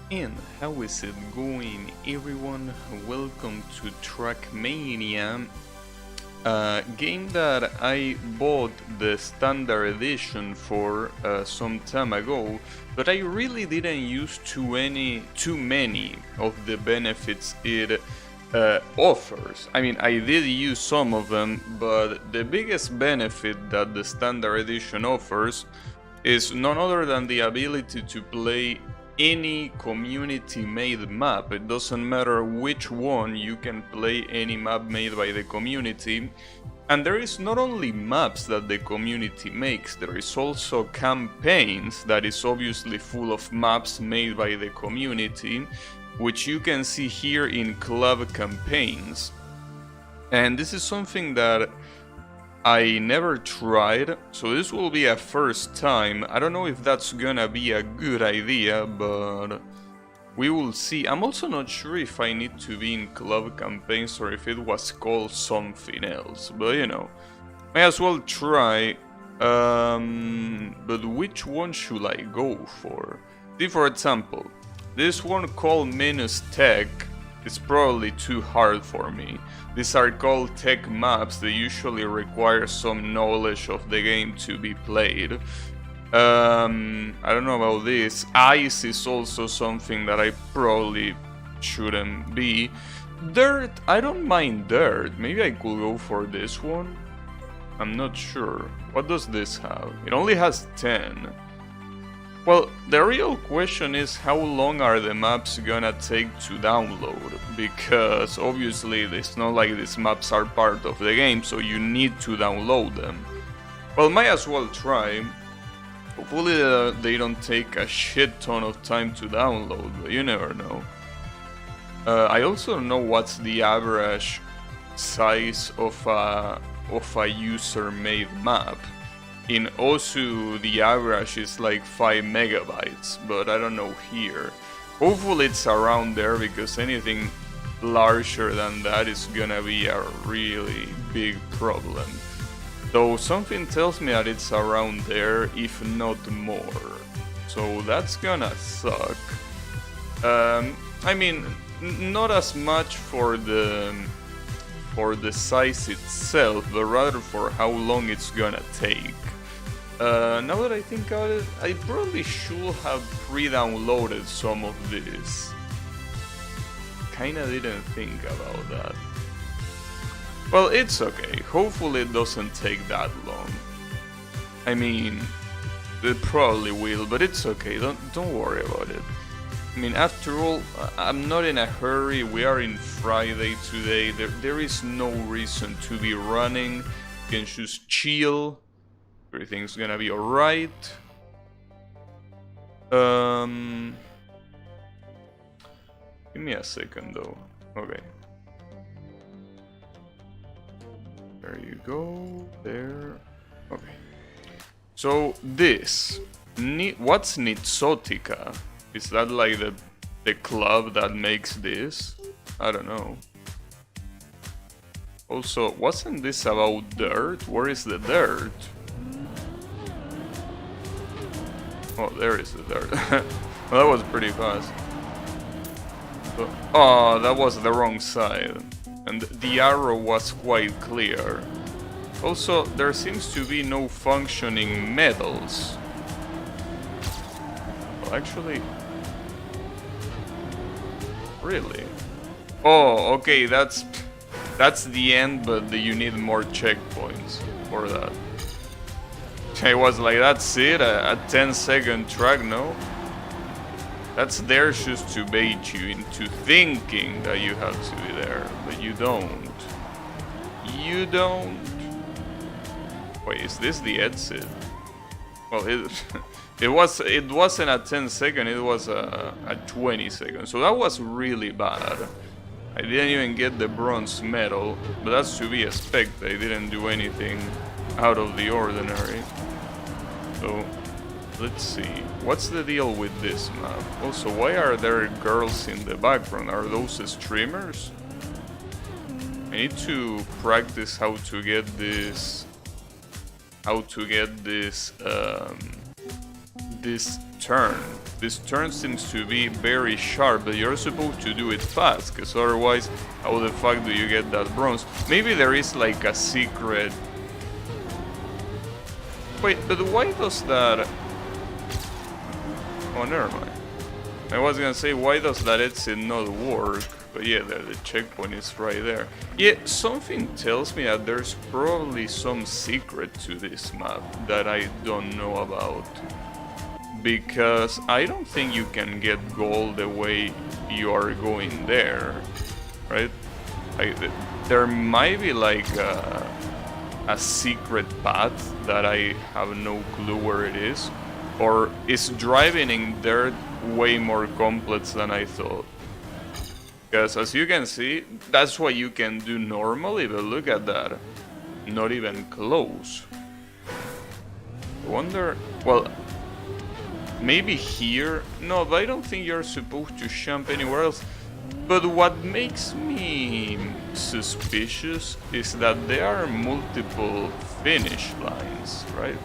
And how is it going, everyone? Welcome to Trackmania, a game that I bought the standard edition for some time ago, but I really didn't use too many of the benefits it offers. I mean, I did use some of them, but the biggest benefit that the standard edition offers is none other than the ability to play any community-made map. It doesn't matter which one, you can play any map made by the community. And there is not only maps that the community makes, there is also campaigns that is obviously full of maps made by the community, which you can see here in club campaigns. And this is something that I never tried, so this will be a first time. I don't know if that's gonna be a good idea, but we will see. I'm also not sure if I need to be in club campaigns or if it was called something else, but you know, may as well try. But which one should I go for? See, for example, this one called Minus Tech is probably too hard for me. These are called tech maps. They usually require some knowledge of the game to be played. I don't know about this. Ice is also something that I probably shouldn't be. Dirt, I don't mind dirt. Maybe I could go for this one. I'm not sure. What does this have? It only has 10. Well, the real question is how long are the maps gonna take to download? Because obviously it's not like these maps are part of the game, so you need to download them. Well, might as well try. Hopefully they don't take a shit ton of time to download, but you never know. I also don't know what's the average size of a user-made map. In Osu, the average is like 5 megabytes, but I don't know here. Hopefully it's around there, because anything larger than that is gonna be a really big problem. Though something tells me that it's around there, if not more. So that's gonna suck. I mean, not as much for the size itself, but rather for how long it's gonna take. Now that I think about it, I probably should have pre-downloaded some of this. Kinda didn't think about that. Well, it's okay. Hopefully it doesn't take that long. I mean, it probably will, but it's okay. Don't worry about it. I mean, after all, I'm not in a hurry. We are in Friday today. There is no reason to be running. You can just chill. Everything's gonna be alright. Give me a second though. Okay. There you go. There. Okay. So this. What's Nitsotica? Is that like the club that makes this? I don't know. Also, wasn't this about dirt? Where is the dirt? Oh, there is the dirt. Well, that was pretty fast. So, oh, that was the wrong side. And the arrow was quite clear. Also, there seems to be no functioning medals. Well, actually... Really? Oh, okay, that's the end, but you need more checkpoints for that. I was like, that's it, a 10-second track, no? That's there just to bait you into thinking that you have to be there, but you don't. You don't. Wait, is this the exit? Well, it wasn't a 10-second, it was a 20-second, so that was really bad. I didn't even get the bronze medal, but that's to be expected. I didn't do anything out of the ordinary. So, let's see. What's the deal with this map? Also, why are there girls in the background? Are those streamers? I need to practice how to get this... this turn This turn seems to be very sharp, but you're supposed to do it fast, because otherwise, how the fuck do you get that bronze? Maybe there is like a secret... Wait, but why does that... Oh, never mind. I was gonna say, why does that exit not work? But yeah, the checkpoint is right there. Yeah, something tells me that there's probably some secret to this map that I don't know about. Because I don't think you can get gold the way you are going there, right? There might be like a secret path that I have no clue where it is. Or is driving in dirt way more complex than I thought? Because as you can see, that's what you can do normally, but look at that. Not even close. I wonder... Well, maybe here? No, but I don't think you're supposed to jump anywhere else. But what makes me suspicious is that there are multiple finish lines, right?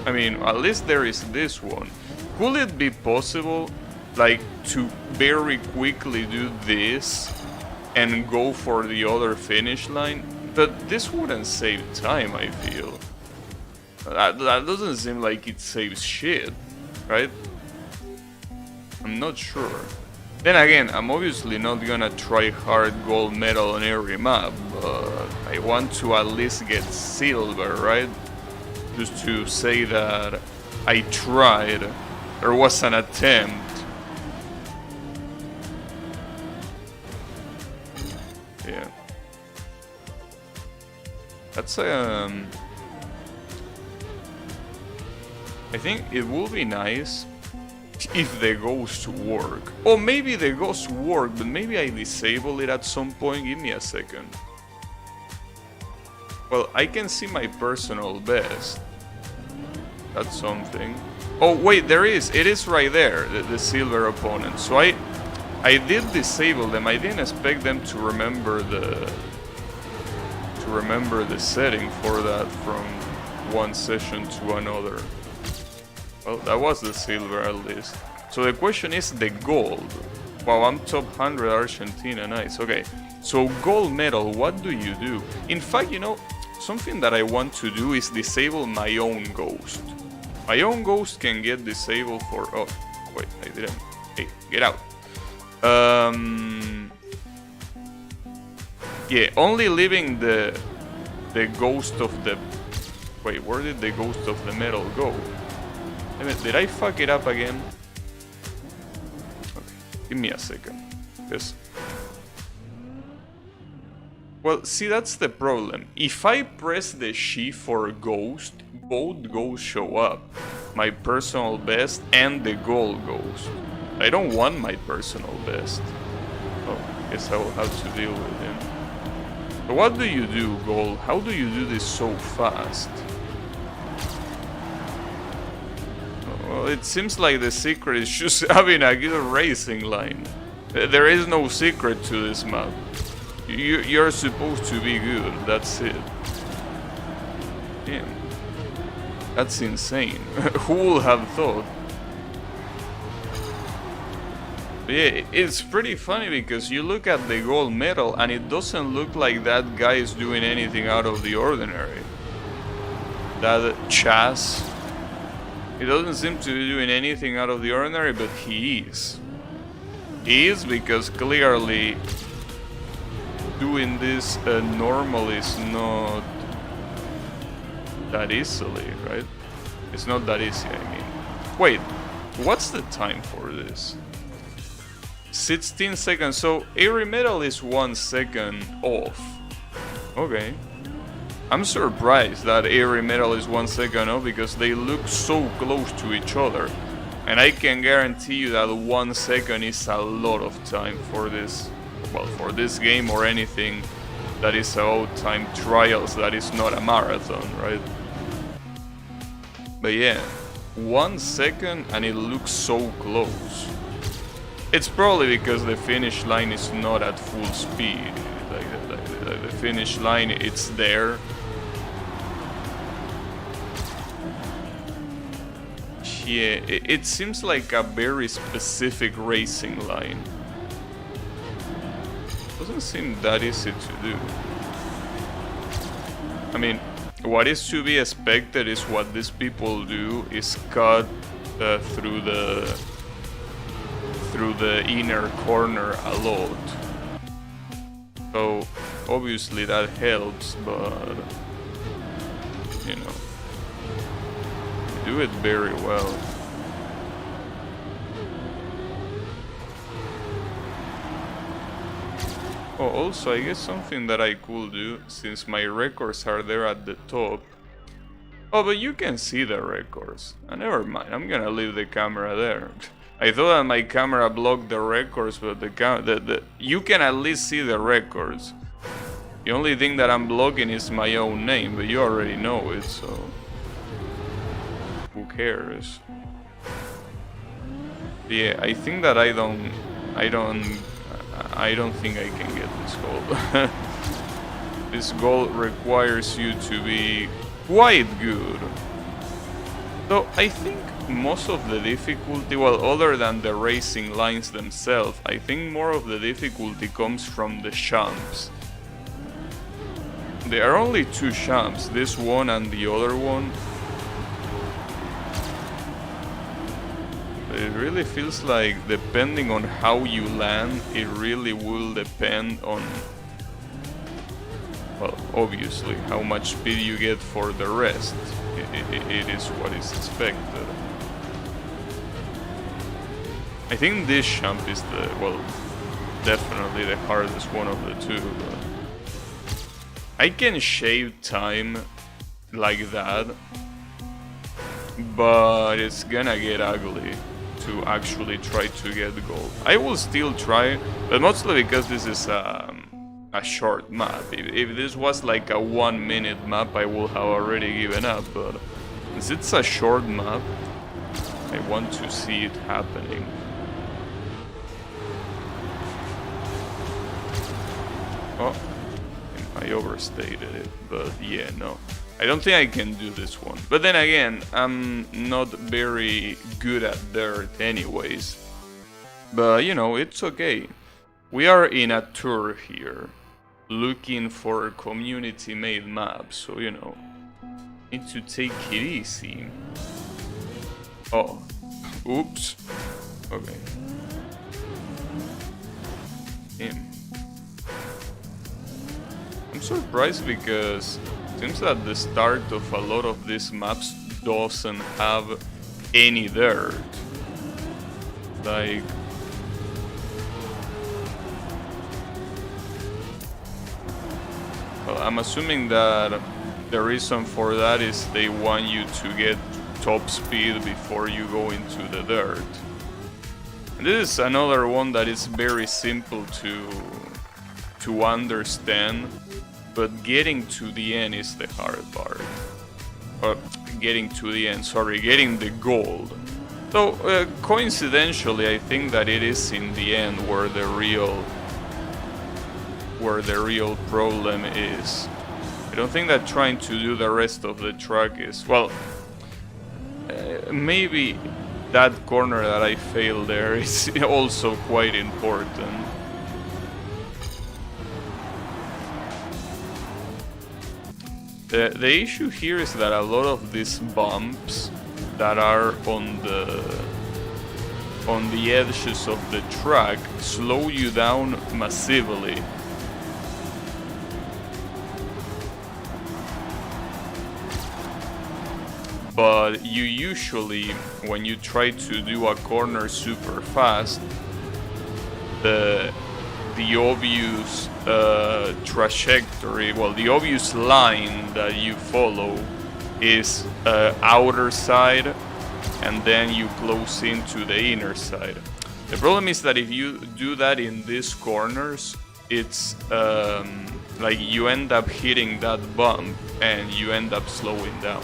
I mean, at least there is this one. Could it be possible, like, to very quickly do this and go for the other finish line? But this wouldn't save time, I feel. That doesn't seem like it saves shit, right? I'm not sure. Then again, I'm obviously not gonna try hard gold medal on every map, but I want to at least get silver, right? Just to say that I tried. There was an attempt. Yeah. That's I think it would be nice if the ghosts work. Or maybe the ghosts work, but maybe I disable it at some point. Give me a second. Well, I can see my personal best. That's something. Oh wait, there is. It is right there, the silver opponent. So I did disable them. I didn't expect them to remember the setting for that from one session to another. Well, that was the silver at least. So the question is the gold. Wow, I'm top 100 Argentina, nice. Okay, so gold medal, what do you do? In fact, you know, something that I want to do is disable my own ghost. My own ghost can get disabled for... Oh, wait, I didn't... Hey, get out. Yeah, only leaving the ghost of the... Wait, where did the ghost of the medal go? Did I fuck it up again? Okay, give me a second. Yes. Well, see, that's the problem. If I press the shift for ghost, both ghosts show up. My personal best and the gold ghost. I don't want my personal best. Oh, I guess I will have to deal with him. But what do you do, gold? How do you do this so fast? Well, it seems like the secret is just having a good racing line. There is no secret to this map. You're supposed to be good, that's it. Damn. That's insane. Who would have thought? But yeah, it's pretty funny because you look at the gold medal and it doesn't look like that guy is doing anything out of the ordinary. That Chaz, he doesn't seem to be doing anything out of the ordinary, but he is. He is because clearly doing this normal is not that easily, right? It's not that easy, I mean. Wait, what's the time for this? 16 seconds, so every medal is 1 second off. Okay. I'm surprised that every medal is 1 second off because they look so close to each other. And I can guarantee you that 1 second is a lot of time for this. Well, for this game or anything that is about time trials that is not a marathon, right? But yeah, 1 second and it looks so close. It's probably because the finish line is not at full speed. Like the finish line, it's there. yeah, it seems like a very specific racing line. Doesn't seem that easy to do. I mean, what is to be expected is what these people do is cut through the inner corner a lot. So obviously that helps, but you know, they do it very well. Oh, also, I guess something that I could do, since my records are there at the top. Oh, but you can see the records. Never mind, I'm gonna leave the camera there. I thought that my camera blocked the records, but you can at least see the records. The only thing that I'm blocking is my own name, but you already know it, so who cares? Yeah, I think that I don't think I can get this goal. This goal requires you to be quite good. So I think most of the difficulty, well, other than the racing lines themselves, I think more of the difficulty comes from the jumps. There are only two jumps, this one and the other one. It really feels like, depending on how you land, it really will depend on, well, obviously, how much speed you get for the rest. It is what is expected. I think this jump is definitely the hardest one of the two. But I can shave time like that, but it's gonna get ugly to actually try to get gold. I will still try, but mostly because this is a short map. If this was like a 1 minute map, I would have already given up, but since it's a short map, I want to see it happening. Oh, I overstated it, but yeah, no. I don't think I can do this one. But then again, I'm not very good at dirt anyways. But you know, it's okay. We are in a tour here, looking for community-made maps, so you know, need to take it easy. Oh, oops. Okay. Damn. I'm surprised because it seems that the start of a lot of these maps doesn't have any dirt. Like, well, I'm assuming that the reason for that is they want you to get top speed before you go into the dirt. And this is another one that is very simple to understand, but getting to the end is the hard part. Getting the gold. So coincidentally, I think that it is in the end where the real problem is. I don't think that trying to do the rest of the track is, well, maybe that corner that I failed there is also quite important. The issue here is that a lot of these bumps that are on the edges of the track slow you down massively. But you usually, when you try to do a corner super fast, the obvious trajectory, well, the obvious line that you follow is outer side, and then you close into the inner side. The problem is that if you do that in these corners, it's like you end up hitting that bump and you end up slowing down.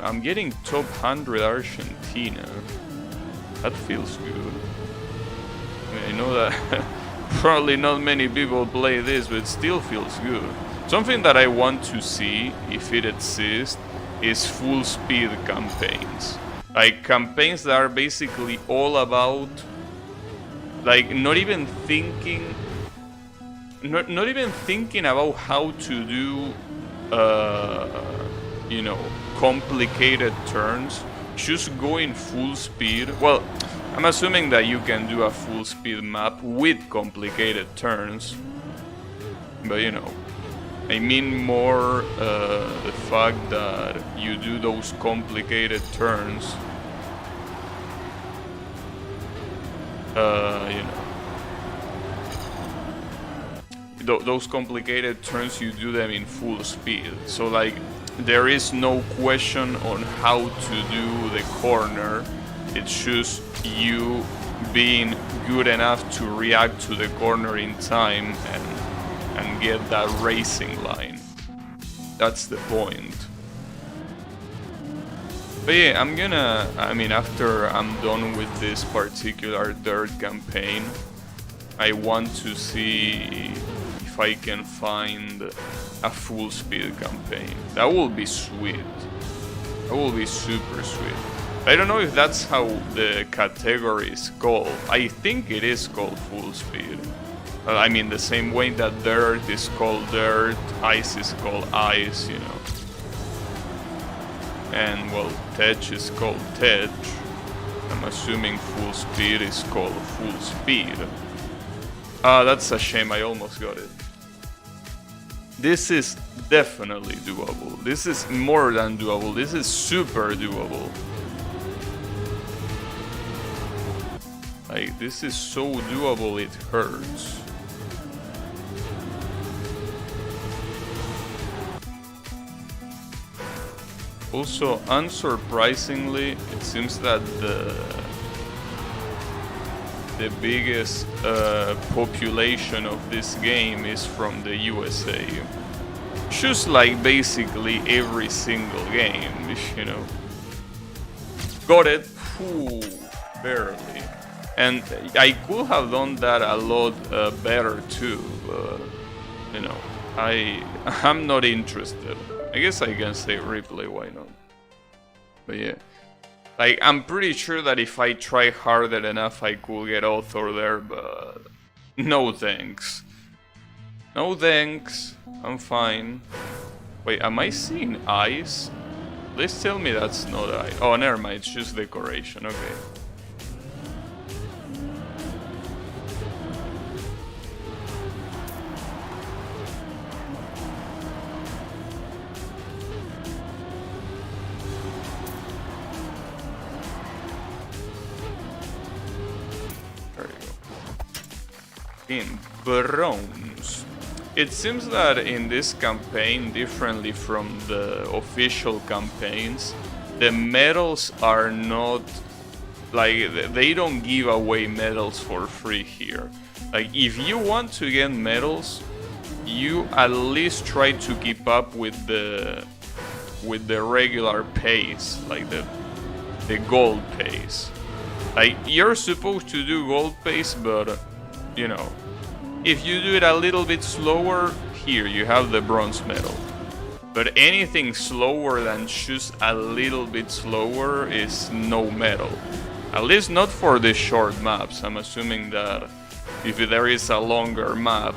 I'm getting top 100 Argentina. That feels good. I mean, I know that probably not many people play this, but it still feels good. Something that I want to see, if it exists, is full speed campaigns. Like campaigns that are basically all about like not even thinking about how to do you know, complicated turns, just going full speed. Well, I'm assuming that you can do a full speed map with complicated turns, but you know, I mean more the fact that you do those complicated turns, you know, those complicated turns, you do them in full speed. So like, there is no question on how to do the corner. It's just you being good enough to react to the corner in time and get that racing line. That's the point. But yeah, I mean, after I'm done with this particular dirt campaign, I want to see if I can find a full speed campaign. That will be sweet. That will be super sweet. I don't know if that's how the category is called. I think it is called full speed. I mean, the same way that dirt is called dirt, ice is called ice, you know. And well, tech is called tech. I'm assuming full speed is called full speed. Ah, that's a shame, I almost got it. This is definitely doable. This is more than doable. This is super doable. Like, this is so doable it hurts. Also, unsurprisingly, it seems that the biggest population of this game is from the USA. Just like basically every single game, you know. Got it? Ooh, barely. And I could have done that a lot better too, but you know, I'm not interested. I guess I can say replay, why not? But yeah. Like, I'm pretty sure that if I try harder enough, I could get author there, but no thanks. No thanks. I'm fine. Wait, am I seeing eyes? Please tell me that's not eye. Oh, never mind, it's just decoration, okay. In bronze. It seems that in this campaign, differently from the official campaigns, the medals are not like, they don't give away medals for free here. Like, if you want to get medals, you at least try to keep up with the regular pace, like the gold pace. Like, you're supposed to do gold pace, but you know, if you do it a little bit slower, here you have the bronze medal. But anything slower than just a little bit slower is no medal. At least not for the short maps. I'm assuming that if there is a longer map,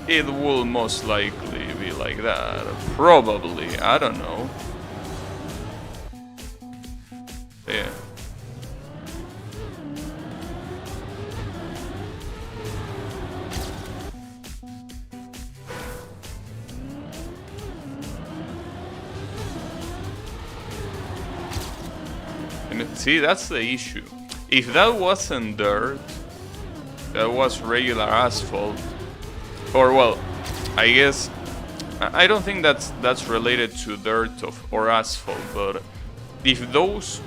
it will most likely be like that. Probably, I don't know. Yeah. See, that's the issue. If that wasn't dirt, that was regular asphalt, or well, I guess I don't think that's related to dirt or asphalt, but if those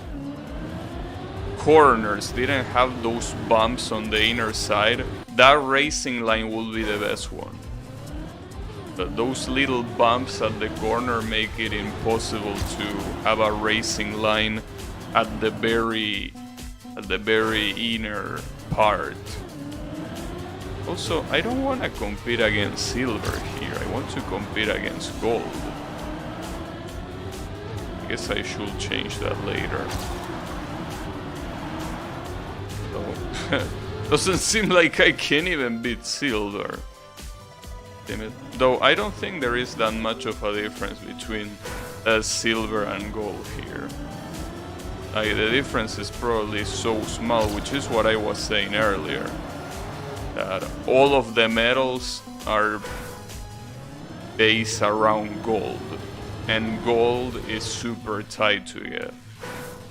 corners didn't have those bumps on the inner side, that racing line would be the best one. But those little bumps at the corner make it impossible to have a racing line at the very inner part. Also, I don't want to compete against silver here. I want to compete against gold. I guess I should change that later. Doesn't seem like I can even beat silver. Damn it. Though I don't think there is that much of a difference between silver and gold here. Like, the difference is probably so small, which is what I was saying earlier. That all of the metals are based around gold. And gold is super tied to it.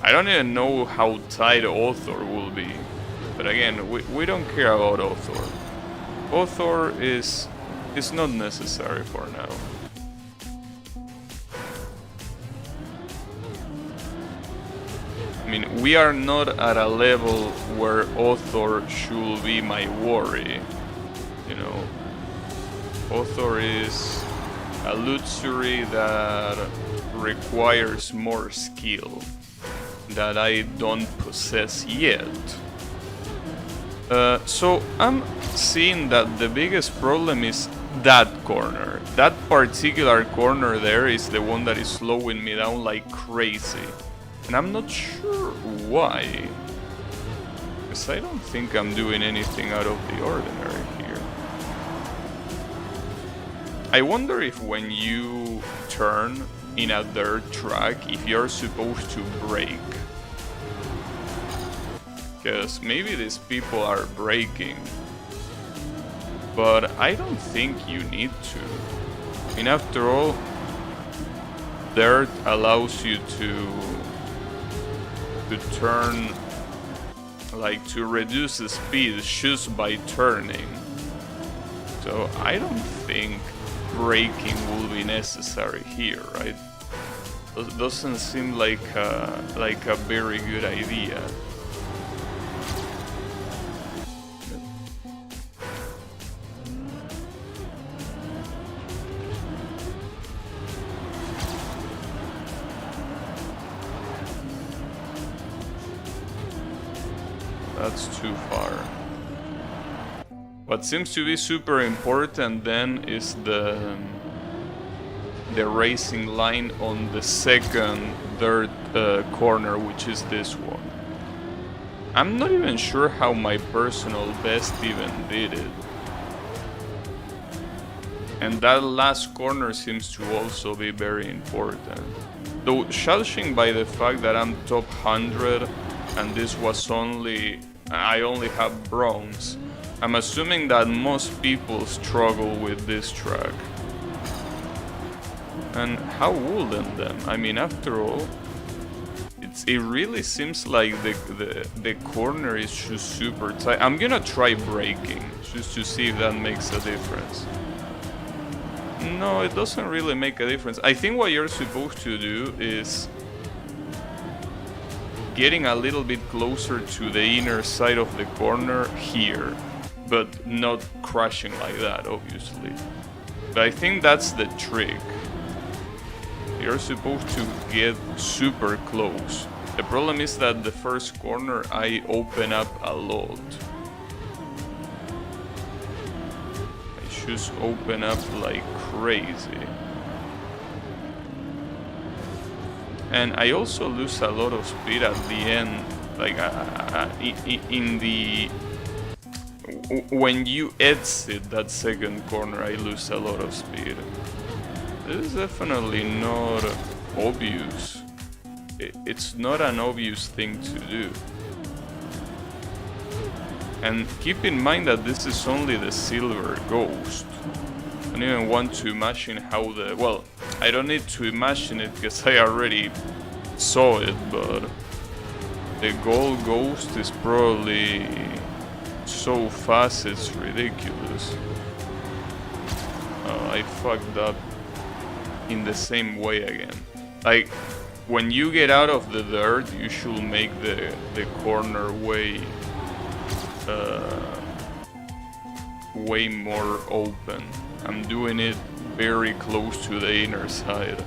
I don't even know how tight Author will be. But again, we don't care about Author. Author is not necessary for now. I mean, we are not at a level where Author should be my worry. You know, Author is a luxury that requires more skill that I don't possess yet. So I'm seeing that the biggest problem is that corner. That particular corner there is the one that is slowing me down like crazy. And I'm not sure why. Because I don't think I'm doing anything out of the ordinary here. I wonder if when you turn in a dirt track, if you're supposed to brake. Because maybe these people are braking. But I don't think you need to. I mean, after all, dirt allows you to turn, like, to reduce the speed just by turning. So I don't think braking will be necessary here, right? Doesn't seem like a very good idea. That's too far. What seems to be super important then is the racing line on the second dirt corner, which is this one. I'm not even sure how my personal best even did it. And that last corner seems to also be very important. Though, judging by the fact that I'm top 100 and this was I only have bronze, I'm assuming that most people struggle with this track. And how wouldn't them? I mean, after all, it really seems like the corner is just super tight. I'm gonna try braking, just to see if that makes a difference. No, it doesn't really make a difference. I think what you're supposed to do is getting a little bit closer to the inner side of the corner here, but not crashing like that, obviously. But I think that's the trick. You're supposed to get super close. The problem is that the first corner I open up a lot. I just open up like crazy. And I also lose a lot of speed at the end, like in the... When you exit that second corner, I lose a lot of speed. This is definitely not obvious. It's not an obvious thing to do. And keep in mind that this is only the silver ghost. I don't even want to imagine how the... Well, I don't need to imagine it because I already saw it, but the gold ghost is probably so fast it's ridiculous. Oh, I fucked up in the same way again. Like, when you get out of the dirt, you should make the corner way more open. I'm doing it very close to the inner side.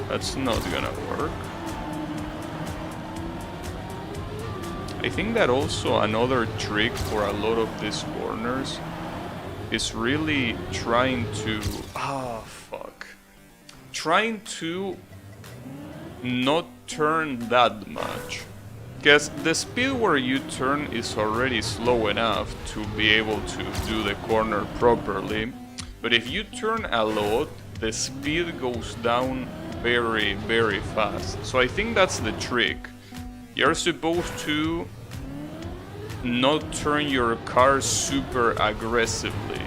That's not gonna work. I think that also another trick for a lot of these corners is really trying to... Trying to not turn that much. Because the speed where you turn is already slow enough to be able to do the corner properly. But if you turn a lot, the speed goes down very, very fast. So I think that's the trick. You're supposed to not turn your car super aggressively.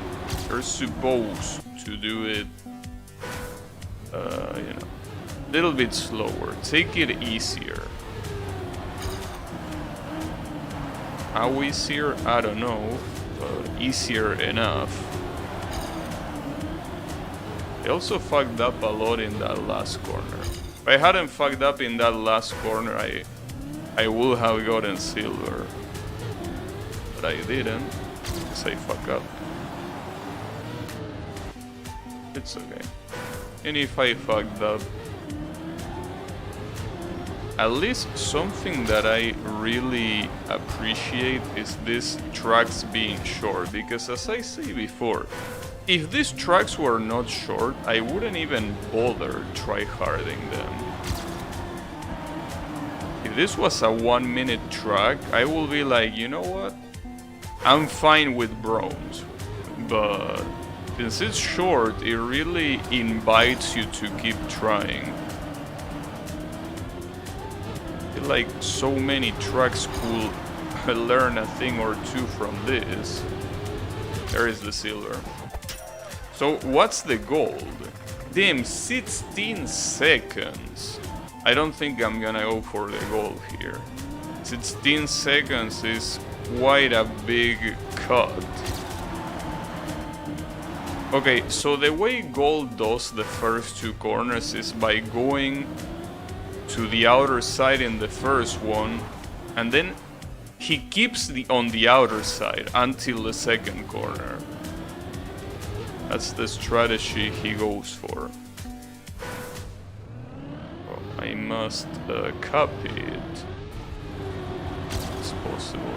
You're supposed to do it, you know, a little bit slower. Take it easier. How easier? I don't know, but easier enough. I also fucked up a lot in that last corner. If I hadn't fucked up in that last corner, I would have gotten silver. But I didn't, because I fucked up. It's okay. And if I fucked up, at least something that I really appreciate is these tracks being short, because as I say before, if these tracks were not short, I wouldn't even bother tryharding them. If this was a 1 minute track, I will be like, you know what? I'm fine with bronze, but since it's short, it really invites you to keep trying. Like so many tracks could learn a thing or two from this. There is the silver. So what's the gold? Damn, 16 seconds. I don't think I'm gonna go for the gold here. 16 seconds is quite a big cut. Okay, so the way gold does the first two corners is by going to the outer side in the first one, and then he keeps on the outer side until the second corner. That's the strategy he goes for. Oh, I must copy it. It's possible.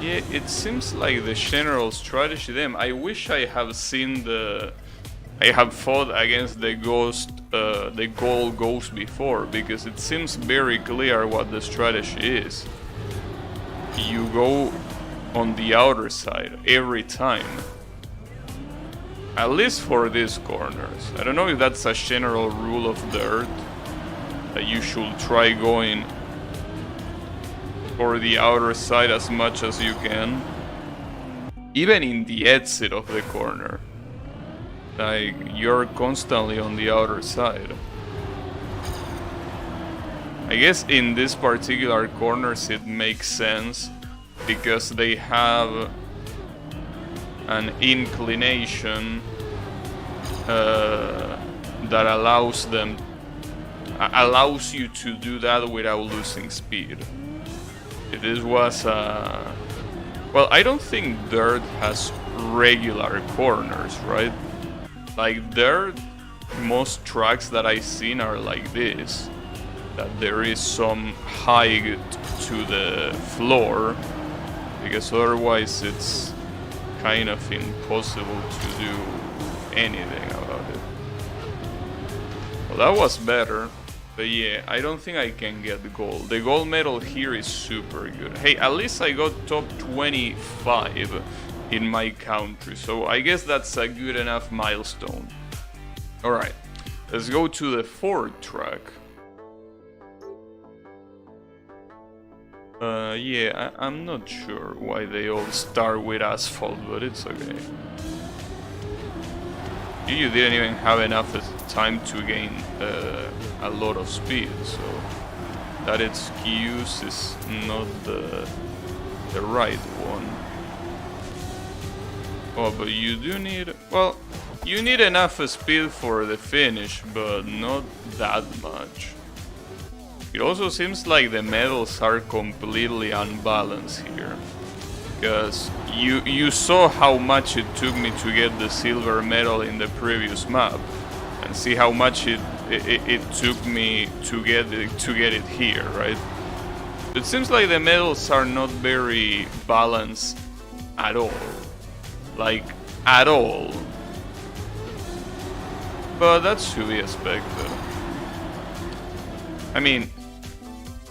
Yeah, it seems like the general strategy. Damn, I wish I have seen I have fought against the gold ghost before, because it seems very clear what the strategy is. You go on the outer side every time. At least for these corners. I don't know if that's a general rule of dirt, that you should try going for the outer side as much as you can, even in the exit of the corner. Like, you're constantly on the outer side. I guess in this particular corners it makes sense because they have an inclination that allows you to do that without losing speed. This was well, I don't think dirt has regular corners, right? Like dirt, most tracks that I've seen are like this, that there is some height to the floor, because otherwise it's kind of impossible to do anything about it. Well, that was better. But yeah, I don't think I can get the gold. The gold medal here is super good. Hey, at least I got top 25 in my country, so I guess that's a good enough milestone. Alright, let's go to the fourth track. Yeah, I'm not sure why they all start with asphalt, but it's okay. You didn't even have enough time to gain a lot of speed, so that excuse is not the right one. Oh, but you do need... well, you need enough speed for the finish, but not that much. It also seems like the medals are completely unbalanced here. Because you saw how much it took me to get the silver medal in the previous map, and see how much it took me to get it here, right? It seems like the medals are not very balanced at all, like at all. but that's to be expected. I mean,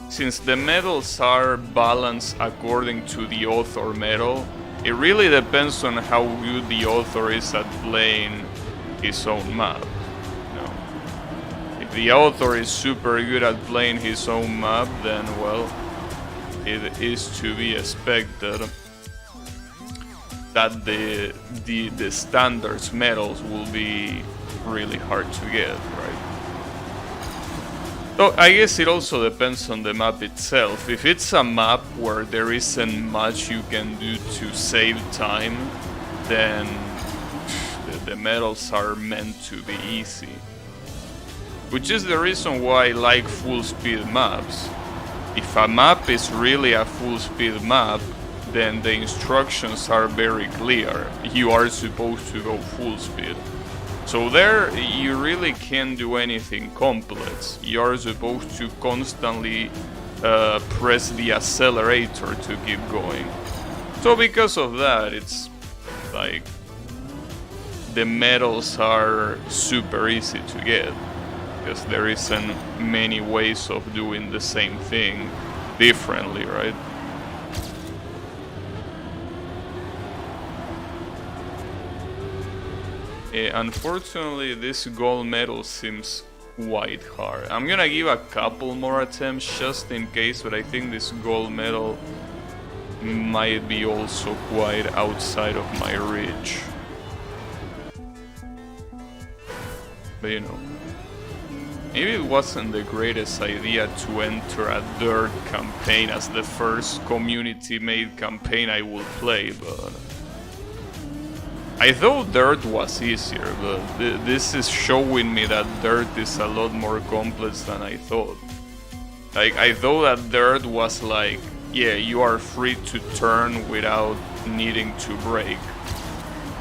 since the medals are balanced according to the author medal, it really depends on how good the author is at playing his own map. If the author is super good at playing his own map, then well, it is to be expected that the standards medals will be really hard to get, right? So I guess it also depends on the map itself. If it's a map where there isn't much you can do to save time, then the medals are meant to be easy. Which is the reason why I like full speed maps. If a map is really a full speed map, then the instructions are very clear. You are supposed to go full speed. So there, you really can't do anything complex. You're supposed to constantly press the accelerator to keep going. So because of that, it's like the medals are super easy to get, because there isn't many ways of doing the same thing differently, right? Unfortunately, this gold medal seems quite hard. I'm gonna give a couple more attempts just in case, but I think this gold medal might be also quite outside of my reach. But you know, maybe it wasn't the greatest idea to enter a dirt campaign as the first community-made campaign I will play, but I thought dirt was easier, but this is showing me that dirt is a lot more complex than I thought. Like, I thought that dirt was like, yeah, you are free to turn without needing to brake.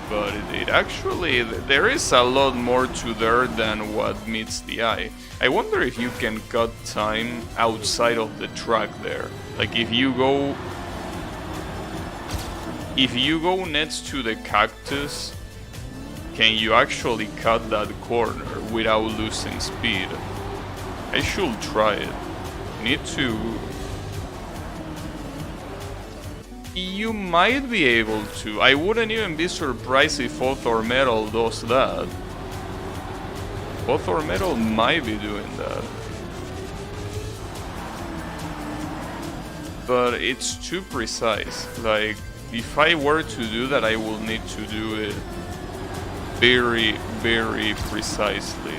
But it actually, there is a lot more to dirt than what meets the eye. I wonder if you can cut time outside of the track there. Like, if you go next to the cactus, can you actually cut that corner without losing speed? I should try it. Need to... You might be able to. I wouldn't even be surprised if Author Metal does that. Author Metal might be doing that. But it's too precise. Like, if I were to do that, I will need to do it very, very precisely.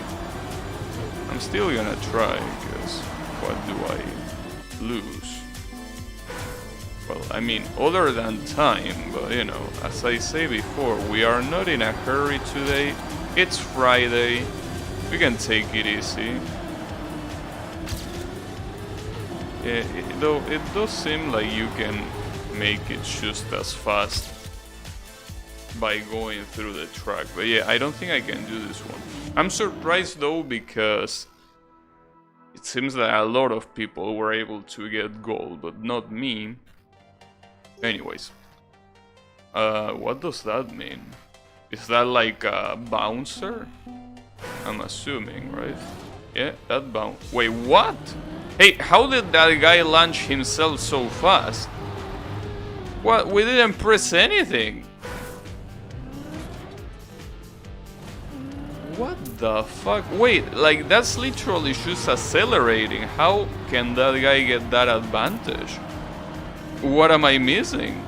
I'm still gonna try, because what do I lose? Well, I mean, other than time, but you know, as I say before, we are not in a hurry today. It's Friday. We can take it easy. Yeah, though it does seem like you can make it just as fast by going through the track. But yeah, I don't think I can do this one. I'm surprised though, because it seems that a lot of people were able to get gold, but not me. Anyways, what does that mean? Is that like a bouncer? I'm assuming, right? Yeah, that bounce. Wait, what? Hey, how did that guy launch himself so fast? What? We didn't press anything. What the fuck? Wait, like that's literally just accelerating. How can that guy get that advantage? What am I missing?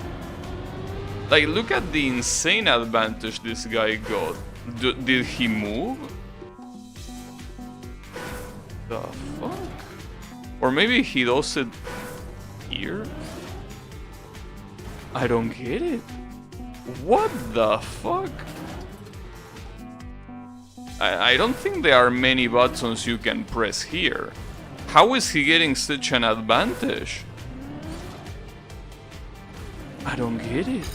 Like, look at the insane advantage this guy got. Did he move? The fuck? Or maybe he does it here? I don't get it. What the fuck? I don't think there are many buttons you can press here. How is he getting such an advantage? I don't get it.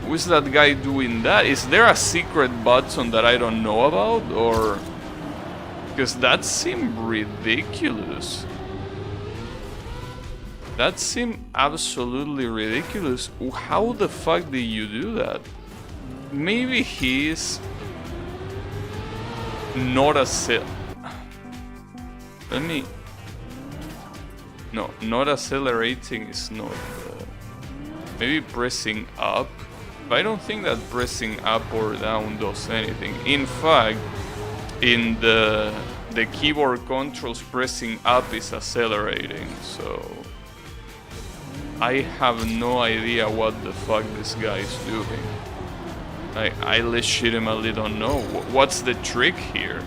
Who is that guy doing that? Is there a secret button that I don't know about? Or... because that seemed ridiculous. That seemed absolutely ridiculous. How the fuck did you do that? Maybe he's... not let me... No, not accelerating is not... maybe pressing up. But I don't think that pressing up or down does anything. In fact, in the keyboard controls, pressing up is accelerating, so... I have no idea what the fuck this guy is doing. I legitimately don't know. What's the trick here?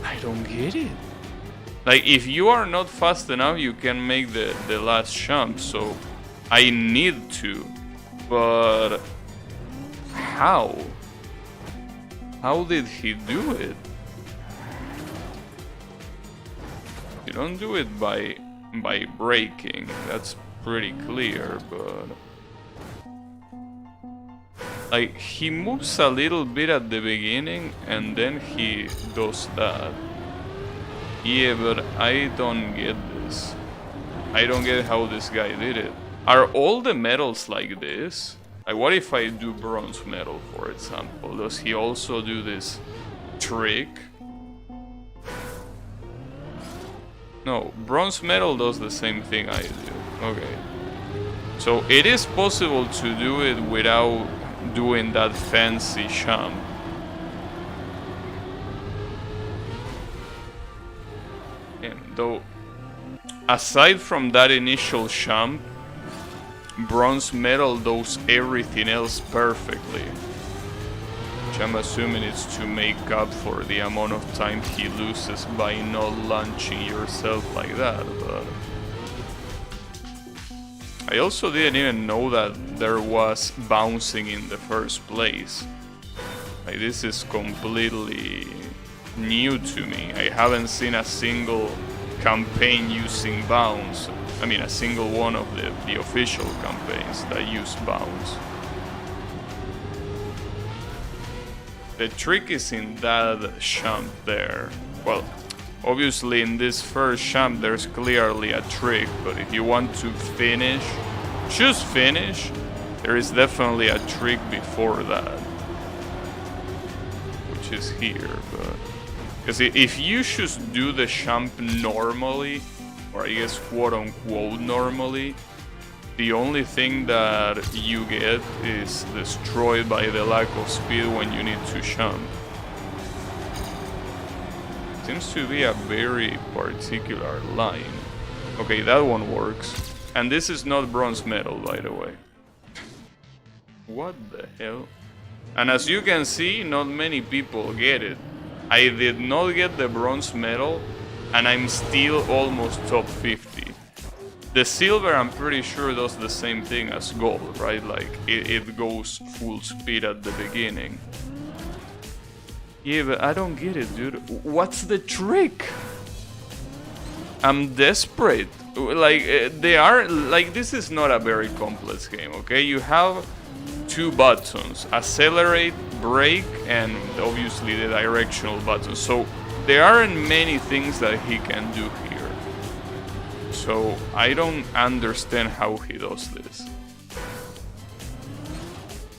I don't get it. Like, if you are not fast enough, you can make the last jump, so I need to. But how? How did he do it? You don't do it by braking, that's pretty clear, but... Like, he moves a little bit at the beginning and then he does that. Yeah, but I don't get this. I don't get how this guy did it. Are all the medals like this? Like, what if I do bronze medal, for example? Does he also do this trick? No, bronze medal does the same thing I do. Okay. So it is possible to do it without doing that fancy jump. And though, aside from that initial jump, bronze medal does everything else perfectly. Which I'm assuming it's to make up for the amount of time he loses by not launching yourself like that, but... I also didn't even know that there was bouncing in the first place. Like, this is completely new to me. I haven't seen a single campaign using bounce. I mean, a single one of the official campaigns that use bounce. The trick is in that jump there. Well, obviously in this first jump there's clearly a trick, but if you want to finish, just finish, there is definitely a trick before that. Which is here, but... Because if you just do the jump normally, or I guess quote-unquote normally, the only thing that you get is destroyed by the lack of speed when you need to jump. Seems to be a very particular line. Okay, that one works. And this is not bronze medal, by the way. What the hell? And as you can see, not many people get it. I did not get the bronze medal, and I'm still almost top 50. The silver, I'm pretty sure, does the same thing as gold, right? Like, it goes full speed at the beginning. Yeah, but I don't get it, dude. What's the trick? I'm desperate. Like, this is not a very complex game, okay? You have two buttons, accelerate, brake, and obviously the directional button. So there aren't many things that he can do here. So I don't understand how he does this.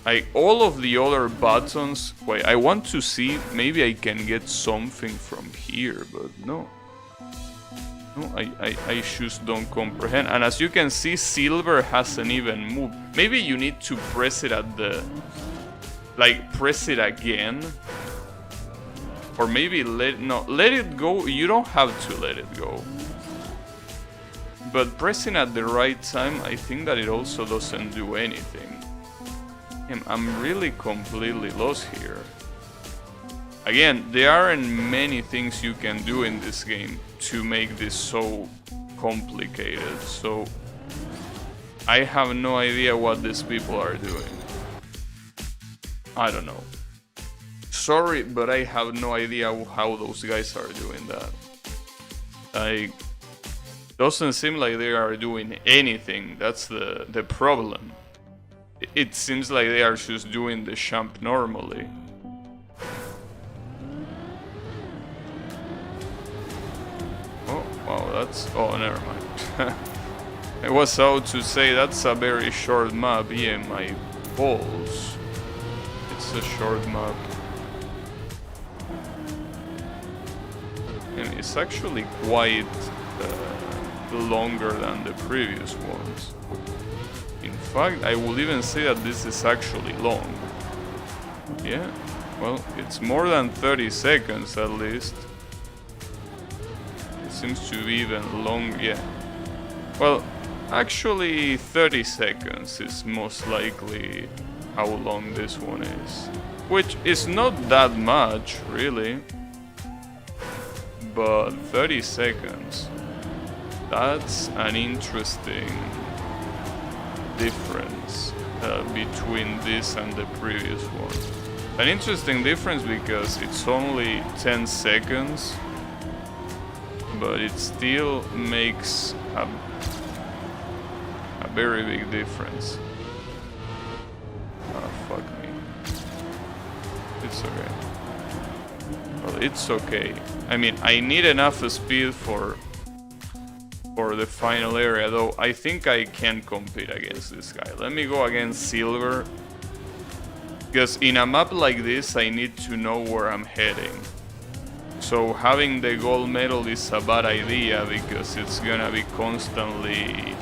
Like, all of the other buttons... Wait, I want to see, maybe I can get something from here, but no. No, I just don't comprehend. And as you can see, silver hasn't even moved. Maybe you need to press it at the... Like, press it again. Or maybe let it go. You don't have to let it go. But pressing at the right time, I think that it also doesn't do anything. I'm really completely lost here. Again, there aren't many things you can do in this game to make this so complicated, so I have no idea what these people are doing. I don't know. Sorry, but I have no idea how those guys are doing that. Like, doesn't seem like they are doing anything. That's the problem. It seems like they are just doing the jump normally. Oh, wow, that's... Oh, never mind. I was out to say that's a very short map. Yeah, my balls. It's it's a short map. And it's actually quite longer than the previous ones. In fact, I would even say that this is actually long. Yeah, well, it's more than 30 seconds at least. It seems to be even long, yeah. Well, actually 30 seconds is most likely how long this one is. Which is not that much, really. But 30 seconds, that's an interesting difference between this and the previous one. An interesting difference because it's only 10 seconds, but it still makes a very big difference. Ah, fuck me. It's okay. Well, it's okay. I mean, I need enough speed for the final area, though I think I can compete against this guy. Let me go against Silver. Because in a map like this, I need to know where I'm heading. So having the gold medal is a bad idea because it's gonna be constantly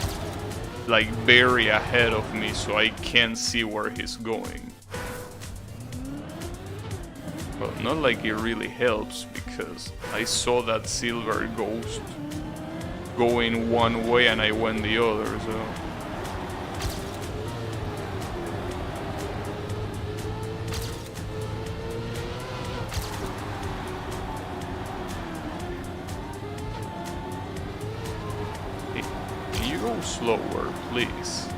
like very ahead of me, so I can't see where he's going. Well, not like it really helps because I saw that Silver ghost going one way and I went the other, so... Hey, can you go slower, please?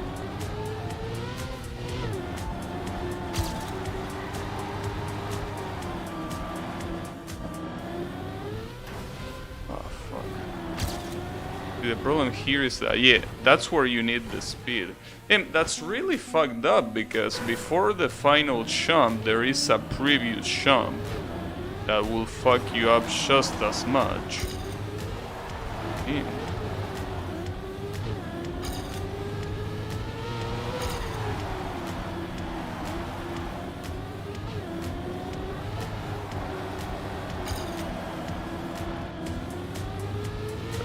The problem here is that, yeah, that's where you need the speed. And that's really fucked up because before the final jump, there is a previous jump that will fuck you up just as much. Yeah.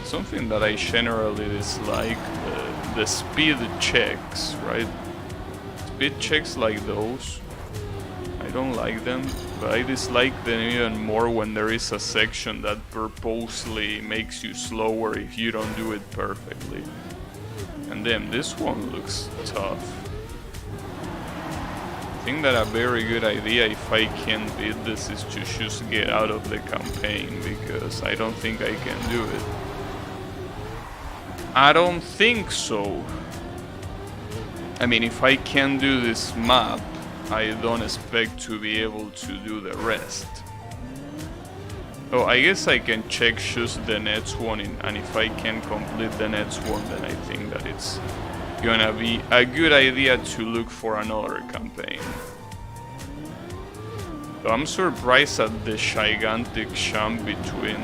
Something that I generally dislike, the speed checks, right? Speed checks like those, I don't like them, but I dislike them even more when there is a section that purposely makes you slower if you don't do it perfectly. And then this one looks tough. I think that a very good idea, if I can beat this, is to just get out of the campaign, because I don't think I can do it. I don't think so. I mean, if I can do this map, I don't expect to be able to do the rest. Oh, I guess I can check just the next one, and if I can complete the next one, then I think that it's gonna be a good idea to look for another campaign. So I'm surprised at the gigantic jump between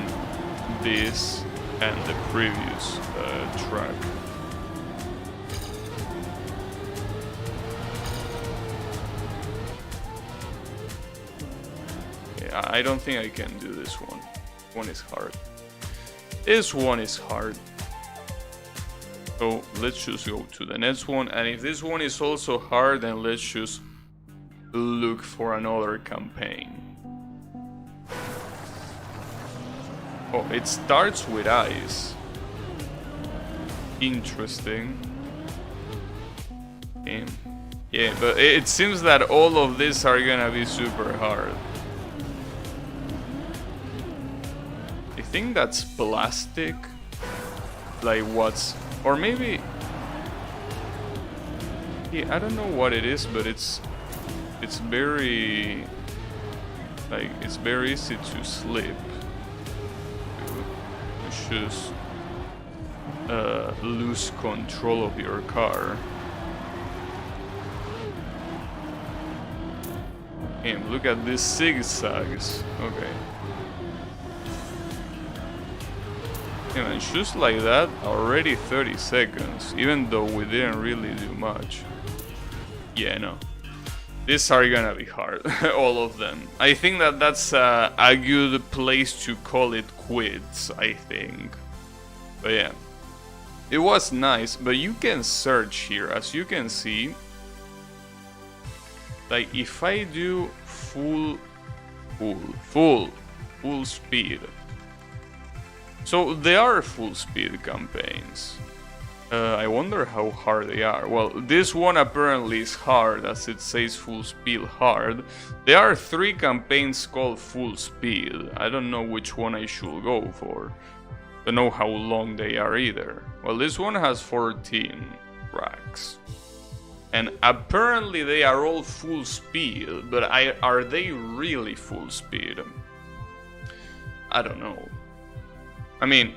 this and the previous track. Yeah, I don't think I can do this one. One is hard. This one is hard. So let's just go to the next one, and if this one is also hard, then let's just look for another campaign. Oh, it starts with ice. Interesting. Yeah, but it seems that all of these are gonna be super hard. I think that's plastic. Like what's... Or maybe... Yeah, I don't know what it is, but it's very... Like, it's very easy to slip. Just lose control of your car. And look at these zigzags. Okay. And just like that, already 30 seconds, even though we didn't really do much. Yeah, no. These are gonna be hard, all of them. I think that that's a good place to call it quits, I think. But yeah. It was nice, but you can search here, as you can see. Like, if I do full speed. So, they are full speed campaigns. I wonder how hard they are. Well, this one apparently is hard, as it says full speed hard. There are 3 campaigns called full speed. I don't know which one I should go for. Don't know how long they are either. Well, this one has 14 tracks. And apparently they are all full speed, but are they really full speed? I don't know. I mean,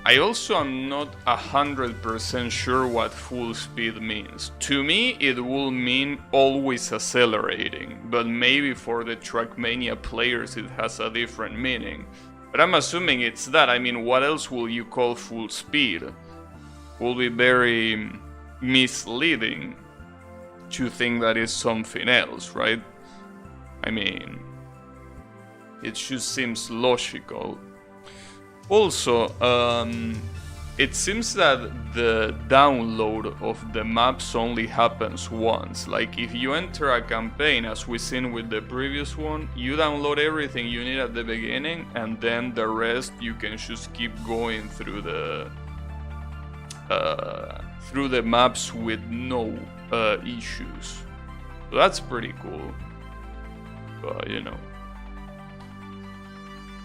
I also am not 100% sure what full speed means. To me, it will mean always accelerating, but maybe for the Trackmania players it has a different meaning. But I'm assuming it's that. I mean, what else will you call full speed? Will be very misleading to think that is something else, right? I mean, it just seems logical. Also, it seems that the download of the maps only happens once. Like, if you enter a campaign, as we seen with the previous one, you download everything you need at the beginning, and then the rest you can just keep going through the maps with no issues. So that's pretty cool. But, you know.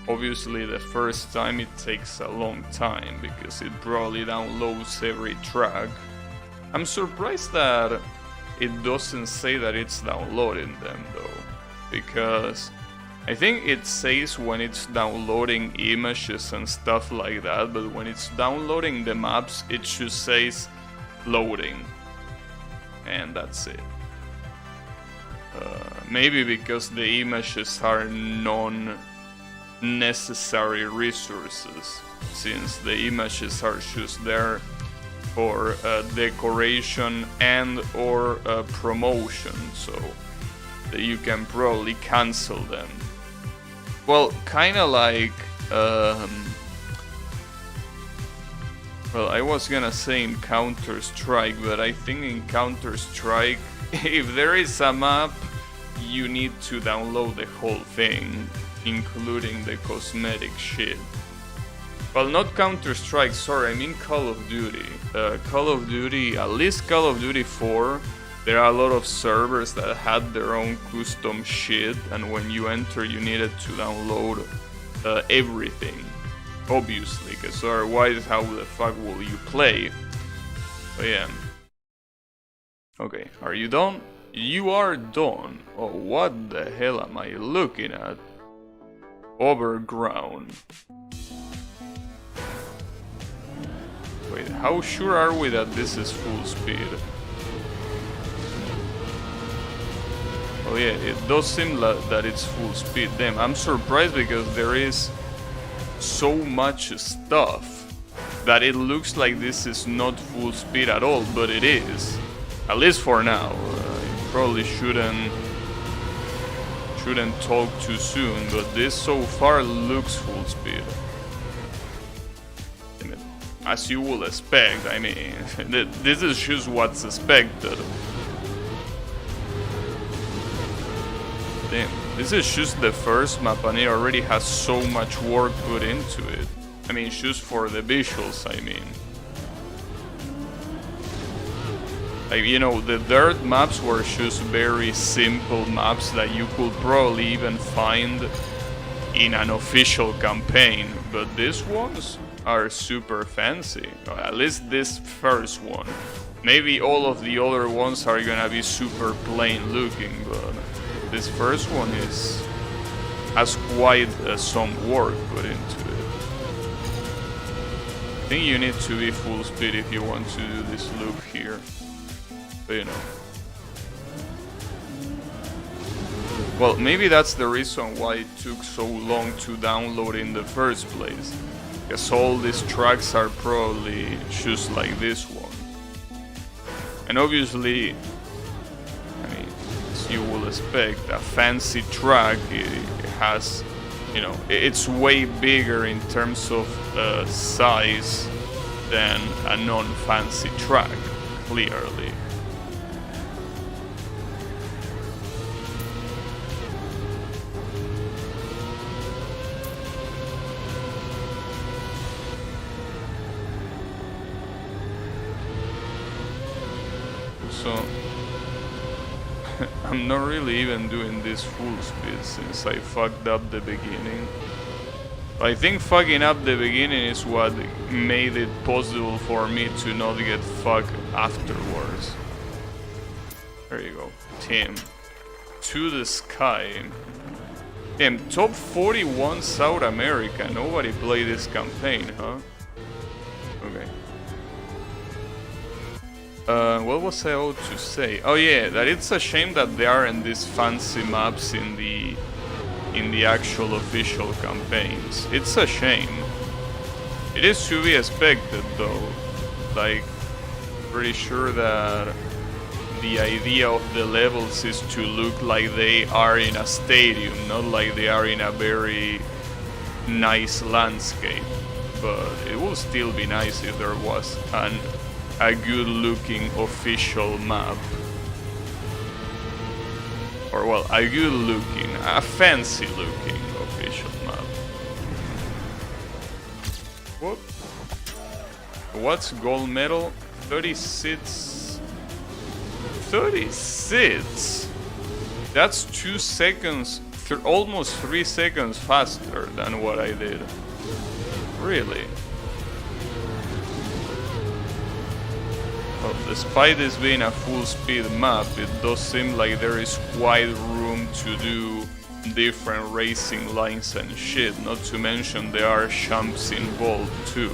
Obviously the first time it takes a long time because it probably downloads every track. I'm surprised that it doesn't say that it's downloading them though, because I think it says when it's downloading images and stuff like that, but when it's downloading the maps it just says loading, and that's it. Maybe because the images are non-necessary resources, since the images are just there for decoration and or promotion, so that you can probably cancel them. Well, kinda like well, I was gonna say in Counter-Strike, but I think in Counter-Strike, if there is a map, you need to download the whole thing, including the cosmetic shit. Well, not Counter-Strike, sorry, I mean Call of Duty. Call of Duty, at least Call of Duty 4, there are a lot of servers that had their own custom shit, and when you enter you needed to download everything, obviously, because otherwise how the fuck will you play? But yeah. Okay, are you done? You are done. Oh, what the hell am I looking at? Overground. Wait, how sure are we that this is full speed? Oh yeah, it does seem like that it's full speed. Damn, I'm surprised because there is so much stuff that it looks like this is not full speed at all, but it is. At least for now. Probably shouldn't talk too soon, but this so far looks full speed. As you will expect, I mean, this is just what's expected. Damn, this is just the first map and it already has so much work put into it. I mean, just for the visuals, I mean. Like, you know, the dirt maps were just very simple maps that you could probably even find in an official campaign, but these ones are super fancy. At least this first one. Maybe all of the other ones are gonna be super plain looking, but this first one has quite some work put into it. I think you need to be full speed if you want to do this loop here. But you know. Well, maybe that's the reason why it took so long to download in the first place. Because all these tracks are probably just like this one. And obviously, I mean, you will expect. A fancy track, it has, you know, it's way bigger in terms of size than a non-fancy track, clearly. So I'm not really even doing this full speed since I fucked up the beginning. I think fucking up the beginning is what made it possible for me to not get fucked afterwards. There you go. Team. To the sky. Damn, top 41 South America. Nobody played this campaign, huh? Okay. What was I about to say? Oh yeah, that it's a shame that there aren't these fancy maps in the actual official campaigns. It's a shame. It is to be expected though. Like, pretty sure that the idea of the levels is to look like they are in a stadium, not like they are in a very nice landscape. But it would still be nice if there was a good looking official map. Or well, a good looking, a fancy looking official map. What? What's gold medal? 36. 36? That's 2 seconds, almost 3 seconds faster than what I did. Really? Well, despite this being a full speed map, it does seem like there is quite room to do different racing lines and shit, not to mention there are jumps involved too.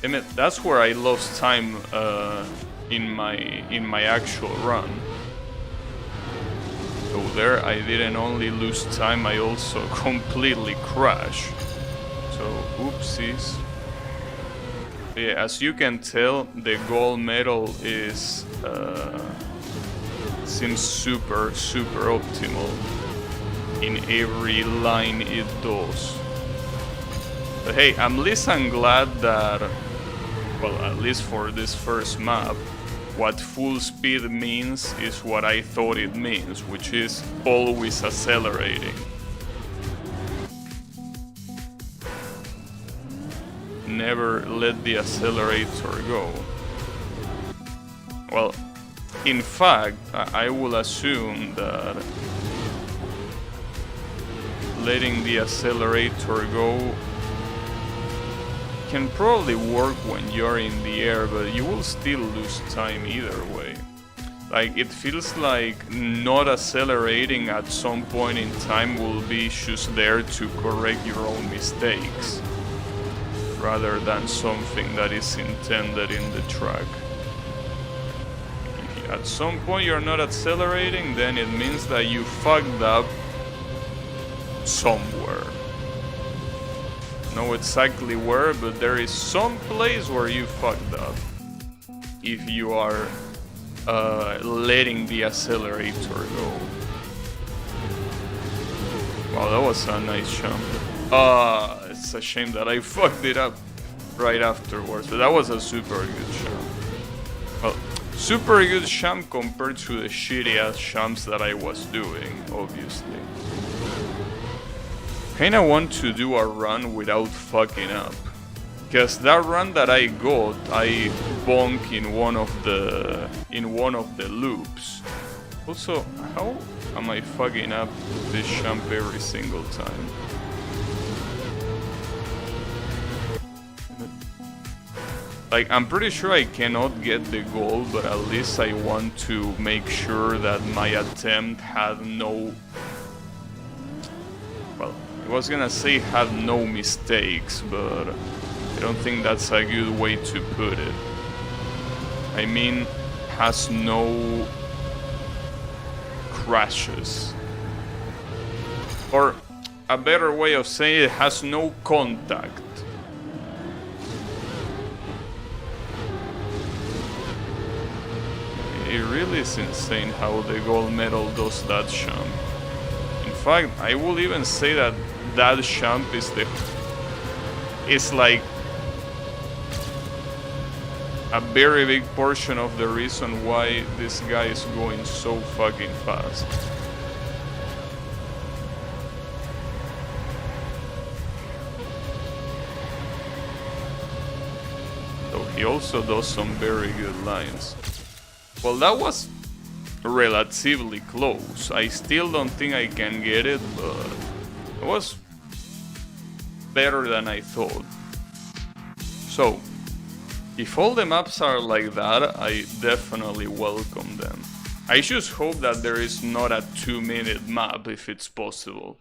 Damn it, that's where I lost time in my actual run. So there I didn't only lose time, I also completely crashed. So oopsies. Yeah, as you can tell, the gold medal is seems super optimal in every line it does. But hey, at least I'm glad that, well, at least for this first map, what full speed means is what I thought it means, which is always accelerating. Never let the accelerator go. Well, in fact, I will assume that letting the accelerator go can probably work when you're in the air, but you will still lose time either way. Like, it feels like not accelerating at some point in time will be just there to correct your own mistakes, rather than something that is intended in the track. If at some point you're not accelerating, then it means that you fucked up somewhere. Know exactly where, but there is some place where you fucked up if you are letting the accelerator go. Wow, that was a nice jump. It's a shame that I fucked it up right afterwards, but that was a super good jump. Well, super good jump compared to the shitty ass jumps that I was doing, obviously. Kinda want to do a run without fucking up, because that run that I got, I bonk in one of the loops. Also, how am I fucking up this jump every single time? Like, I'm pretty sure I cannot get the goal, but at least I want to make sure that my attempt had no I was gonna say had no mistakes, but I don't think that's a good way to put it. I mean, has no crashes. Or a better way of saying it, has no contact. It really is insane how the gold medal does that jump. In fact, I will even say that that jump is like a very big portion of the reason why this guy is going so fucking fast. So he also does some very good lines. Well, that was relatively close. I still don't think I can get it, but it was better than I thought. So, if all the maps are like that, I definitely welcome them. I just hope that there is not a 2-minute map if it's possible.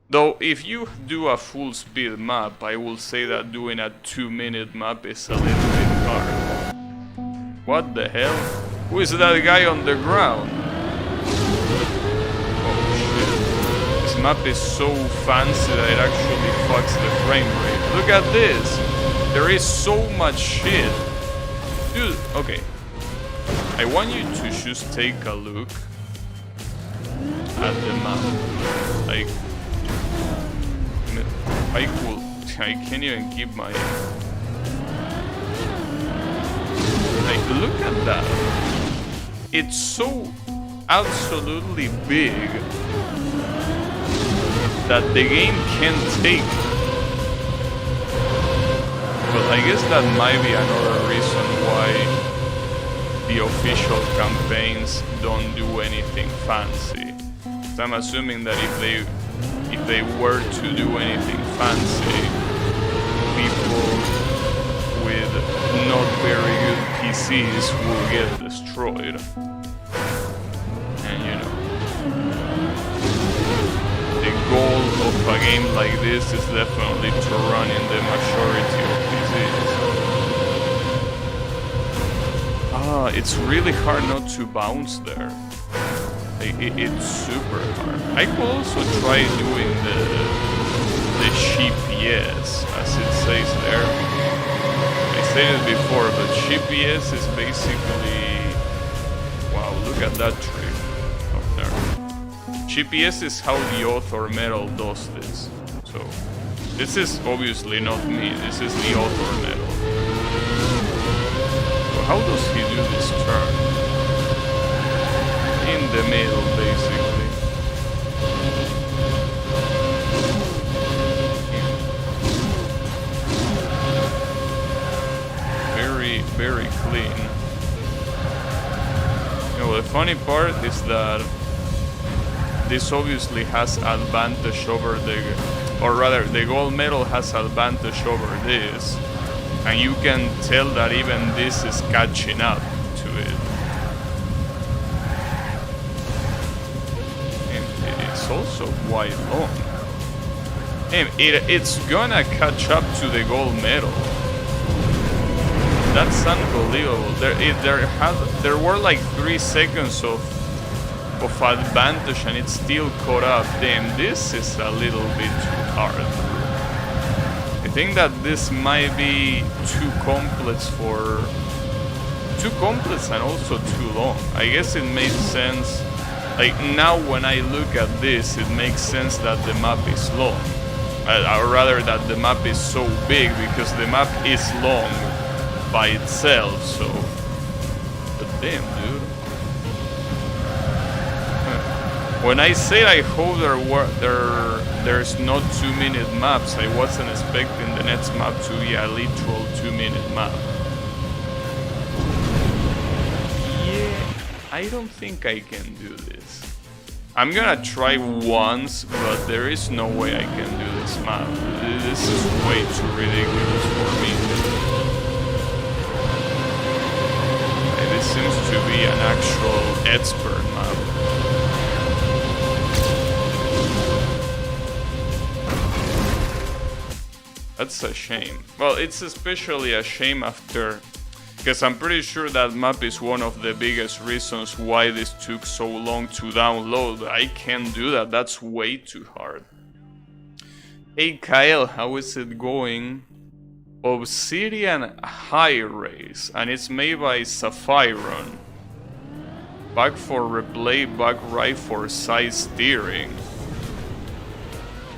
Though, if you do a full speed map, I will say that doing a 2-minute map is a little bit hard. What the hell? Who is that guy on the ground? Oh shit. This map is so fancy that it actually fucks the frame rate. Look at this! There is so much shit. Dude, okay. I want you to just take a look at the map. Like, I can't even keep my... Like, look at that. It's so absolutely big that the game can't take. But I guess that might be another reason why the official campaigns don't do anything fancy. So I'm assuming that if they were to do anything fancy, people with not very good PCs will get destroyed. And you know, the goal of a game like this is definitely to run in the majority of PCs. Ah, it's really hard not to bounce there. It's super hard. I could also try doing the GPS, as it says there. I said it before, but GPS is basically... Wow, look at that tree up there. GPS is how the author medal does this. So, this is obviously not me, this is the author medal. So how does he do this turn? In the middle, basically. Very, very clean. You know, the funny part is that this obviously has advantage over the gold medal has advantage over this, and you can tell that even this is catching up to it. It's also quite long. And it's gonna catch up to the gold medal. That's unbelievable. There were like 3 seconds of advantage and it still caught up. Damn, this is a little bit too hard. I think that this might be too complex and also too long. I guess it made sense. Like, now when I look at this, it makes sense that the map is long. Or rather that the map is so big, because the map is long by itself, so... But damn, dude. When I say I hope there's not 2-minute maps, I wasn't expecting the next map to be a literal 2-minute map. I don't think I can do this. I'm gonna try once, but there is no way I can do this map. This is way too ridiculous for me. This seems to be an actual expert map. That's a shame. Well, it's especially a shame after... Because I'm pretty sure that map is one of the biggest reasons why this took so long to download. I can't do that, that's way too hard. Hey Kyle, how is it going? Obsidian High Race, and it's made by Saphiron. Back for replay, back right for side steering.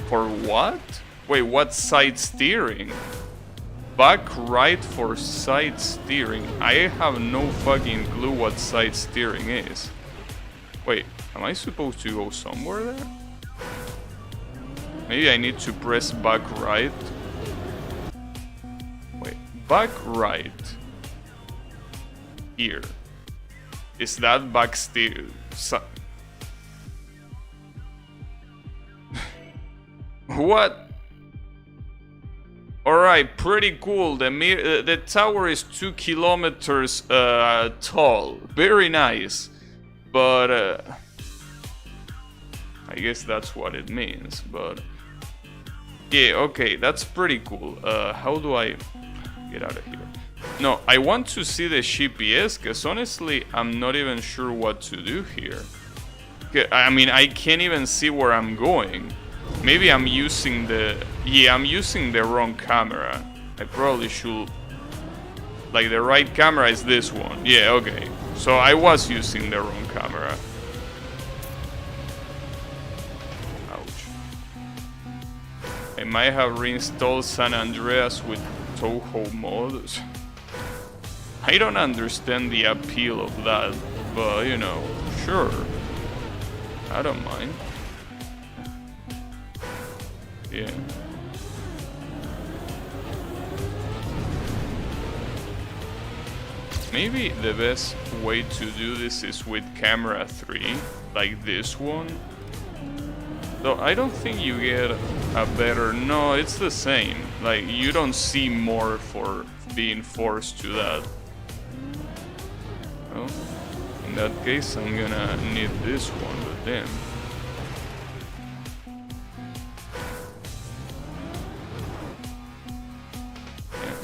For what? Wait, what side steering? Back right for side steering. I have no fucking clue what side steering is. Wait, am I supposed to go somewhere there? Maybe I need to press back right. Wait, back right. Here. Is that back steer? What? Alright, pretty cool. The tower is 2 kilometers tall. Very nice. But I guess that's what it means. But yeah, okay, that's pretty cool. How do I get out of here? No, I want to see the GPS, because honestly, I'm not even sure what to do here. I mean, I can't even see where I'm going. Maybe I'm using the... Yeah, I'm using the wrong camera. I probably should... Like, the right camera is this one. Yeah, okay. So I was using the wrong camera. Ouch. I might have reinstalled San Andreas with Toho mods. I don't understand the appeal of that, but you know, sure. I don't mind. Yeah. Maybe the best way to do this is with camera 3, like this one. Though I don't think you get a better... No, it's the same. Like, you don't see more for being forced to that. Well, in that case, I'm gonna need this one, but then... Yeah.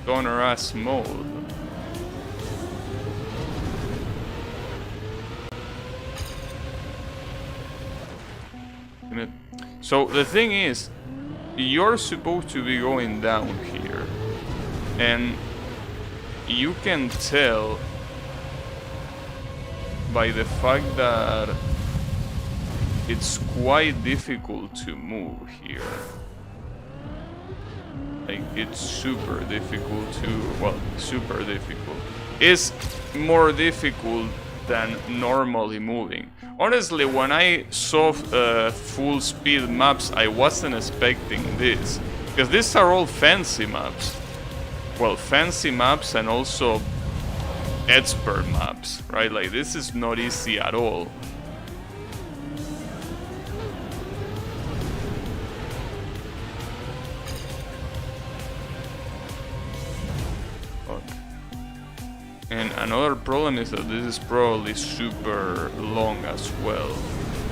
Stoner ass mode. So the thing is, you're supposed to be going down here, and you can tell by the fact that it's quite difficult to move here. Like, it's super difficult to, well, super difficult. It's more difficult than normally moving. Honestly, when I saw full speed maps, I wasn't expecting this, because these are all fancy maps. Well, fancy maps and also expert maps, right? Like, this is not easy at all. And another problem is that this is probably super long as well.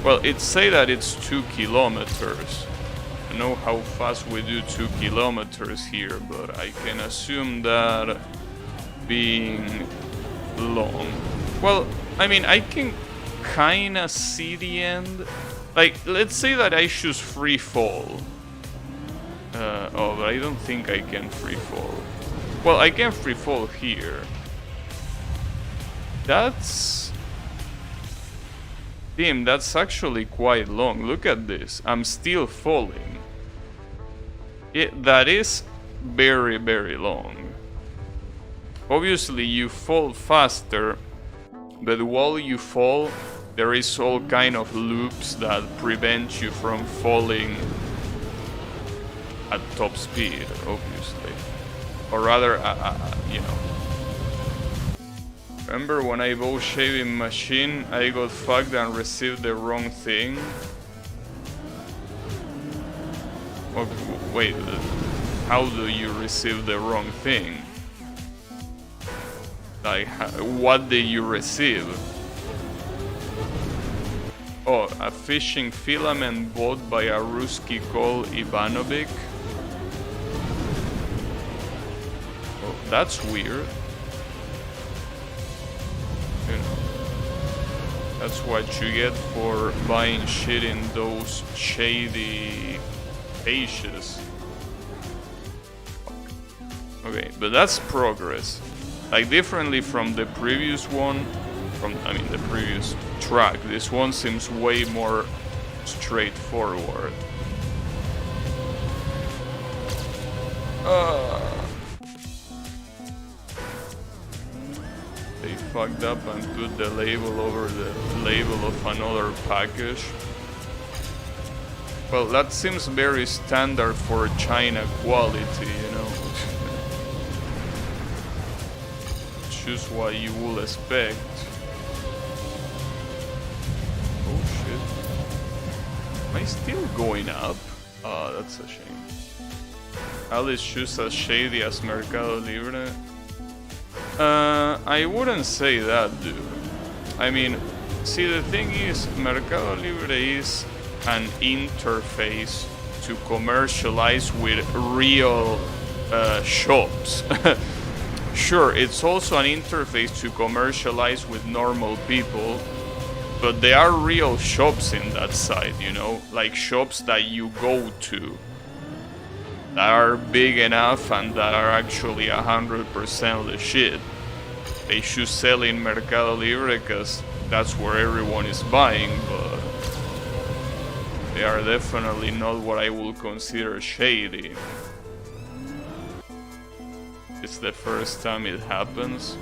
Well, it say that it's 2 kilometers. I don't know how fast we do 2 kilometers here, but I can assume that being long. Well, I mean, I can kinda see the end. Like, let's say that I choose free fall. Oh, but I don't think I can free fall. Well, I can free fall here. That's... Damn, that's actually quite long. Look at this. I'm still falling. Yeah, that is very, very long. Obviously, you fall faster, but while you fall, there is all kind of loops that prevent you from falling at top speed, obviously. Or rather, you know. Remember when I bought shaving machine, I got fucked and received the wrong thing? Okay, wait, how do you receive the wrong thing? Like, what did you receive? Oh, a fishing filament bought by a Ruski called Ivanovic? Well, that's weird. You know, that's what you get for buying shit in those shady pages. Okay, but that's progress. Like, differently from the previous one, the previous track, this one seems way more straightforward. They fucked up and put the label over the label of another package. Well, that seems very standard for China quality, you know. Choose what you will expect. Oh shit. Am I still going up? Oh, that's a shame. Alice shoes as shady as Mercado Libre? I wouldn't say that, dude. I mean, see, the thing is, Mercado Libre is an interface to commercialize with real shops. Sure, it's also an interface to commercialize with normal people, but there are real shops in that site, you know, like shops that you go to that are big enough and that are actually 100% legit. They should sell in Mercado Libre because that's where everyone is buying, but they are definitely not what I would consider shady. It's the first time it happens.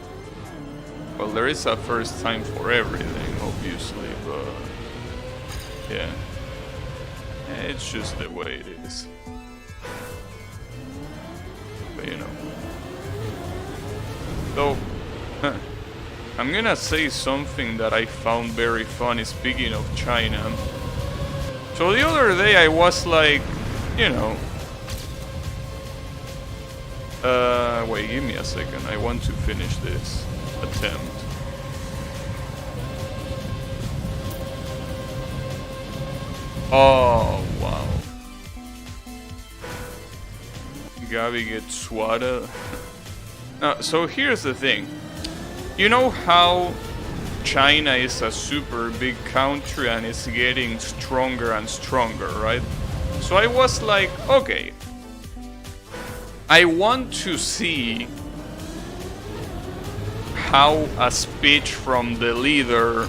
Well, there is a first time for everything, obviously, but yeah, it's just the way it is. But you know, so I'm gonna say something that I found very funny, speaking of China. So the other day I was like, you know, wait, give me a second. I want to finish this attempt. Oh, wow. Gabby gets swatted. So here's the thing. You know how China is a super big country and it's getting stronger and stronger, right? So I was like, okay, I want to see how a speech from the leader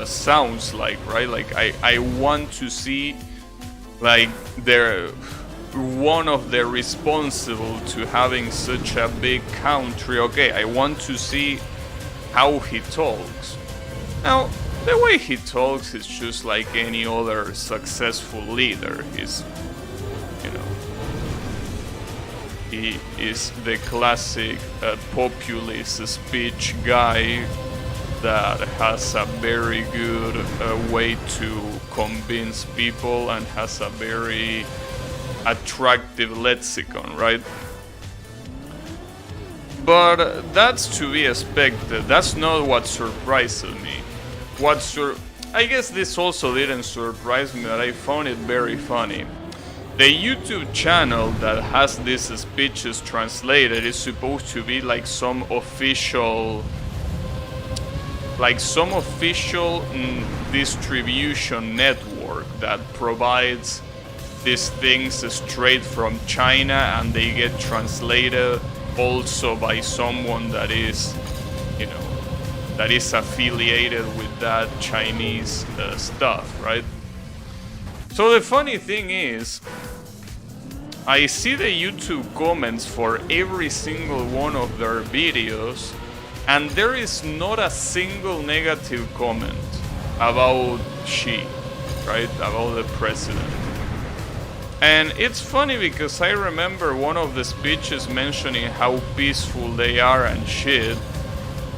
sounds like, right? Like I want to see like they're one of the responsible to having such a big country. Okay, I want to see how he talks. Now, the way he talks is just like any other successful leader. He's, you know, he is the classic populist speech guy that has a very good way to convince people and has a very attractive lexicon, right? But that's to be expected. That's not what surprises me. I guess this also didn't surprise me, but I found it very funny. The YouTube channel that has these speeches translated is supposed to be like some official distribution network that provides these things straight from China, and they get translated also by someone that is, you know, that is affiliated with that Chinese stuff, right? So the funny thing is, I see the YouTube comments for every single one of their videos, and there is not a single negative comment about Xi, right? About the president. And it's funny because I remember one of the speeches mentioning how peaceful they are and shit.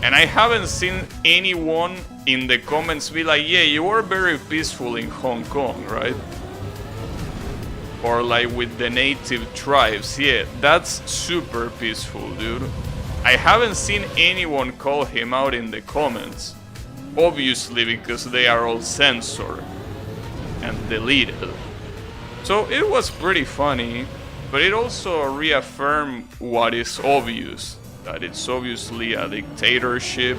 And I haven't seen anyone in the comments be like, yeah, you are very peaceful in Hong Kong, right? Or like with the native tribes. Yeah, that's super peaceful, dude. I haven't seen anyone call him out in the comments. Obviously because they are all censored and deleted. So it was pretty funny. but it also reaffirms what is obvious, that it's obviously a dictatorship,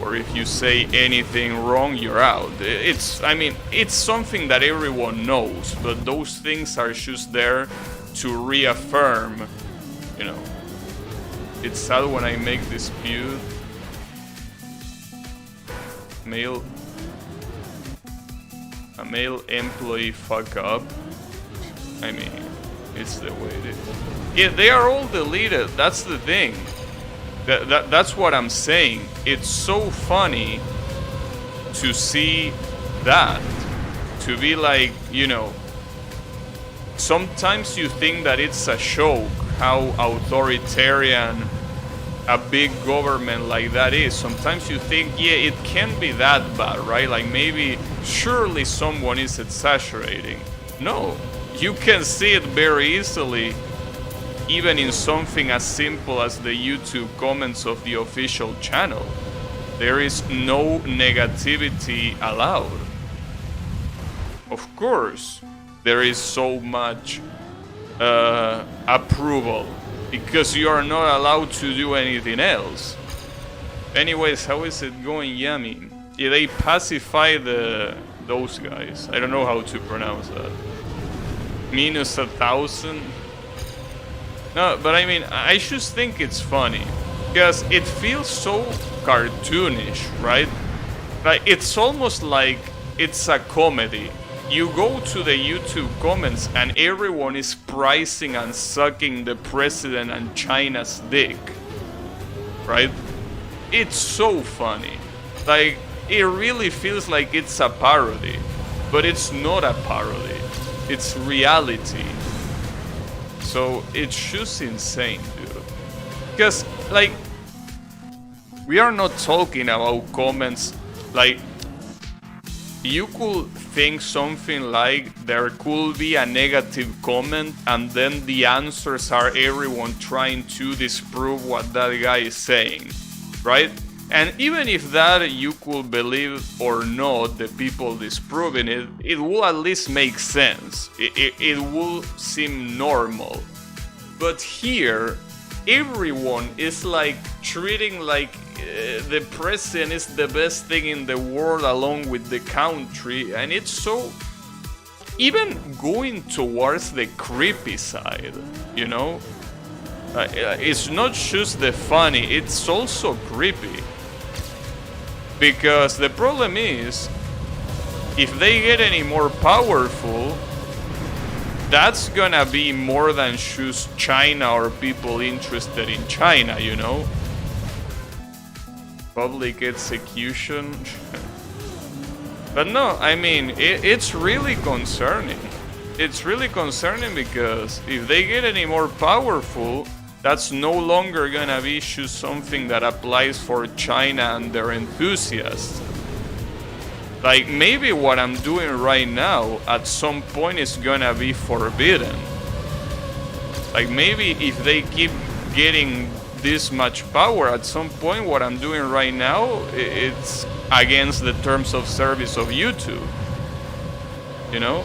or if you say anything wrong, you're out. I mean, it's something that everyone knows, but those things are just there to reaffirm, you know. It's sad when I make dispute. A male employee fuck up. I mean, it's the way it is. Yeah, they are all deleted. That's the thing. That's what I'm saying. It's so funny to see that. To be like, you know, sometimes you think that it's a joke how authoritarian a big government like that is. Sometimes you think, yeah, it can't be that bad, right? Like maybe, surely someone is exaggerating. No, you can see it very easily, even in something as simple as the YouTube comments of the official channel. There is no negativity allowed. Of course, there is so much approval, because you are not allowed to do anything else. Anyways, how is it going, Yummy? Yeah, they pacify those guys. I don't know how to pronounce that. Minus 1,000? No, but I mean, I just think it's funny. Because it feels so cartoonish, right? Like, it's almost like it's a comedy. You go to the YouTube comments and everyone is pricing and sucking the president and China's dick, right? It's so funny. Like, it really feels like it's a parody, but it's not a parody. It's reality. So it's just insane, dude. Because, like, we are not talking about comments like, you could think something like there could be a negative comment and then the answers are everyone trying to disprove what that guy is saying, right? And even if that you could believe or not, the people disproving it, it will at least make sense. It will seem normal. But here, everyone is like treating like the president is the best thing in the world along with the country, and it's so even going towards the creepy side, you know? It's not just the funny, it's also creepy. Because the problem is, if they get any more powerful, that's gonna be more than just China or people interested in China, you know? Public execution. But no, I mean, it's really concerning. It's really concerning because if they get any more powerful, that's no longer gonna be just something that applies for China and their enthusiasts. Like, maybe what I'm doing right now at some point is gonna be forbidden. Like, maybe if they keep getting this much power, at some point what I'm doing right now, it's against the terms of service of YouTube, you know?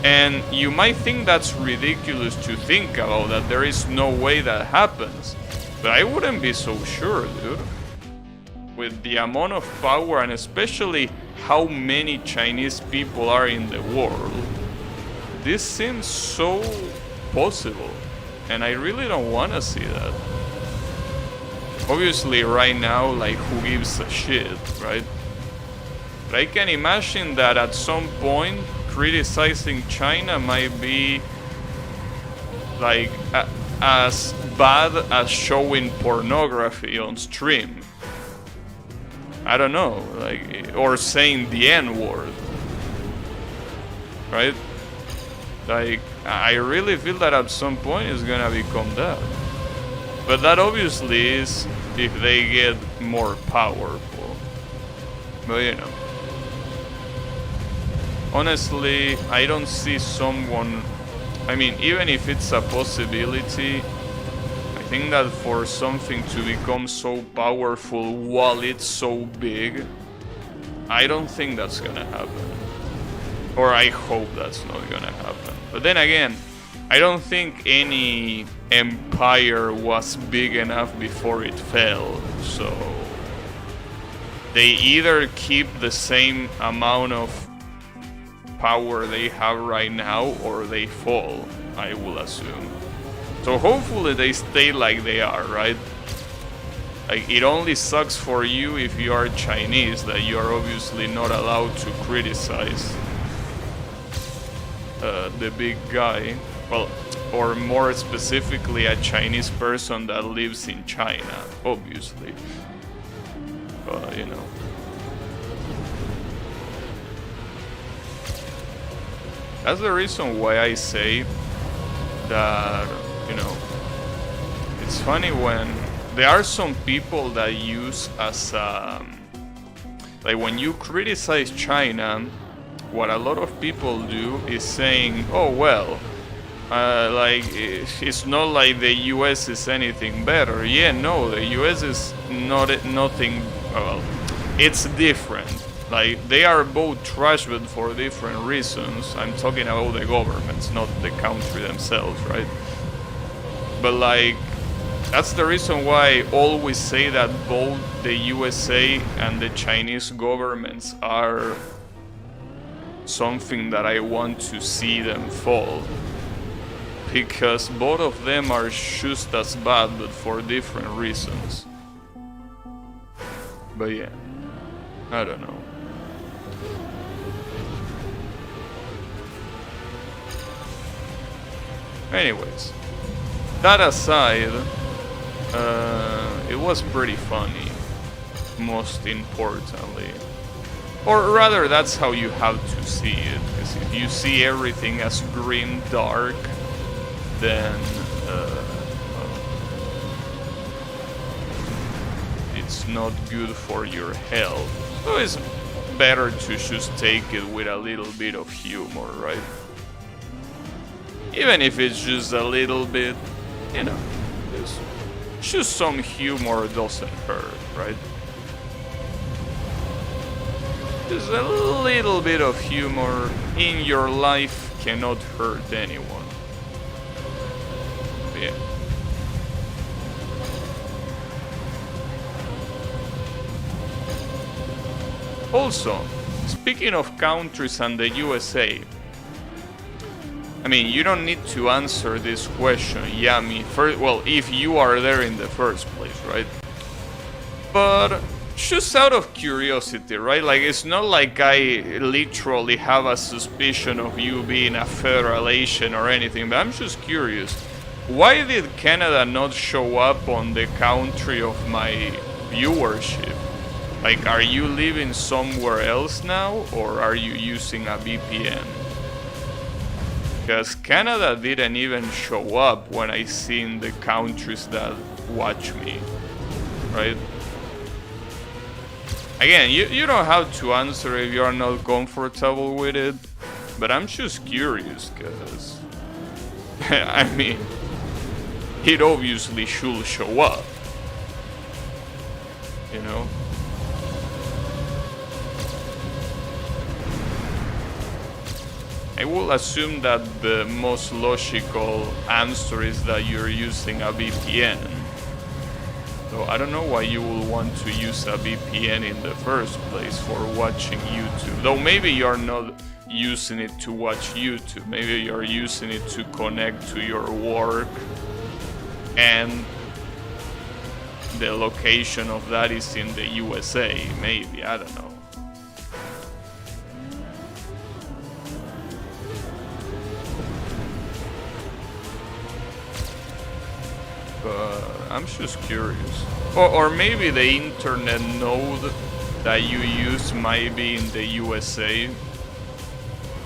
And you might think that's ridiculous to think about, that there is no way that happens, but I wouldn't be so sure, dude. With the amount of power and especially how many Chinese people are in the world, this seems so possible. And I really don't want to see that. Obviously, right now, like, who gives a shit, right? But I can imagine that at some point, criticizing China might be, like, as bad as showing pornography on stream. I don't know, like, or saying the N-word, right? Like, I really feel that at some point it's gonna become that. But that obviously is if they get more powerful. But you know. Honestly, I don't see someone... I mean, even if it's a possibility, I think that for something to become so powerful while it's so big, I don't think that's gonna happen. Or I hope that's not gonna happen. But then again, I don't think any empire was big enough before it fell, so they either keep the same amount of power they have right now or they fall, I will assume. So hopefully they stay like they are, right? Like, it only sucks for you if you are Chinese that you are obviously not allowed to criticize the big guy. Well, or more specifically, a Chinese person that lives in China, obviously. But, you know. That's the reason why I say that, you know, it's funny when there are some people that use as, like when you criticize China, what a lot of people do is saying, oh well, like it's not like the US is anything better. Yeah, no, the US is nothing, well, it's different. Like, they are both trash, but for different reasons. I'm talking about the governments, not the country themselves, right? But like, that's the reason why I always say that both the USA and the Chinese governments are something that I want to see them fall. Because both of them are just as bad, but for different reasons. But yeah, I don't know. Anyways, that aside, it was pretty funny, most importantly. Or rather, that's how you have to see it, because if you see everything as grim dark, then it's not good for your health. So it's better to just take it with a little bit of humor, right? Even if it's just a little bit, you know, just some humor doesn't hurt, right? Just a little bit of humor in your life cannot hurt anyone. Yeah. Also, speaking of countries and the USA, I mean, you don't need to answer this question, yeah, first, well, if you are there in the first place, right? But just out of curiosity, right? Like, it's not like I literally have a suspicion of you being a federal agent or anything, but I'm just curious. Why did Canada not show up on the country of my viewership? Like, are you living somewhere else now, or are you using a VPN? Because Canada didn't even show up when I seen the countries that watch me, right? Again, you don't have to answer if you're not comfortable with it, but I'm just curious, because, I mean, it obviously should show up, you know? I will assume that the most logical answer is that you're using a VPN. So I don't know why you will want to use a VPN in the first place for watching YouTube. Though maybe you're not using it to watch YouTube. Maybe you're using it to connect to your work, and the location of that is in the USA. Maybe, I don't know. But I'm just curious. Or maybe the internet node that you use might be in the USA.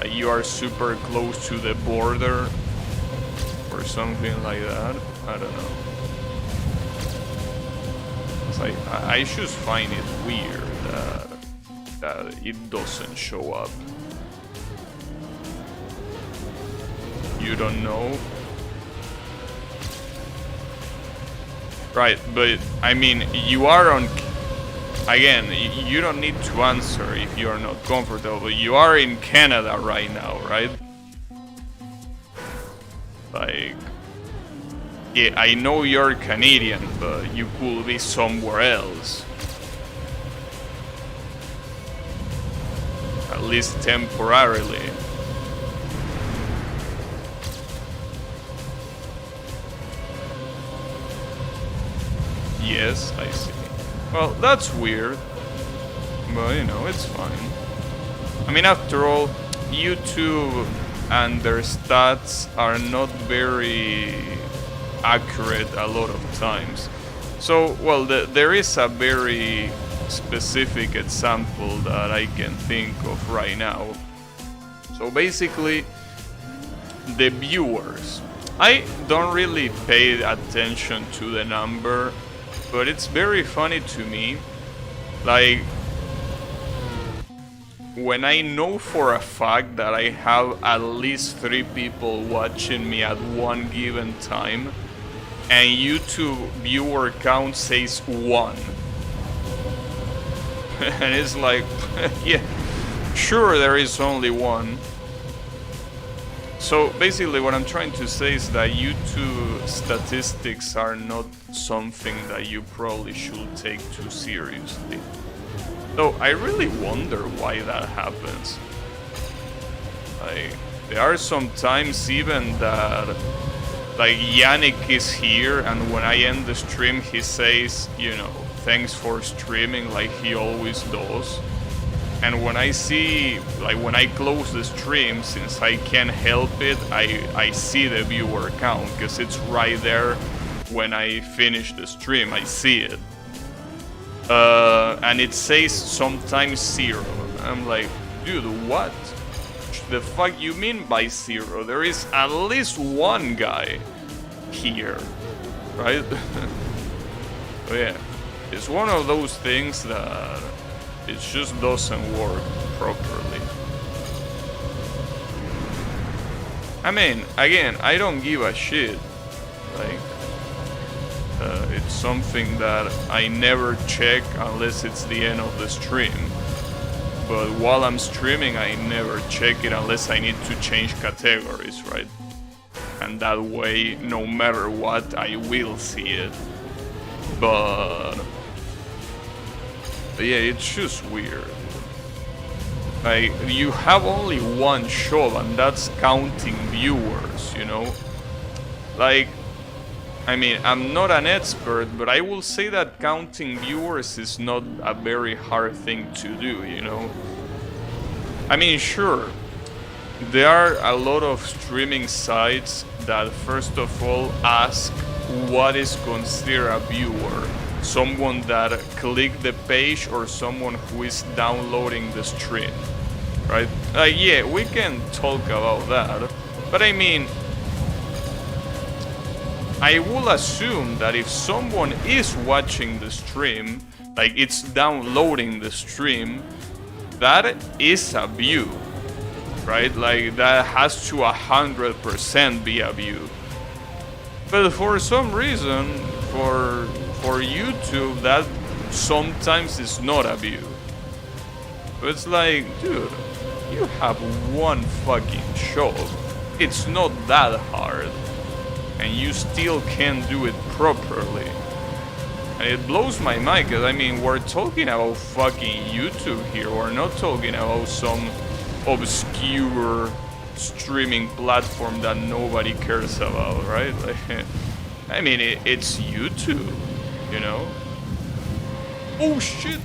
Like you are super close to the border or something like that. I don't know. It's like, I just find it weird that it doesn't show up. You don't know? Right, but I mean, you are on... Again, you don't need to answer if you are not comfortable. You are in Canada right now, right? Like, yeah, I know you're Canadian, but you could be somewhere else. At least temporarily. Yes, I see. Well, that's weird. But, you know, it's fine. I mean, after all, YouTube and their stats are not very accurate a lot of times. So, well, there is a very specific example that I can think of right now. So basically, the viewers. I don't really pay attention to the number, but it's very funny to me. Like, when I know for a fact that I have at least 3 people watching me at one given time, and YouTube viewer count says 1. And it's like, yeah, sure there is only 1. So basically what I'm trying to say is that YouTube statistics are not something that you probably should take too seriously. So I really wonder why that happens. Like, there are some times even that, like, Yannick is here, and when I end the stream he says, you know, thanks for streaming, like he always does. And when I see, like, when I close the stream, since I can't help it, I see the viewer count, because it's right there when I finish the stream, I see it. And it says sometimes 0. I'm like, dude, what the fuck you mean by 0? There is at least 1 guy here, right? So yeah, it's one of those things that it just doesn't work properly. I mean, again, I don't give a shit. Like, it's something that I never check unless it's the end of the stream. But while I'm streaming, I never check it unless I need to change categories, right? And that way, no matter what, I will see it. But yeah, it's just weird. Like, you have only one show, and that's counting viewers, you know? Like, I mean, I'm not an expert, but I will say that counting viewers is not a very hard thing to do, you know? I mean, sure, there are a lot of streaming sites that first of all ask what is considered a viewer. Someone that clicked the page or someone who is downloading the stream, right? Yeah, we can talk about that, but I mean, I will assume that if someone is watching the stream, like it's downloading the stream, that is a view, right? Like that has to 100% be a view. But for some reason, for YouTube, that sometimes is not a view. So it's like, dude, you have one fucking show. It's not that hard. And you still can't do it properly. And it blows my mind, because I mean, we're talking about fucking YouTube here. We're not talking about some obscure streaming platform that nobody cares about, right? Like, I mean, it's YouTube, you know? Oh shit!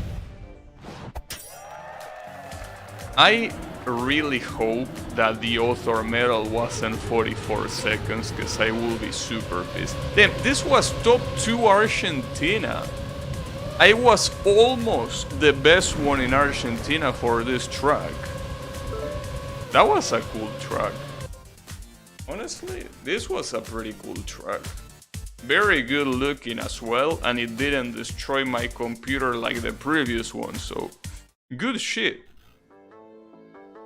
I really hope that the author medal wasn't 44 seconds, because I will be super pissed. Damn, this was top 2 Argentina. I was almost the best one in Argentina for this track. That was a cool track. Honestly, this was a pretty cool track. Very good looking as well, and it didn't destroy my computer like the previous one, so good shit.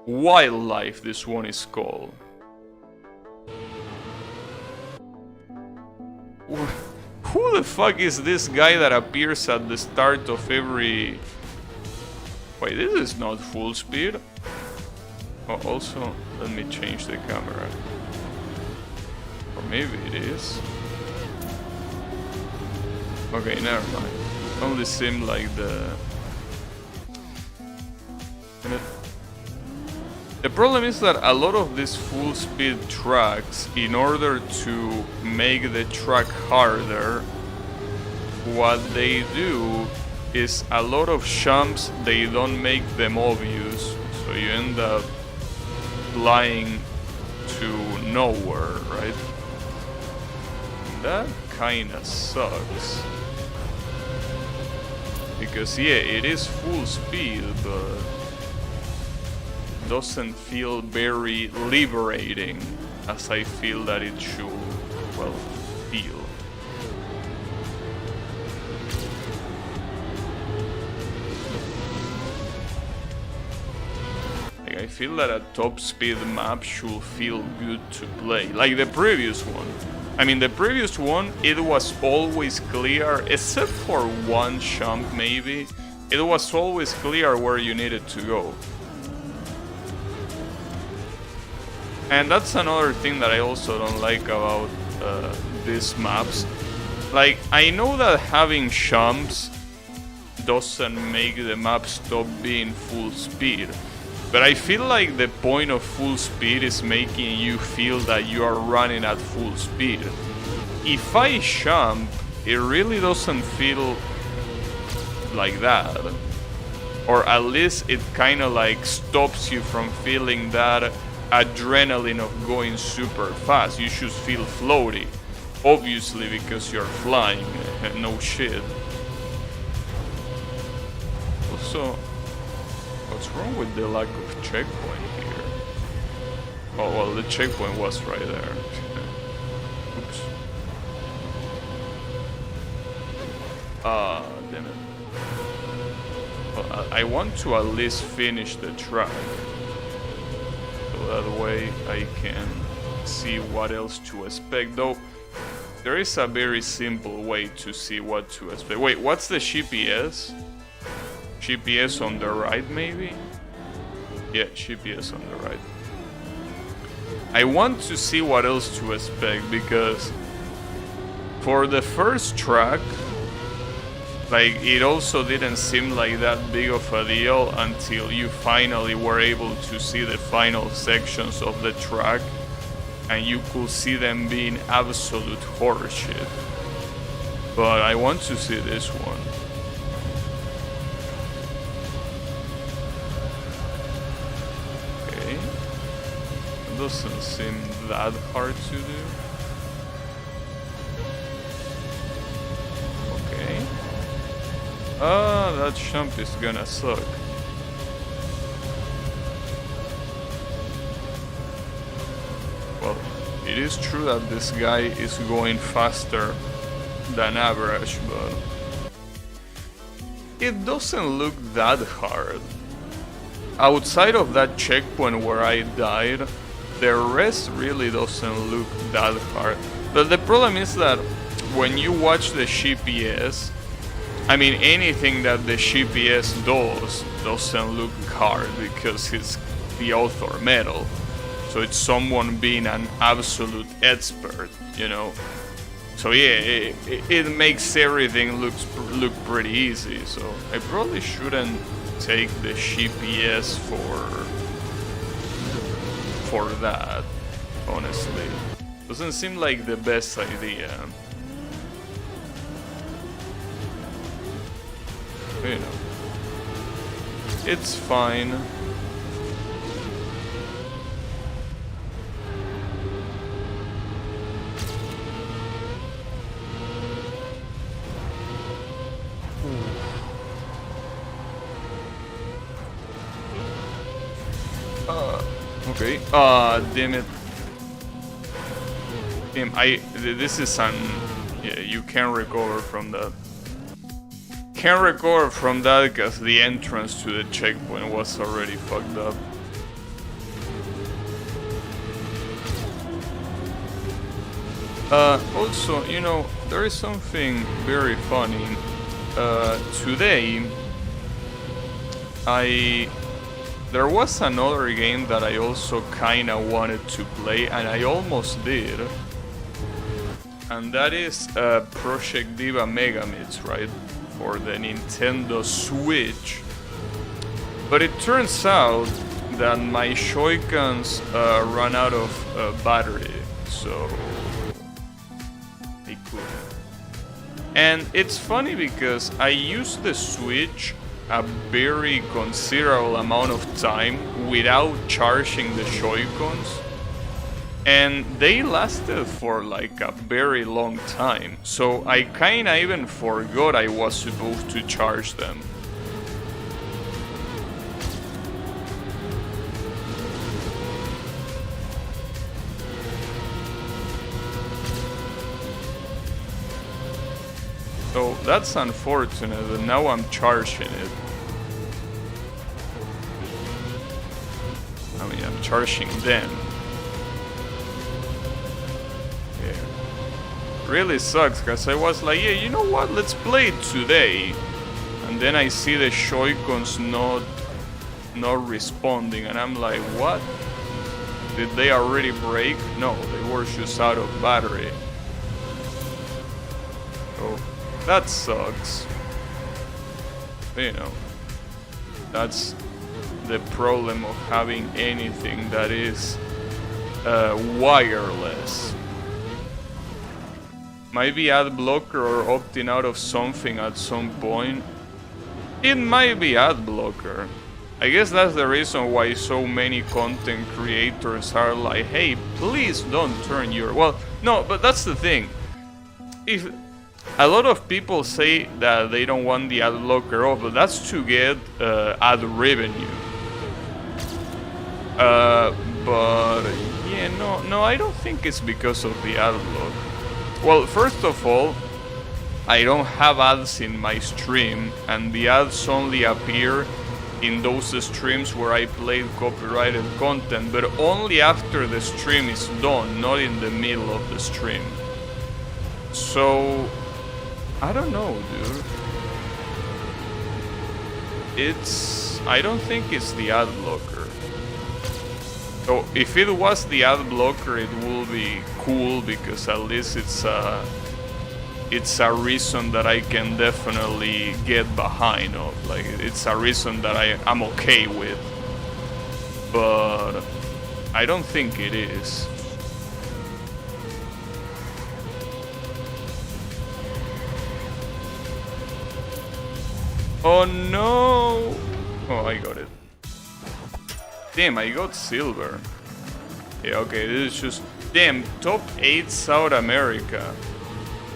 Wildlife, this one is called. Who the fuck is this guy that appears at the start of every... Wait, this is not full speed. Oh, also, let me change the camera. maybe it is. Okay, never mind. Only seemed like the... The problem is that a lot of these full speed tracks, in order to make the track harder, what they do is a lot of jumps, they don't make them obvious, so you end up flying to nowhere, right? That kinda sucks. Because yeah, it is full speed, but doesn't feel very liberating as I feel that it should, well, feel. Like, I feel that a top speed map should feel good to play, like the previous one. I mean, the previous one, it was always clear, except for one jump maybe, it was always clear where you needed to go. And that's another thing that I also don't like about these maps. Like, I know that having jumps doesn't make the map stop being full speed, but I feel like the point of full speed is making you feel that you are running at full speed. If I jump, it really doesn't feel like that. Or at least it kind of like stops you from feeling that adrenaline of going super fast. You should feel floaty, obviously, because you're flying. No shit. Also, what's wrong with the lack of checkpoint here? Oh well, the checkpoint was right there. Oops. Ah, damn it. Well, I want to at least finish the track. That way I can see what else to expect, though there is a very simple way to see what to expect. Wait, what's the GPS? GPS on the right, maybe? Yeah, GPS on the right. I want to see what else to expect, because for the first track, like, it also didn't seem like that big of a deal until you finally were able to see the final sections of the track, and you could see them being absolute horseshit. But I want to see this one. Okay. It doesn't seem that hard to do. Ah, that jump is gonna suck. Well, it is true that this guy is going faster than average, but it doesn't look that hard. Outside of that checkpoint where I died, the rest really doesn't look that hard. But the problem is that when you watch the GPS, I mean, anything that the GPS does doesn't look hard because it's the author metal. So it's someone being an absolute expert, you know. So yeah, it makes everything look pretty easy. So I probably shouldn't take the GPS for that, honestly. Doesn't seem like the best idea. You know, it's fine. Okay. Damn it. Damn, this is an... Yeah, you can't recover from that. Can't recover from that because the entrance to the checkpoint was already fucked up. Also, you know, there is something very funny. Today, there was another game that I also kinda wanted to play, and I almost did. and that is Project Diva Megamix, right? For the Nintendo Switch. But it turns out that my Joy-Cons run out of battery, so I couldn't. And it's funny because I used the Switch a very considerable amount of time without charging the Joy-Cons, and they lasted for like a very long time, so I kinda even forgot I was supposed to charge them. So that's unfortunate, and now I'm charging it. I mean, I'm charging them. Yeah. Really sucks, because I was like, yeah, you know what, let's play it today. And then I see the Joy-Cons not responding, and I'm like, what? Did they already break? No, they were just out of battery. So that sucks. You know, that's the problem of having anything that is wireless. Might be ad blocker or opting out of something at some point. It might be ad blocker. I guess that's the reason why so many content creators are like, hey, please don't turn your... Well, no, but that's the thing. If a lot of people say that they don't want the ad blocker off, but that's to get ad revenue. But yeah, no, I don't think it's because of the ad block. Well, first of all, I don't have ads in my stream, and the ads only appear in those streams where I played copyrighted content, but only after the stream is done, not in the middle of the stream. So I don't know, dude. I don't think it's the ad blocker. So if it was the ad blocker, it will be cool, because at least it's a reason that I can definitely get behind of. Like, it's a reason that I'm okay with. But I don't think it is. Oh no! Oh, I got it. Damn, I got silver. Yeah, okay, this is just... Damn, top 8 South America.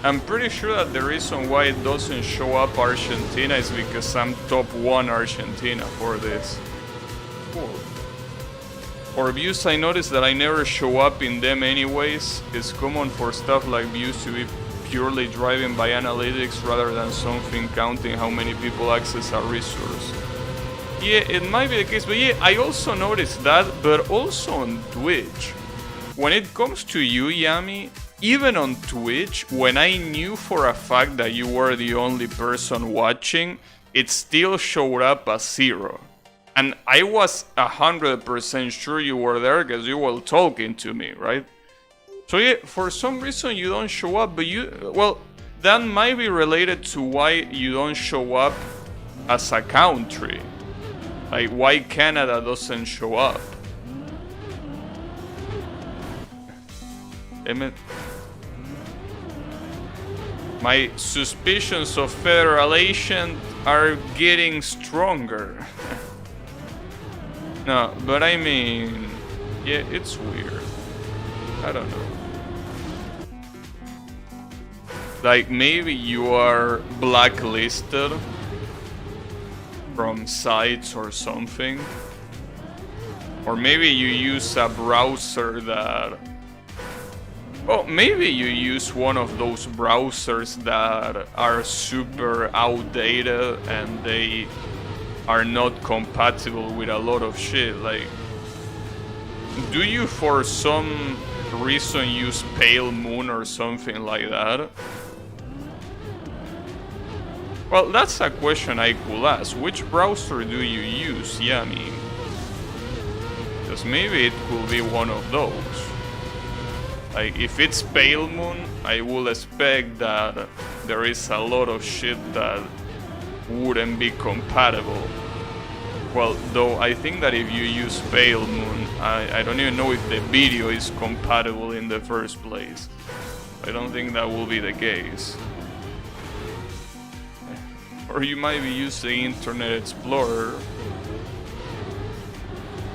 I'm pretty sure that the reason why it doesn't show up Argentina is because I'm top 1 Argentina for this. Cool. For views, I noticed that I never show up in them anyways. It's common for stuff like views to be purely driven by analytics rather than something counting how many people access a resource. Yeah, it might be the case, but yeah, I also noticed that, but also on Twitch. When it comes to you, Yami, even on Twitch, when I knew for a fact that you were the only person watching, it still showed up as 0. And I was 100% sure you were there because you were talking to me, right? So yeah, for some reason you don't show up, but well, that might be related to why you don't show up as a country. Like, why Canada doesn't show up. Damn it. My suspicions of federation are getting stronger. No, but I mean, yeah, it's weird. I don't know. Like, maybe you are blacklisted from sites or something. Or maybe you use a browser that... Well, maybe you use one of those browsers that are super outdated and they are not compatible with a lot of shit. Like, do you for some reason use Pale Moon or something like that? Well, that's a question I could ask. Which browser do you use, Yami? Because maybe it could be one of those. Like, if it's Pale Moon, I will expect that there is a lot of shit that wouldn't be compatible. Well, though I think that if you use Pale Moon, I don't even know if the video is compatible in the first place. I don't think that will be the case. Or you might be using Internet Explorer.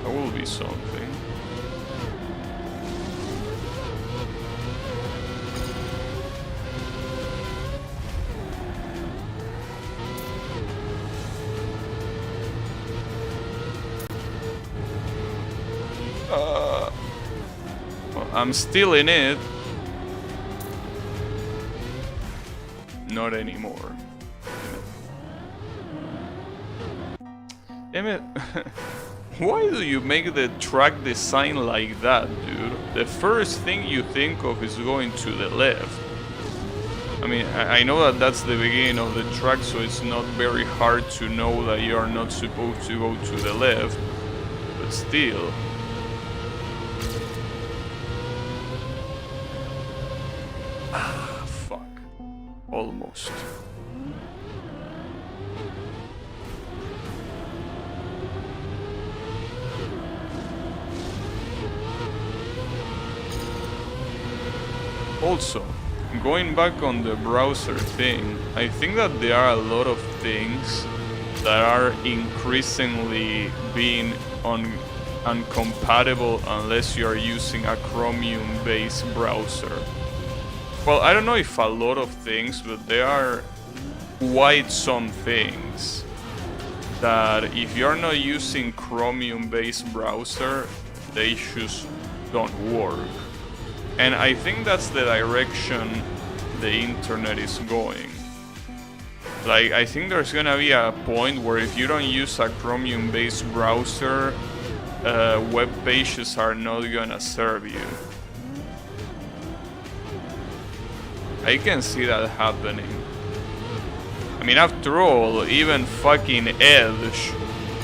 That will be something. Well, I'm still in it. Not anymore. Damn it. Why do you make the track design like that, dude? The first thing you think of is going to the left. I mean, I know that that's the beginning of the track, so it's not very hard to know that you are not supposed to go to the left. But still. Ah, fuck. Almost. Also, going back on the browser thing, I think that there are a lot of things that are increasingly being uncompatible unless you are using a Chromium-based browser. Well, I don't know if a lot of things, but there are quite some things that if you're not using Chromium-based browser, they just don't work. And I think that's the direction the internet is going. Like, I think there's gonna be a point where if you don't use a Chromium-based browser, web pages are not gonna serve you. I can see that happening. I mean, after all, even fucking Edge,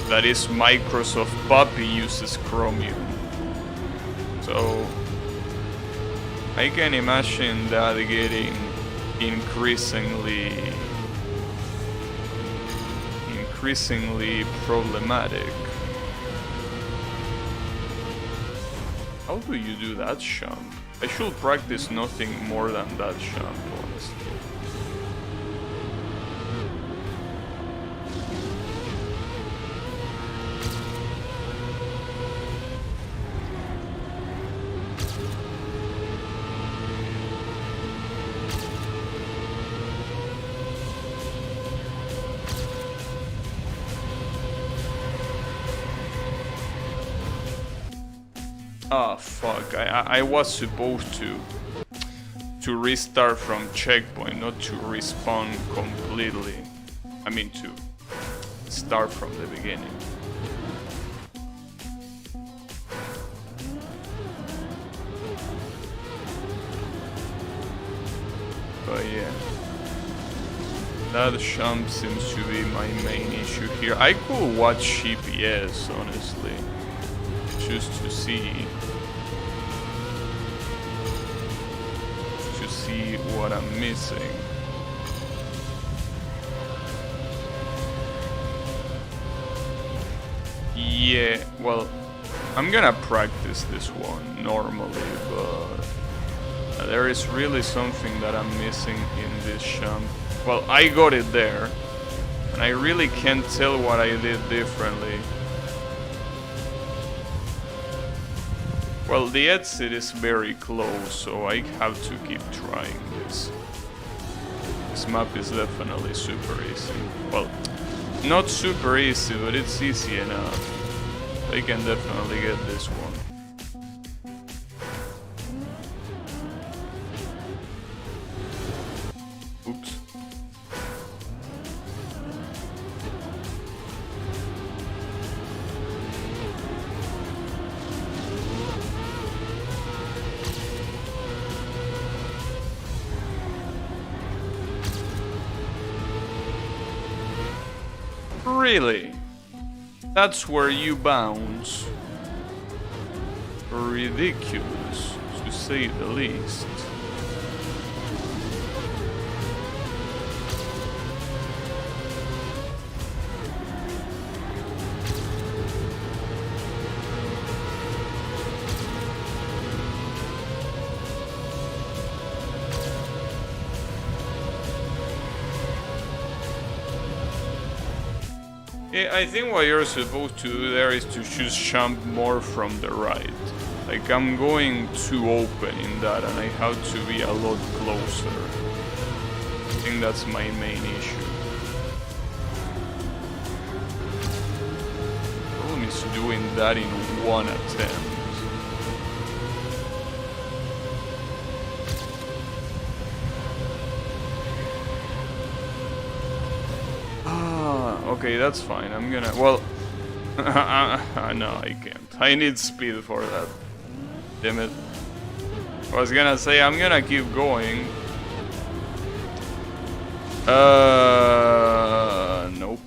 that is Microsoft Puppy, uses Chromium. So I can imagine that getting increasingly problematic. How do you do that jump? I should practice nothing more than that jump, honestly. Ah, fuck, I was supposed to restart from checkpoint, not to respawn completely. I mean, to start from the beginning. But yeah, that jump seems to be my main issue here. I could watch GPS, honestly, just to see what I'm missing. Yeah, well, I'm gonna practice this one normally, but there is really something that I'm missing in this jump. Well, I got it there, and I really can't tell what I did differently. Well, the exit is very close, so I have to keep trying this. This map is definitely super easy. Well, not super easy, but it's easy enough. I can definitely get this one. Oops. Really? That's where you bounce? Ridiculous, to say the least. Yeah, I think what you're supposed to do there is to just jump more from the right. Like, I'm going too open in that and I have to be a lot closer. I think that's my main issue. The problem is doing that in one attempt. Okay, that's fine. I'm gonna... Well... no, I can't. I need speed for that. Damn it. I was gonna say, I'm gonna keep going. Nope.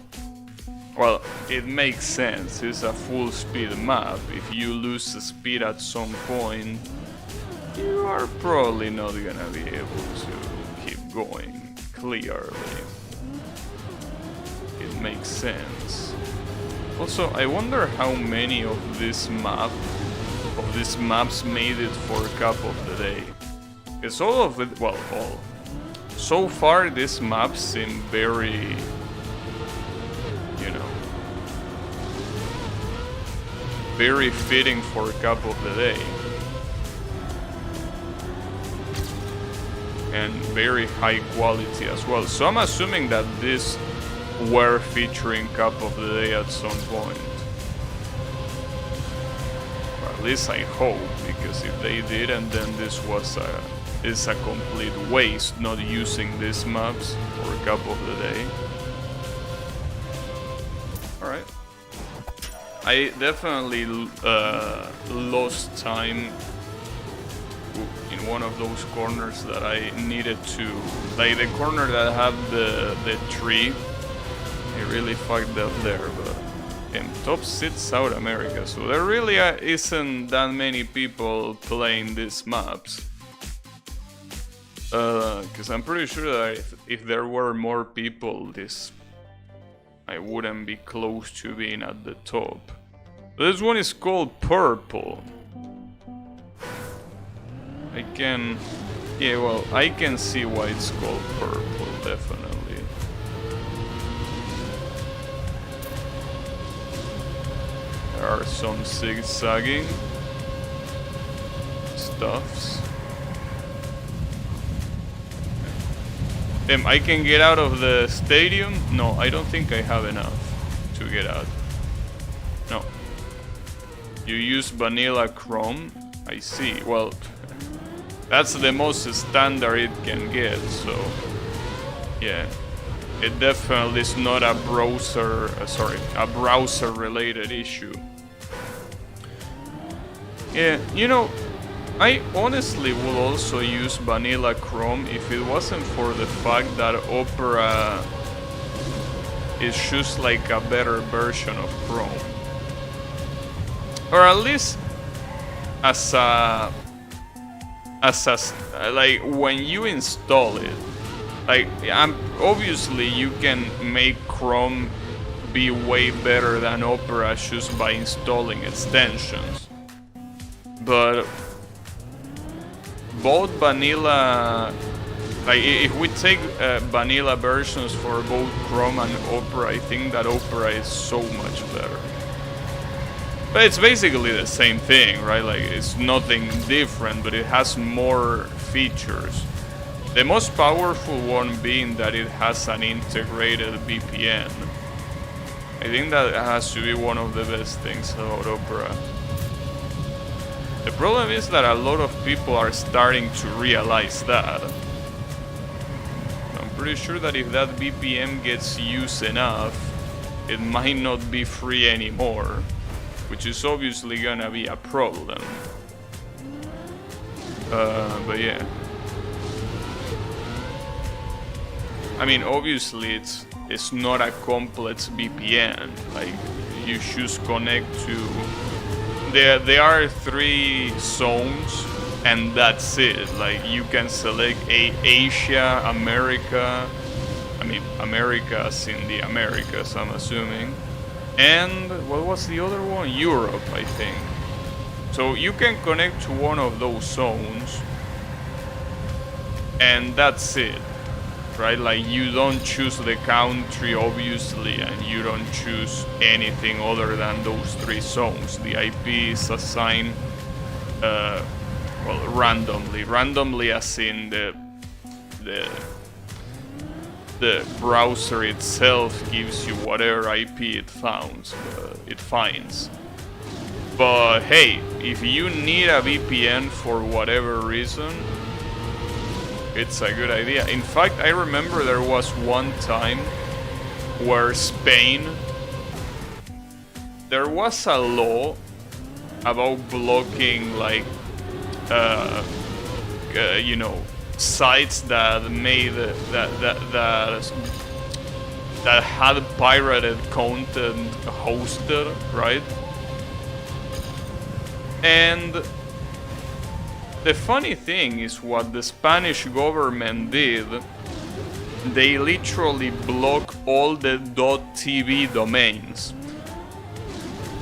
Well, it makes sense. It's a full speed map. If you lose the speed at some point, you are probably not gonna be able to keep going clearly. It makes sense. Also, I wonder how many of these maps made it for Cup of the Day. It's all of it, well, all. So far, these maps seem very, you know, very fitting for Cup of the Day. And very high quality as well. So I'm assuming that this were featuring Cup of the Day at some point. Or at least I hope, because if they didn't, then this was a complete waste not using these maps for Cup of the Day. Alright. I definitely lost time in one of those corners that I needed to, like the corner that had the tree. I really fucked up there, but in top 6 South America, so there really isn't that many people playing these maps. Because I'm pretty sure that if there were more people, I wouldn't be close to being at the top. This one is called Purple. I can see why it's called Purple, definitely. There are some zigzagging stuffs. I can get out of the stadium? No, I don't think I have enough to get out. No. You use vanilla chrome? I see. Well, that's the most standard it can get, so yeah. It definitely is not a browser related issue. Yeah, you know, I honestly would also use vanilla chrome if it wasn't for the fact that Opera is just like a better version of Chrome. Or at least like when you install it, like obviously you can make Chrome be way better than Opera just by installing extensions. But both vanilla, like if we take vanilla versions for both Chrome and Opera, I think that Opera is so much better. But it's basically the same thing, right? Like it's nothing different, but it has more features. The most powerful one being that it has an integrated VPN. I think that has to be one of the best things about Opera. The problem is that a lot of people are starting to realize that. I'm pretty sure that if that VPN gets used enough, it might not be free anymore, which is obviously gonna be a problem. But yeah. I mean, obviously it's not a complex VPN. Like you just connect to. There are 3 zones and that's it. Like, you can select Asia, America, I mean Americas in the Americas, I'm assuming, and what was the other one? Europe, I think. So you can connect to one of those zones, and that's it, right? Like, you don't choose the country, obviously, and you don't choose anything other than those 3 zones. The IP is assigned, well, randomly as in the browser itself gives you whatever IP it finds. But hey, if you need a VPN for whatever reason, it's a good idea. In fact, I remember there was one time where Spain, there was a law about blocking, like, you know, sites that made that had pirated content hosted, right? And the funny thing is, what the Spanish government did, they literally blocked all the .tv domains,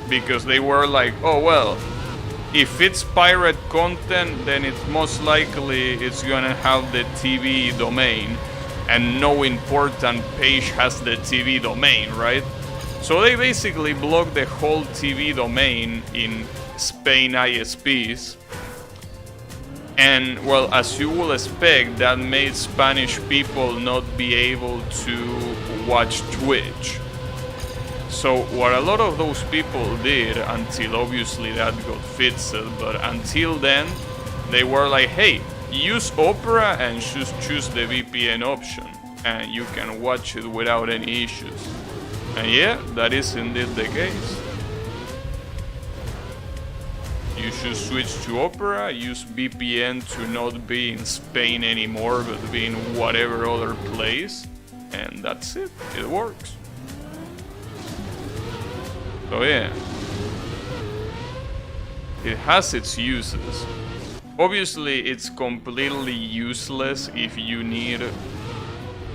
because they were like, oh well, if it's pirate content, then it's most likely it's gonna have the TV domain, and no important page has the TV domain, right? So they basically blocked the whole TV domain in Spain ISPs. And, well, as you will expect, that made Spanish people not be able to watch Twitch. So what a lot of those people did, until obviously that got fixed, but until then, they were like, hey, use Opera and just choose the VPN option, and you can watch it without any issues. And yeah, that is indeed the case. You should switch to Opera, use VPN to not be in Spain anymore, but be in whatever other place, and that's it. It works. So yeah, it has its uses. Obviously, it's completely useless if you need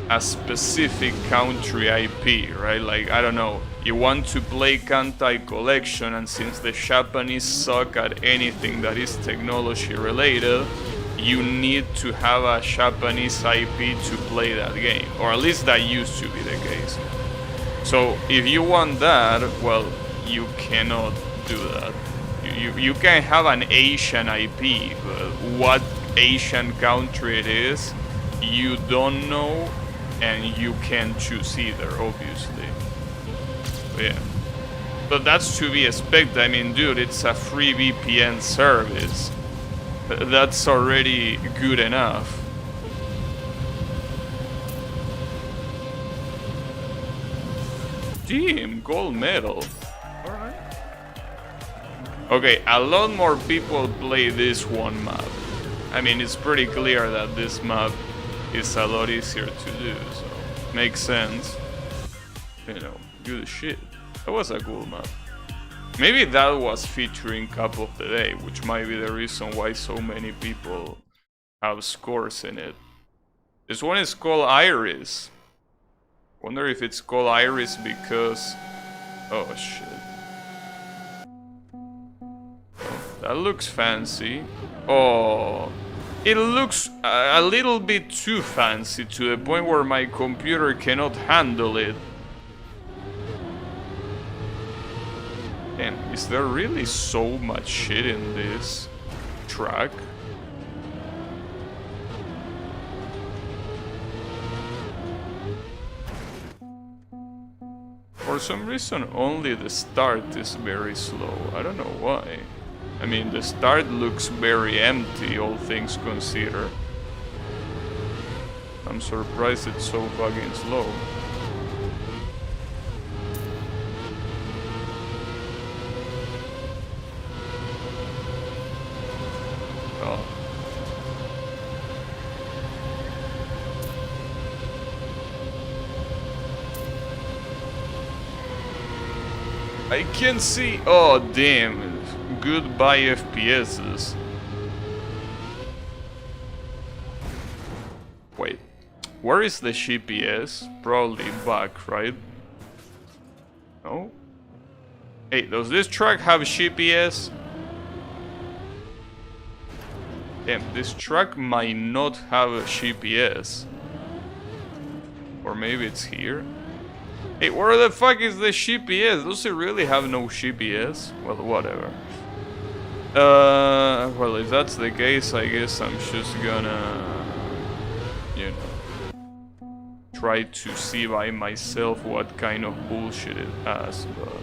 a specific country IP, right? Like, I don't know, you want to play Kantai Collection, and since the Japanese suck at anything that is technology related, you need to have a Japanese IP to play that game, or at least that used to be the case. So if you want that, well, you cannot do that. You can have an Asian IP, but what Asian country it is, you don't know, and you can't choose either, obviously. But yeah. But that's to be expected. I mean, dude, it's a free VPN service. That's already good enough. Damn, gold medal. Alright. Okay, a lot more people play this one map. I mean, it's pretty clear that this map is a lot easier to do, so makes sense. You know, good shit. That was a cool map. Maybe that was featuring Cup of the Day, which might be the reason why so many people have scores in it. This one is called Iris. Wonder if it's called Iris because... oh shit. Oh, that looks fancy. Oh, it looks a little bit too fancy to the point where my computer cannot handle it. And is there really so much shit in this track? For some reason, only the start is very slow. I don't know why. I mean, the start looks very empty, all things considered. I'm surprised it's so fucking slow. Oh. I can see... oh damn, goodbye FPSs. Wait, where is the GPS? Probably back, right? No? Hey, does this truck have GPS? Damn, this truck might not have a GPS. Or maybe it's here? Hey, where the fuck is the GPS? Does it really have no GPS? Well, whatever. Well, if that's the case, I guess I'm just gonna, you know, try to see by myself what kind of bullshit it has, but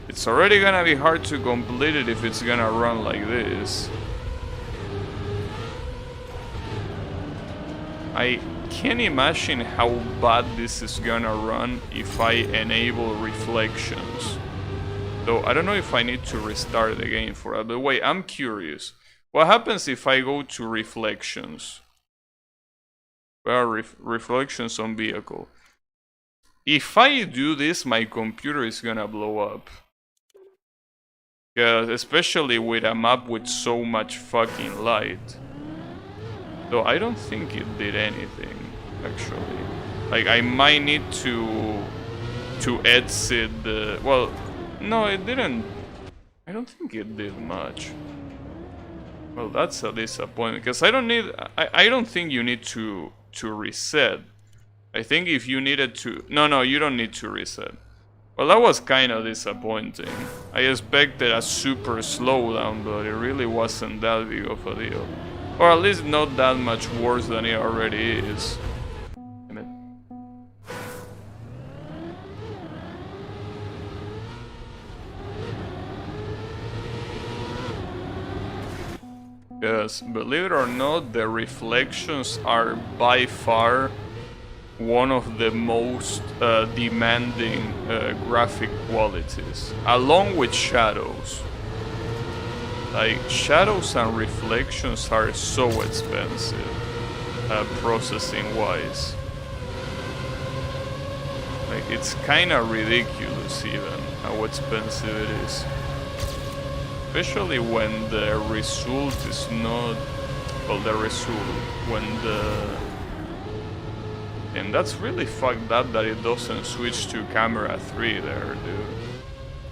it's already gonna be hard to complete it if it's gonna run like this. I can't imagine how bad this is gonna run if I enable reflections. Though I don't know if I need to restart the game for that. But wait, I'm curious. What happens if I go to reflections? Where are reflections on vehicle? If I do this, my computer is gonna blow up. Yeah, especially with a map with so much fucking light. Though I don't think it did anything, actually. Like, I might need to exit the... Well, no, it didn't. I don't think it did much. Well, that's a disappointment, because I don't need... I don't think you need to reset. I think if you needed to... No, you don't need to reset. Well, that was kind of disappointing. I expected a super slowdown, but it really wasn't that big of a deal. Or at least not that much worse than it already is. Damn it. Yes, believe it or not, the reflections are by far one of the most demanding graphic qualities, along with shadows. Like, shadows and reflections are so expensive, processing-wise. Like, it's kinda ridiculous even, how expensive it is. Especially when the result is not... Well, the result, when the... And that's really fucked up that it doesn't switch to camera 3 there, dude.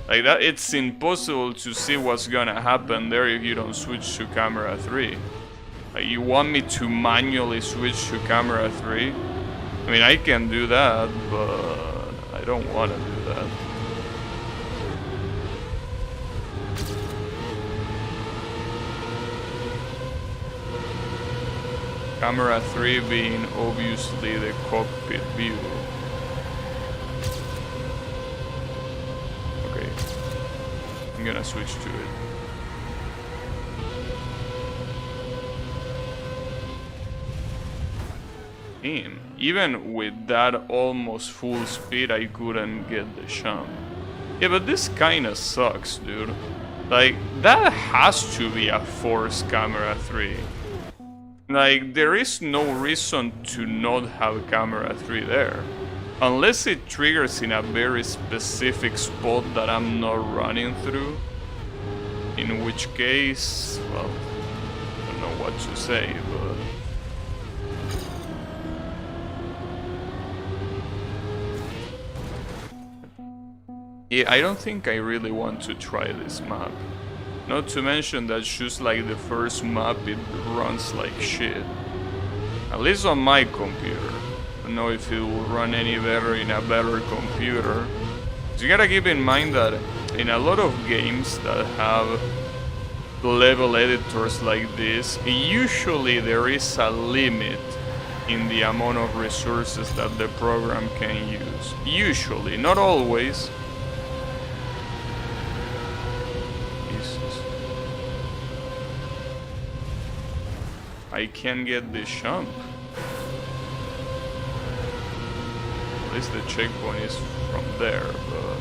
Like that, it's impossible to see what's gonna happen there if you don't switch to camera 3. Like, you want me to manually switch to camera 3? I mean, I can do that, but I don't want to do that. Camera 3 being obviously the cockpit view. I'm gonna switch to it. Damn, even with that almost full speed I couldn't get the jump. Yeah, but this kinda sucks, dude. Like, that has to be a forced camera 3. Like, there is no reason to not have camera 3 there. Unless it triggers in a very specific spot that I'm not running through. In which case, well, I don't know what to say, but... Yeah, I don't think I really want to try this map. Not to mention that just like the first map, it runs like shit. At least on my computer. I don't know if it will run any better in a better computer. So you gotta keep in mind that in a lot of games that have level editors like this, usually there is a limit in the amount of resources that the program can use. Usually, not always. Jesus. I can't get this jump. At least the checkpoint is from there, but...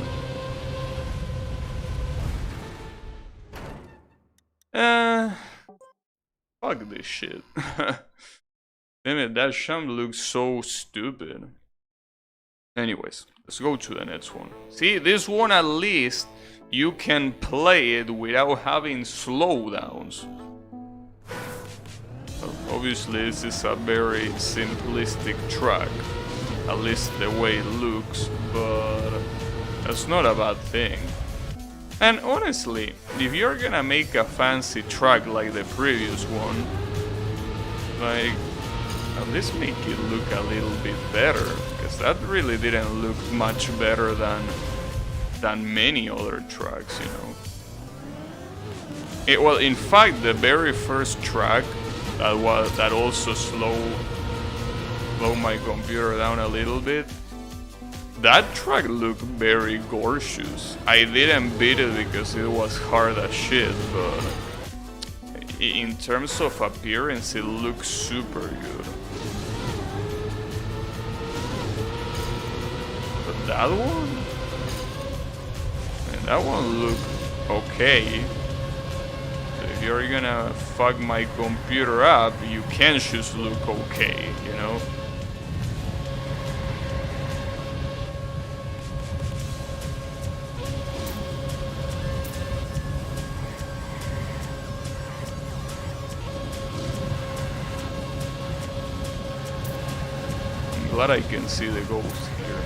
fuck this shit. Damn it, that jump looks so stupid. Anyways, let's go to the next one. See, this one at least you can play it without having slowdowns. Well, obviously this is a very simplistic track, at least the way it looks, but that's not a bad thing. And honestly, if you're gonna make a fancy track like the previous one, like, at least make it look a little bit better, because that really didn't look much better than many other tracks, you know. Well, in fact, the very first track that also slowed my computer down a little bit, that track looked very gorgeous. I didn't beat it because it was hard as shit, but in terms of appearance, it looks super good. But that one? Man, that one looked okay. So if you're gonna fuck my computer up, you can just look okay, you know? Glad I can see the ghost here.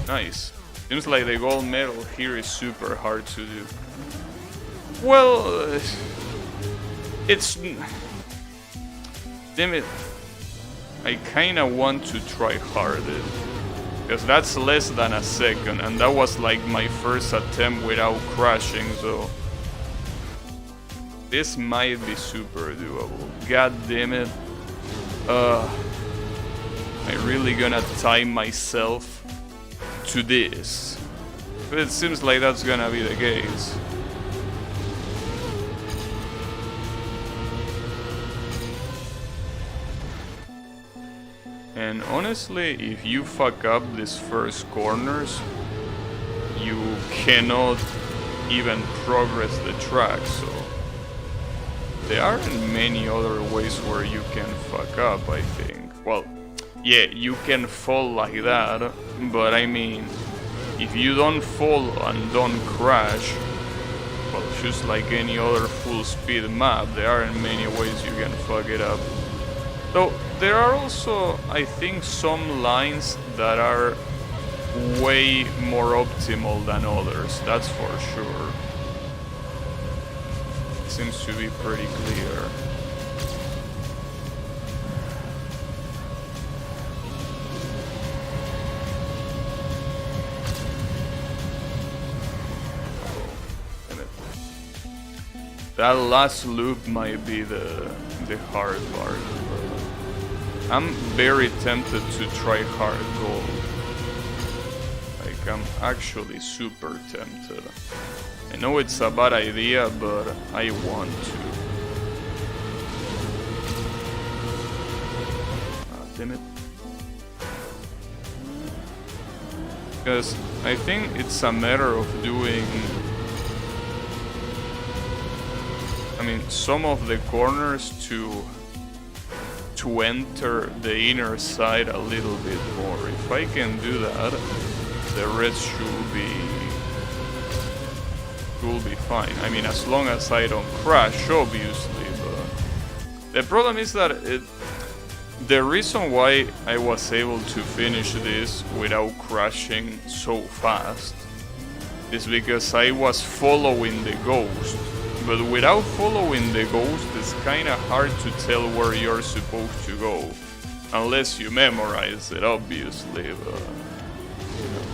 Nice. Seems like the gold medal here is super hard to do. Well, it's... Damn it. I kinda want to try harder. Because that's less than a second, and that was like my first attempt without crashing, so... This might be super doable. God damn it. I'm really gonna tie myself to this. But it seems like that's gonna be the case. And honestly, if you fuck up these first corners, you cannot even progress the track, so... There aren't many other ways where you can fuck up, I think. Well, yeah, you can fall like that, but I mean, if you don't fall and don't crash, well, just like any other full speed map, there aren't many ways you can fuck it up. Though, there are also, I think, some lines that are way more optimal than others, that's for sure. It seems to be pretty clear. That last loop might be the hard part. I'm very tempted to try hard gold. Like, I'm actually super tempted. I know it's a bad idea, but I want to. Ah, damn it. Because I think it's a matter of doing... I mean, some of the corners to enter the inner side a little bit more. If I can do that, the rest should be fine. I mean, as long as I don't crash, obviously, but the problem is that the reason why I was able to finish this without crashing so fast is because I was following the ghost. But without following the ghost, it's kinda hard to tell where you're supposed to go. Unless you memorize it, obviously, but... You know.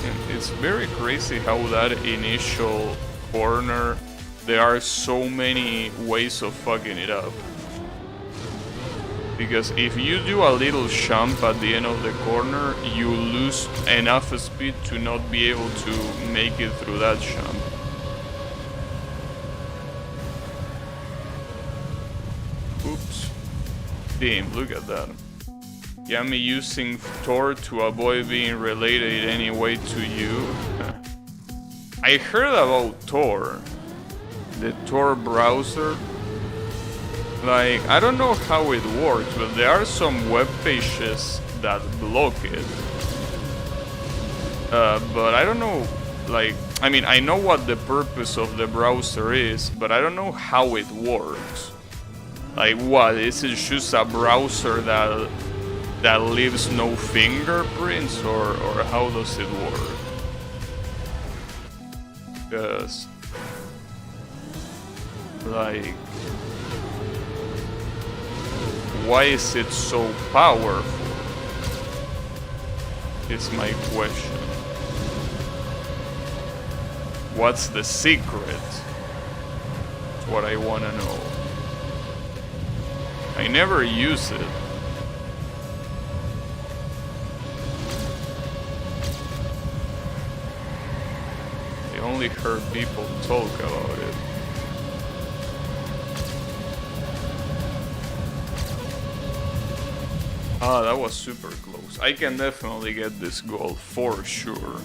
And it's very crazy how that initial corner, there are so many ways of fucking it up. Because if you do a little jump at the end of the corner, you lose enough speed to not be able to make it through that jump. Oops. Damn, look at that. Yeah, me using Tor to avoid being related anyway to you. I heard about Tor. The Tor browser. Like, I don't know how it works, but there are some web pages that block it. But I don't know, like, I mean, I know what the purpose of the browser is, but I don't know how it works. Like, what? Is it just a browser that leaves no fingerprints, or how does it work? Because, like, why is it so powerful? Is my question. What's the secret? That's what I want to know. I never use it. I only heard people talk about it. Ah, that was super close. I can definitely get this goal for sure.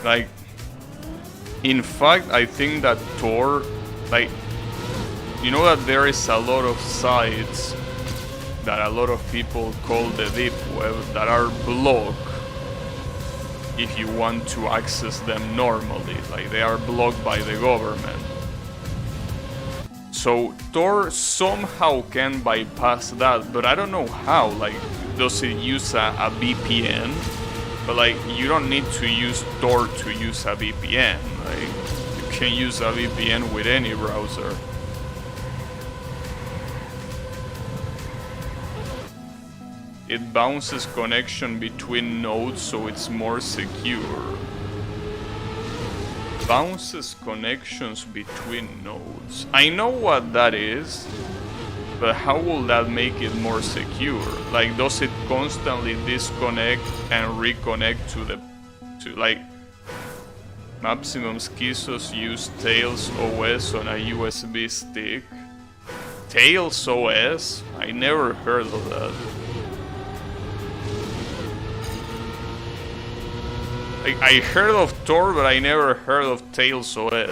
Like, in fact, I think that Tor, like, you know that there is a lot of sites that a lot of people call the deep web that are blocked if you want to access them normally, like they are blocked by the government. So Tor somehow can bypass that, but I don't know how. Like, does it use a VPN? But like, you don't need to use Tor to use a VPN. Like, you can use a VPN with any browser. It bounces connection between nodes, so it's more secure. Bounces connections between nodes. I know what that is, but how will that make it more secure? Like, does it constantly disconnect and reconnect to like Maximum Schizos use Tails OS on a USB stick? Tails OS? I never heard of that. I heard of Tor, but I never heard of Tails OS.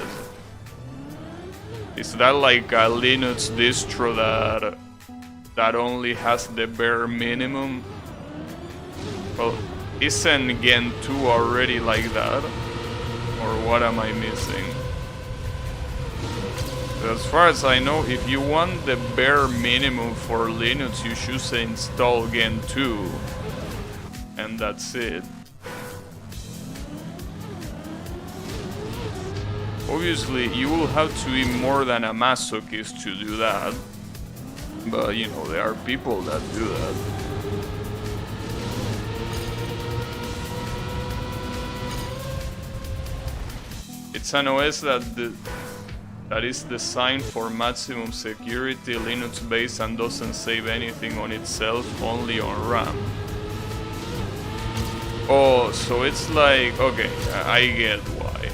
Is that like a Linux distro that only has the bare minimum? Well, isn't Gen 2 already like that? Or what am I missing? As far as I know, if you want the bare minimum for Linux, you should install Gen 2. And that's it. Obviously, you will have to be more than a masochist to do that. But, you know, there are people that do that. It's an OS that is designed for maximum security, Linux-based, and doesn't save anything on itself, only on RAM. Oh, so it's like, okay, I get why.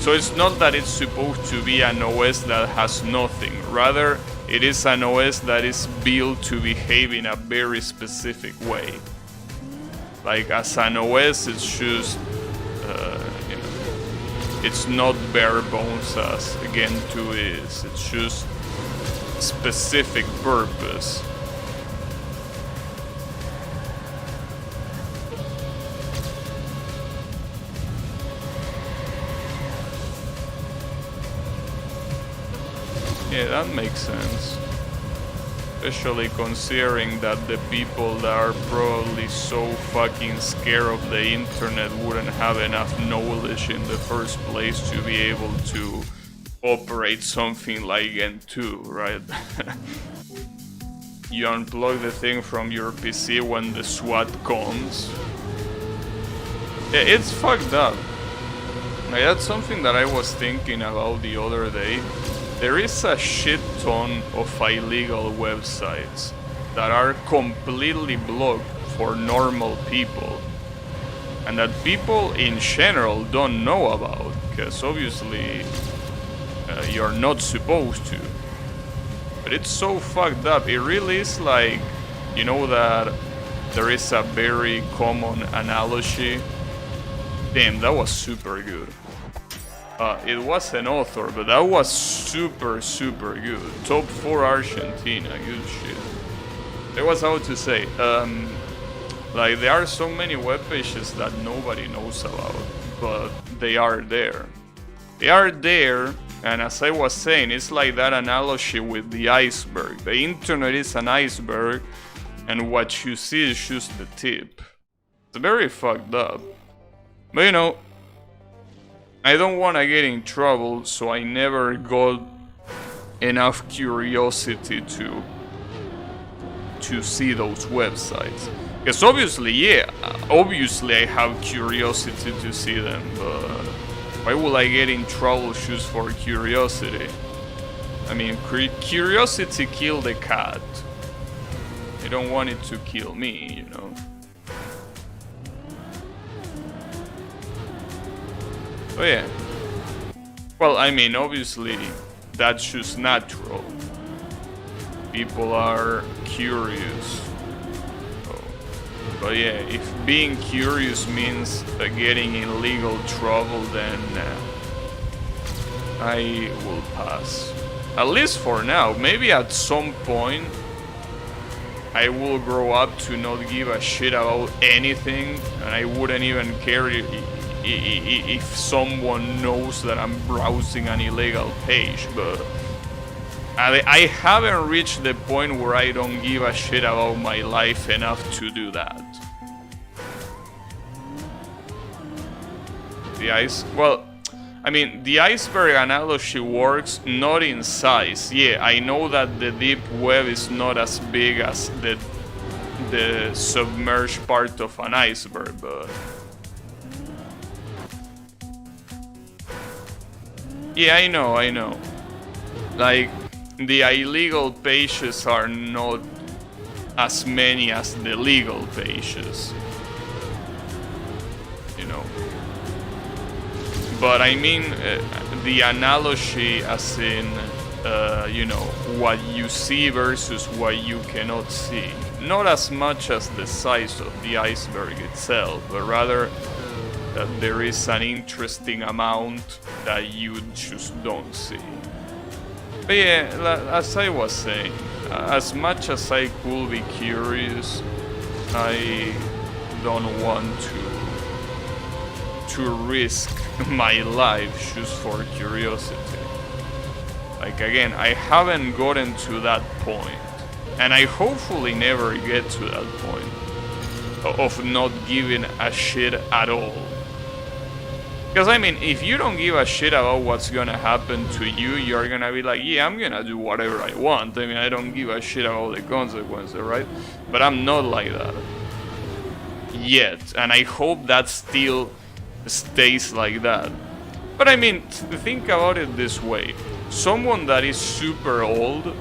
So it's not that it's supposed to be an OS that has nothing, rather it is an OS that is built to behave in a very specific way. Like, as an OS, it's just, you know, it's not bare bones as Gen 2 is, it's just specific purpose. Yeah, that makes sense. Especially considering that the people that are probably so fucking scared of the internet wouldn't have enough knowledge in the first place to be able to operate something like Gen 2, right? You unplug the thing from your PC when the SWAT comes. Yeah, it's fucked up. Like, that's something that I was thinking about the other day. There is a shit ton of illegal websites that are completely blocked for normal people, and that people in general don't know about, because obviously you're not supposed to. But it's so fucked up. It really is like, you know, that there is a very common analogy. Damn, that was super good. It was an author, but that was super good. Top 4 Argentina, good shit. That was how to say. Like, there are so many web pages that nobody knows about. but they are there. They are there, and as I was saying, it's like that analogy with the iceberg. The internet is an iceberg, and what you see is just the tip. It's very fucked up. But you know, I don't want to get in trouble, so I never got enough curiosity to see those websites. Because obviously, yeah, obviously I have curiosity to see them, but why would I get in trouble just for curiosity? I mean, curiosity killed the cat. I don't want it to kill me, you know. But yeah. Well, I mean, obviously, that's just natural. People are curious. But yeah, if being curious means getting in legal trouble, then I will pass. At least for now. Maybe at some point I will grow up to not give a shit about anything, and I wouldn't even care if someone knows that I'm browsing an illegal page, but I haven't reached the point where I don't give a shit about my life enough to do that. Well, I mean, the iceberg analogy works not in size. Yeah, I know that the deep web is not as big as the submerged part of an iceberg, but yeah, I know. Like, the illegal pages are not as many as the legal pages, you know. But I mean, the analogy as in, you know, what you see versus what you cannot see. Not as much as the size of the iceberg itself, but rather that there is an interesting amount that you just don't see. But yeah, as I was saying, as much as I could be curious, I don't want to risk my life just for curiosity. Like, again, I haven't gotten to that point, and I hopefully never get to that point of not giving a shit at all. Because, I mean, if you don't give a shit about what's gonna happen to you, you're gonna be like, yeah, I'm gonna do whatever I want. I mean, I don't give a shit about the consequences, right? But I'm not like that. Yet. And I hope that still stays like that. But I mean, think about it this way. Someone that is super old...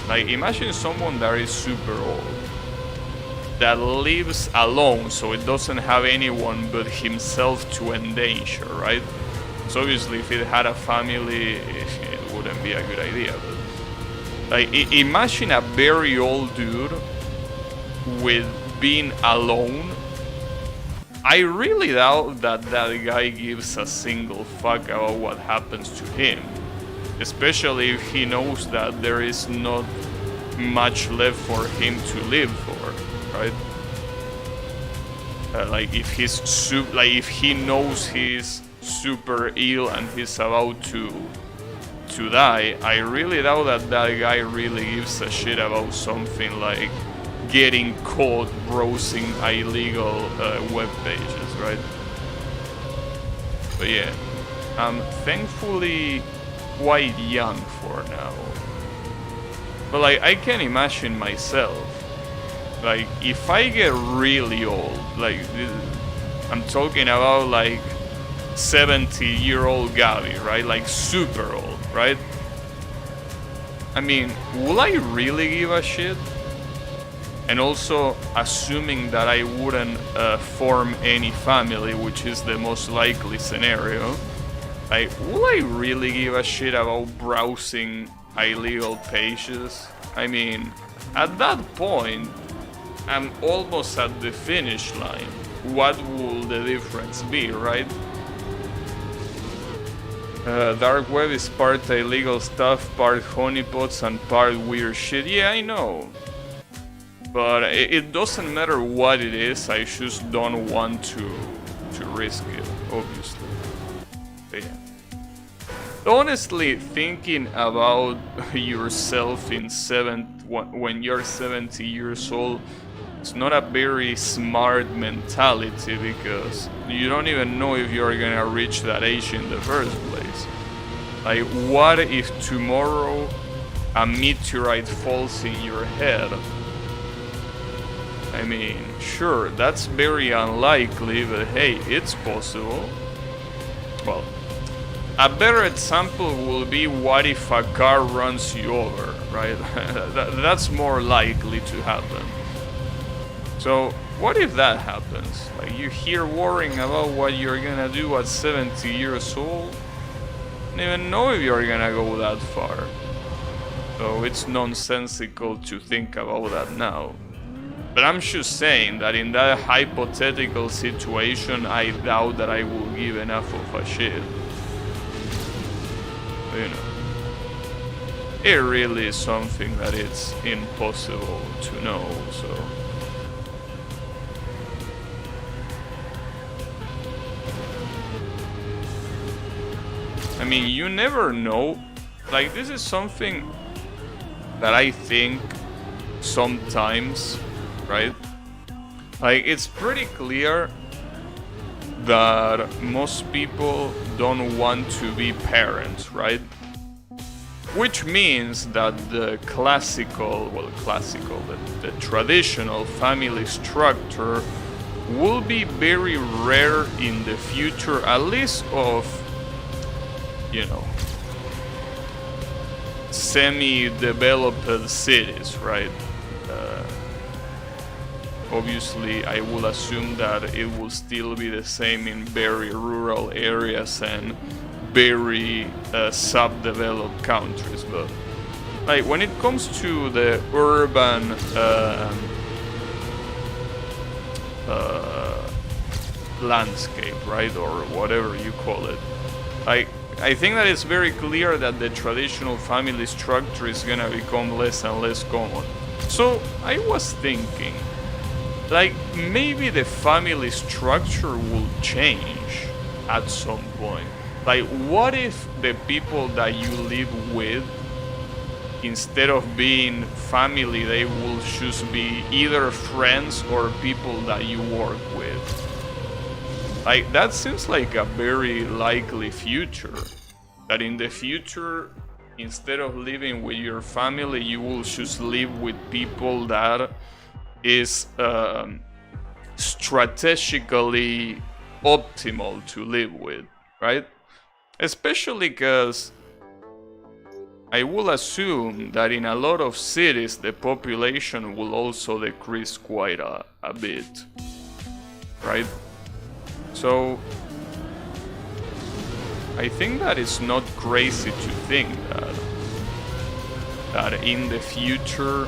Like, imagine someone that is super old, that lives alone, so it doesn't have anyone but himself to endanger, right? So obviously if it had a family, it wouldn't be a good idea. But like, imagine a very old dude with being alone. I really doubt that that guy gives a single fuck about what happens to him, especially if he knows that there is not much left for him to live for, right? Like if if he knows he's super ill and he's about to die, I really doubt that that guy really gives a shit about something like getting caught browsing illegal web pages, right? But yeah, I'm thankfully quite young for now. But like, I can imagine myself, like, if I get really old, like, I'm talking about like 70-year-old Gabby, right? Like super old, right? I mean, will I really give a shit? And also, assuming that I wouldn't form any family, which is the most likely scenario, like, will I really give a shit about browsing illegal pages? I mean, at that point, I'm almost at the finish line. What will the difference be, right? Dark web is part illegal stuff, part honeypots, and part weird shit. Yeah, I know. But it doesn't matter what it is, I just don't want to risk it, obviously. But yeah. Honestly, thinking about yourself when you're 70 years old, it's not a very smart mentality, because you don't even know if you're gonna reach that age in the first place. Like, what if tomorrow a meteorite falls in your head? I mean, sure, that's very unlikely, but hey, it's possible. Well, a better example will be, what if a car runs you over, right? That's more likely to happen. So, what if that happens? Like, you're here worrying about what you're gonna do at 70 years old? Don't even know if you're gonna go that far. So it's nonsensical to think about that now. But I'm just saying that in that hypothetical situation, I doubt that I will give enough of a shit. You know, it really is something that it's impossible to know, so. I mean, you never know. Like, this is something that I think sometimes, right? Like, it's pretty clear that most people don't want to be parents, right? Which means that the the traditional family structure will be very rare in the future, at least of, you know, semi-developed cities, right? Obviously, I will assume that it will still be the same in very rural areas and very subdeveloped countries, but like, when it comes to the urban landscape, right, or whatever you call it, like, I think that it's very clear that the traditional family structure is gonna become less and less common. So I was thinking, like, maybe the family structure will change at some point. Like, what if the people that you live with, instead of being family, they will just be either friends or people that you work with? Like, that seems like a very likely future. That in the future, instead of living with your family, you will just live with people that is strategically optimal to live with, right? Especially because I will assume that in a lot of cities the population will also decrease quite a bit, right? So I think that it's not crazy to think that in the future,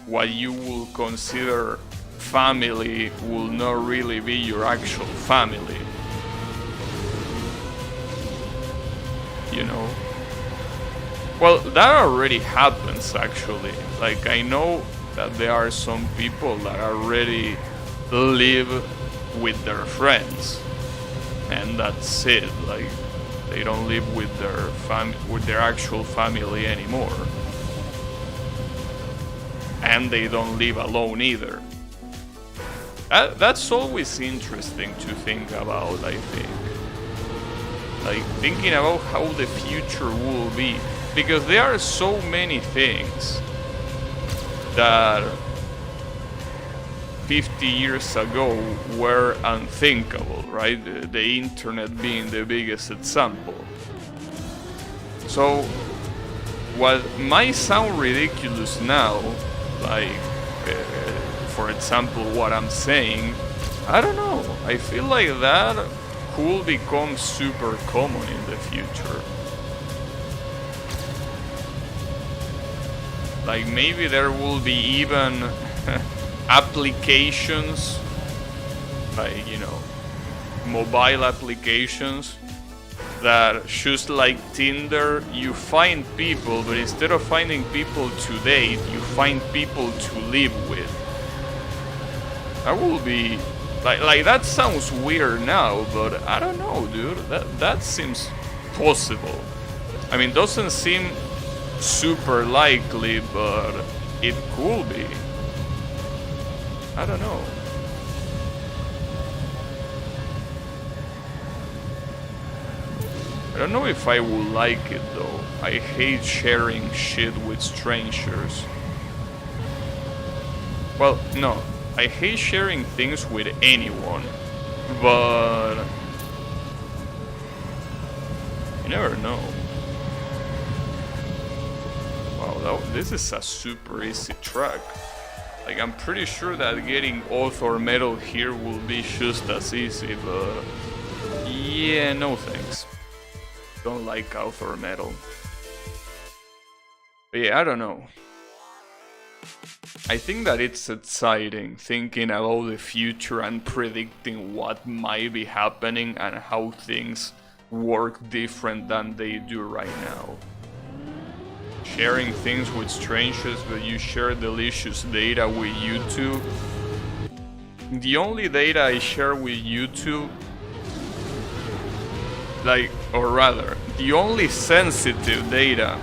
what you will consider family will not really be your actual family. You know? Well, that already happens, actually. Like, I know that there are some people that already live with their friends, and that's it. Like, they don't live with their actual family anymore. And they don't live alone either. That's always interesting to think about, I think. Like, thinking about how the future will be. Because there are so many things that 50 years ago were unthinkable, right? The internet being the biggest example. So, what might sound ridiculous now, like, for example, what I'm saying, I don't know. I feel like that could become super common in the future. Like, maybe there will be even applications, like, you know, mobile applications that, just like Tinder, you find people, but instead of finding people to date, you find people to live with. That will be Like that sounds weird now, but I don't know, dude. That seems possible. I mean, doesn't seem super likely, but it could be. I don't know. I don't know if I would like it though. I hate sharing shit with strangers. Well, no. I hate sharing things with anyone, but you never know. Wow, this is a super easy track. Like, I'm pretty sure that getting author medal here will be just as easy, but yeah, no thanks. Don't like author medal. But yeah, I don't know. I think that it's exciting thinking about the future and predicting what might be happening and how things work different than they do right now. Sharing things with strangers, but you share delicious data with YouTube. The only data I share with YouTube, or rather, the only sensitive data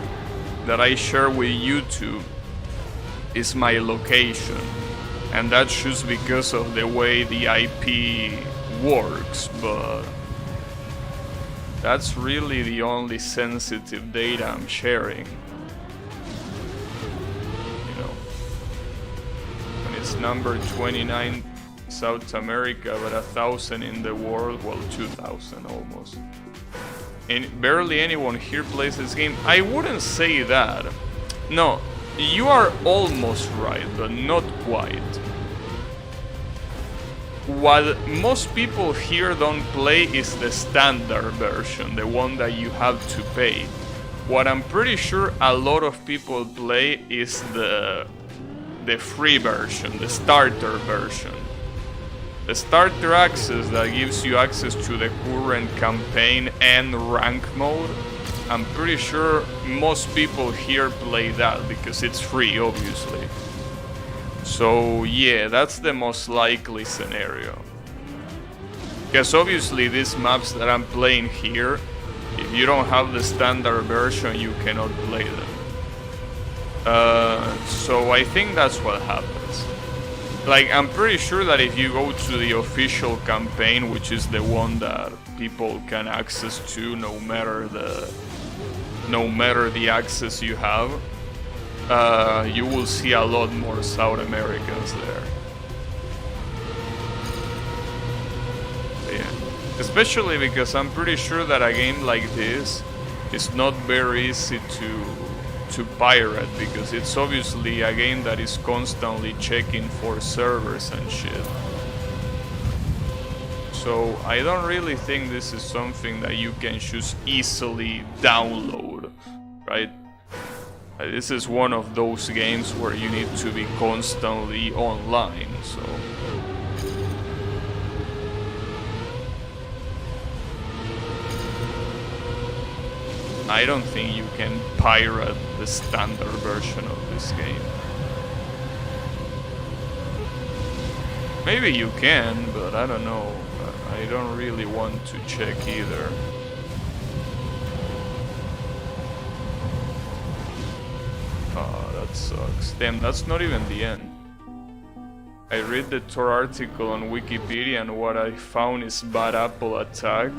that I share with YouTube is my location, and that's just because of the way the IP works, but that's really the only sensitive data I'm sharing. You know, when it's number 29 South America, but 1,000 in the world, well, 2,000 almost. And barely anyone here plays this game. I wouldn't say that. No. You are almost right, but not quite. What most people here don't play is the standard version, the one that you have to pay. What I'm pretty sure a lot of people play is the free version, the starter version. The starter access that gives you access to the current campaign and rank mode. I'm pretty sure most people here play that because it's free, obviously. So yeah, that's the most likely scenario. Because obviously these maps that I'm playing here, if you don't have the standard version, you cannot play them. So I think that's what happens. Like, I'm pretty sure that if you go to the official campaign, which is the one that people can access to no matter the access you have, you will see a lot more South Americans there. Yeah. Especially because I'm pretty sure that a game like this is not very easy to pirate, because it's obviously a game that is constantly checking for servers and shit. So I don't really think this is something that you can just easily download, right? This is one of those games where you need to be constantly online, so... I don't think you can pirate the standard version of this game. Maybe you can, but I don't know. I don't really want to check either. Oh, that sucks. Damn, that's not even the end. I read the Tor article on Wikipedia and what I found is Bad Apple Attack,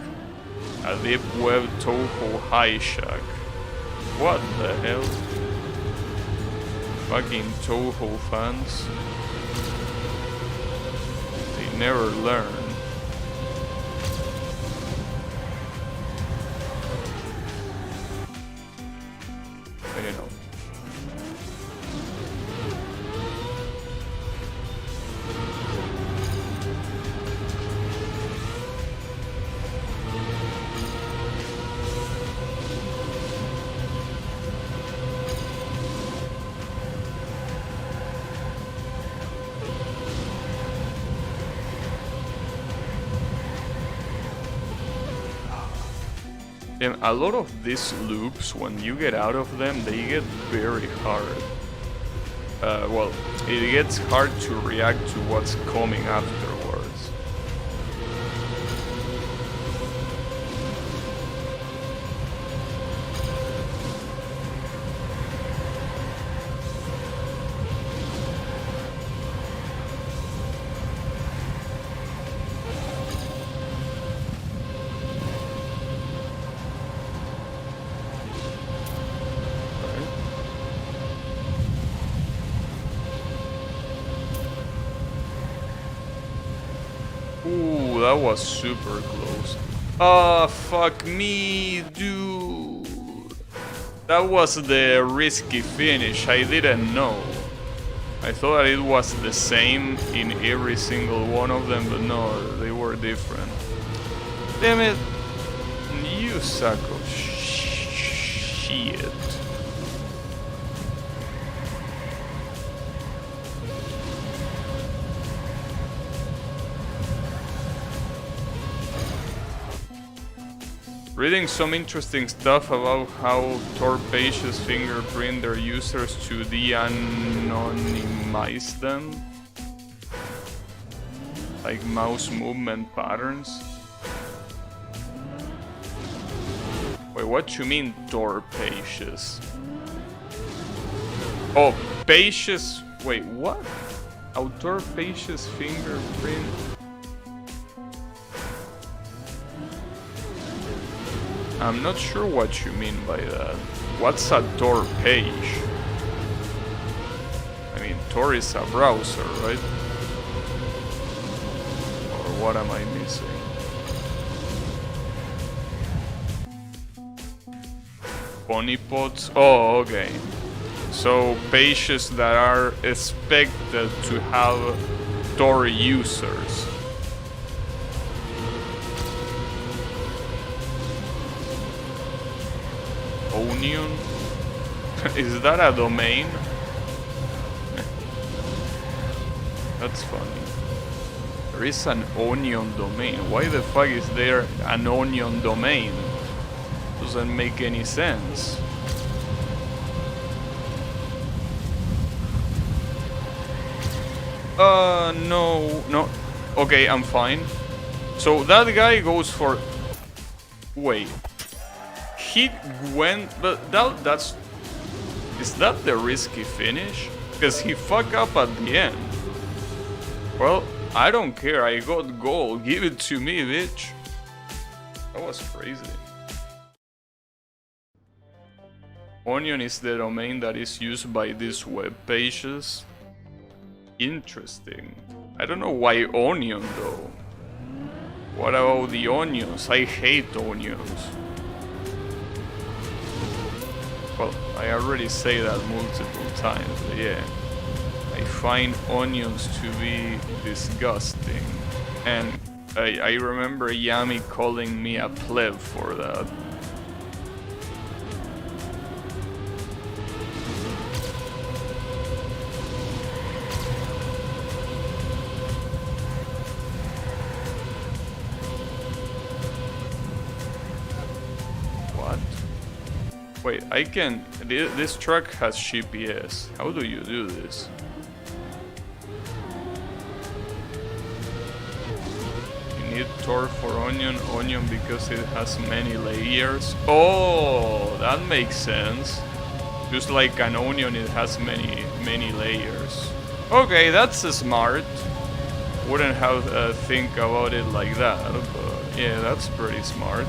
a deep web Toho hijack. What the hell? Fucking Toho fans. They never learn. I don't know. And a lot of these loops, when you get out of them, they get very hard. Well, it gets hard to react to what's coming afterwards. that was super close. Oh, fuck me, dude. That was the risky finish. I didn't know. I thought it was the same in every single one of them, but no, they were different. Damn it. You suck of shit. Reading some interesting stuff about how Torpacious fingerprint their users to de-anonymize them. Like mouse movement patterns. Wait, what you mean Torpacious? Oh, Pacious. Wait, what? How Torpacious fingerprint? I'm not sure what you mean by that. What's a Tor page? I mean, Tor is a browser, right? Or what am I missing? Honeypots? Oh, okay. So, pages that are expected to have Tor users. Onion? Is that a domain? That's funny. There is an onion domain. Why the fuck is there an onion domain? Doesn't make any sense. No. Okay, I'm fine. So that guy goes for... Wait. He went, but that's... Is that the risky finish? Because he fucked up at the end. Well, I don't care, I got gold. Give it to me, bitch. That was crazy. Onion is the domain that is used by these web pages. Interesting. I don't know why onion though. What about the onions? I hate onions. Well, I already say that multiple times, but yeah. I find onions to be disgusting. And I remember Yami calling me a pleb for that. Wait, I can... This truck has GPS. How do you do this? You need Tor for onion because it has many layers. Oh, that makes sense. Just like an onion, it has many layers. Okay, that's smart. Wouldn't have think about it like that, but yeah, that's pretty smart.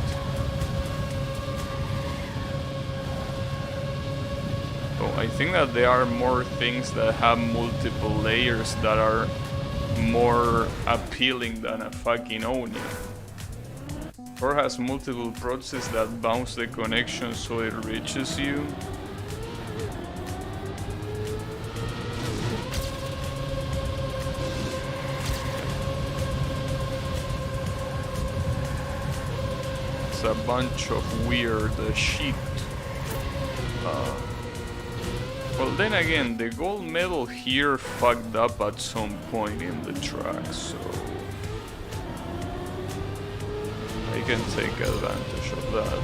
I think that there are more things that have multiple layers that are more appealing than a fucking onion. Or has multiple processes that bounce the connection so it reaches you. It's a bunch of weird shit. Well, then again, the gold medal here fucked up at some point in the track, so I can take advantage of that.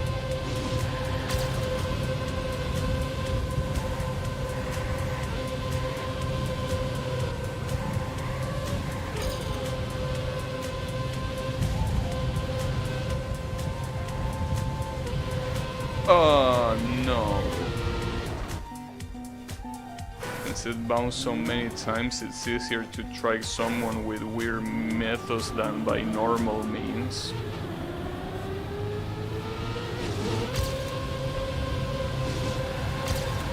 Oh no. Since it bounced so many times, it's easier to track someone with weird methods than by normal means.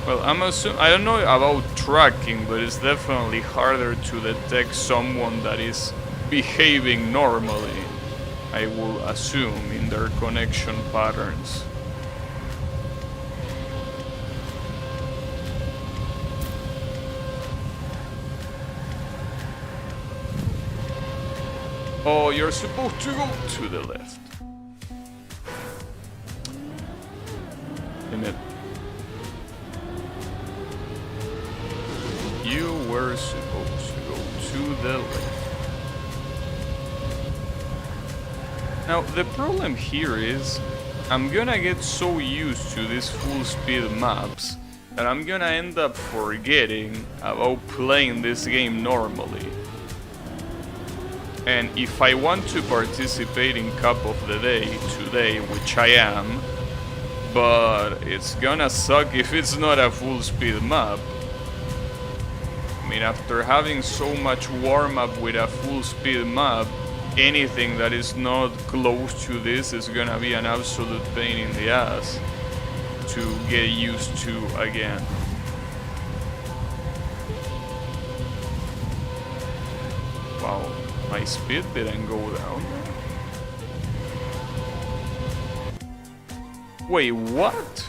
Well, I don't know about tracking, but it's definitely harder to detect someone that is behaving normally. I will assume, in their connection patterns. Oh, you're supposed to go to the left. Damn it. You were supposed to go to the left. Now, the problem here is I'm gonna get so used to these full speed maps that I'm gonna end up forgetting about playing this game normally. And if I want to participate in Cup of the Day today, which I am, but it's gonna suck if it's not a full speed map. I mean, after having so much warm-up with a full speed map, anything that is not close to this is gonna be an absolute pain in the ass to get used to again. Wow, my speed didn't go down. Wait, what?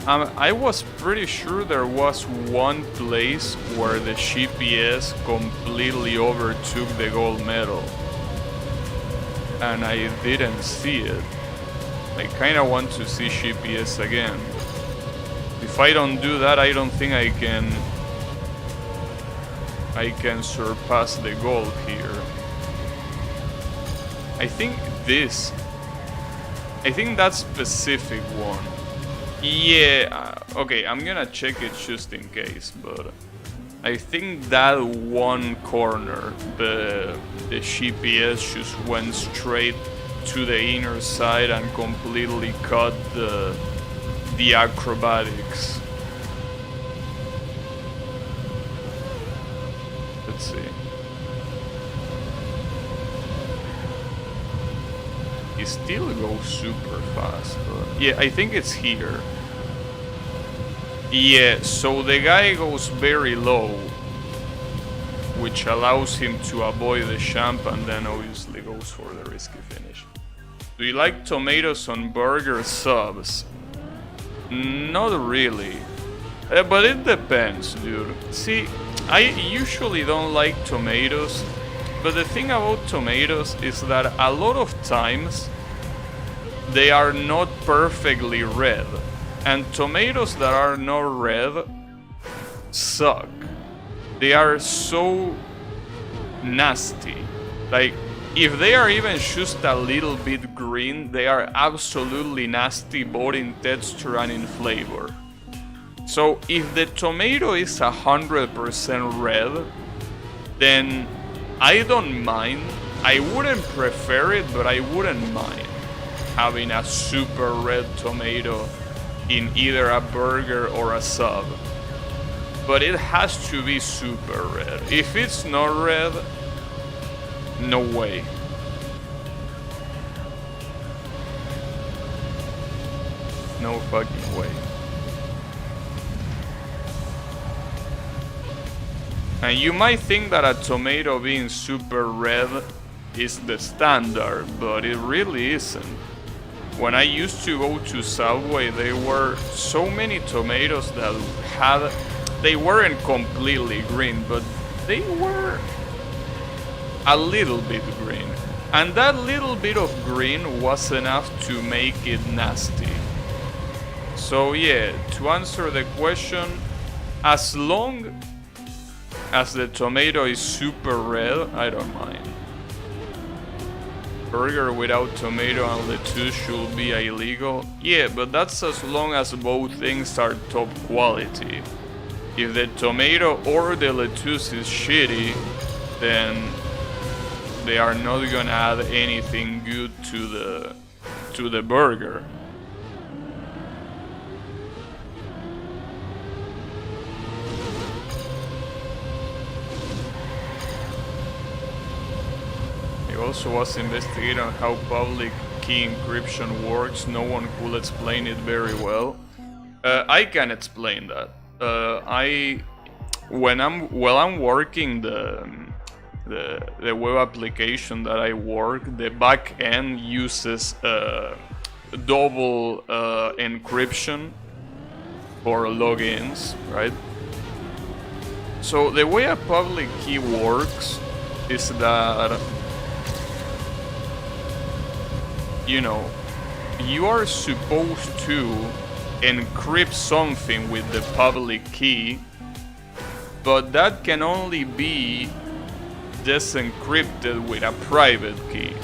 I was pretty sure there was one place where the GPS completely overtook the gold medal. And I didn't see it. I kinda want to see GPS again. If I don't do that, I don't think I can surpass the goal here. I think that specific one. Yeah, okay, I'm gonna check it just in case, but I think that one corner, the GPS just went straight to the inner side and completely cut the acrobatics. Let's see. He still goes super fast, but yeah, I think it's here. Yeah, so the guy goes very low, which allows him to avoid the champ and then obviously goes for the risky finish. Do you like tomatoes on burger subs? Not really. But it depends, dude. See, I usually don't like tomatoes, but the thing about tomatoes is that a lot of times they are not perfectly red. And tomatoes that are not red suck. They are so nasty. Like, if they are even just a little bit green, they are absolutely nasty both in texture and in flavor. So if the tomato is 100% red, then I don't mind. I wouldn't prefer it, but I wouldn't mind having a super red tomato in either a burger or a sub. But it has to be super red. If it's not red, no way. No fucking way. And you might think that a tomato being super red is the standard, but it really isn't. When I used to go to Subway, there were so many tomatoes that they weren't completely green, but they were a little bit green. And that little bit of green was enough to make it nasty. So yeah, to answer the question, as long as the tomato is super red, I don't mind. Burger without tomato and lettuce should be illegal? Yeah, but that's as long as both things are top quality. If the tomato or the lettuce is shitty, then they are not gonna add anything good to the burger. Also was investigating on how public key encryption works. No one could explain it very well. I can explain that. When I'm working the web application that I work, the back end uses double encryption for logins, right? So the way a public key works is that, you know, you are supposed to encrypt something with the public key, but that can only be disencrypted with a private key.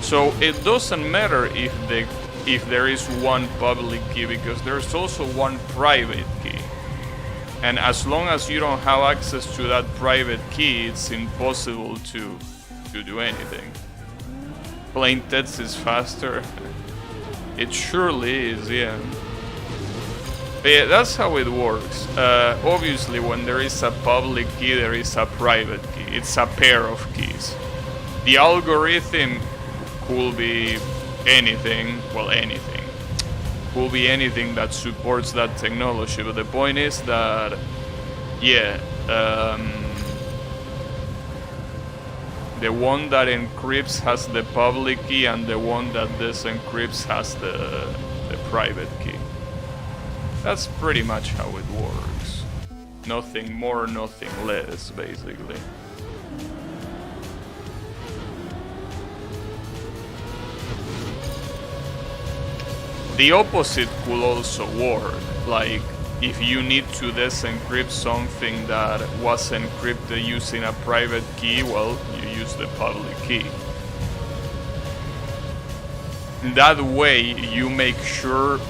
So it doesn't matter if there is one public key, because there's also one private key. And as long as you don't have access to that private key, it's impossible to do anything. Plain text is faster. It surely is, yeah. But yeah, that's how it works. Obviously, when there is a public key, there is a private key. It's a pair of keys. The algorithm could be anything, well, anything. Could be anything that supports that technology, but the point is that, yeah, the one that encrypts has the public key, and the one that disencrypts has the private key. That's pretty much how it works. Nothing more, nothing less, basically. The opposite could also work. Like, if you need to disencrypt something that was encrypted using a private key, well, you use the public key. That way, you make sure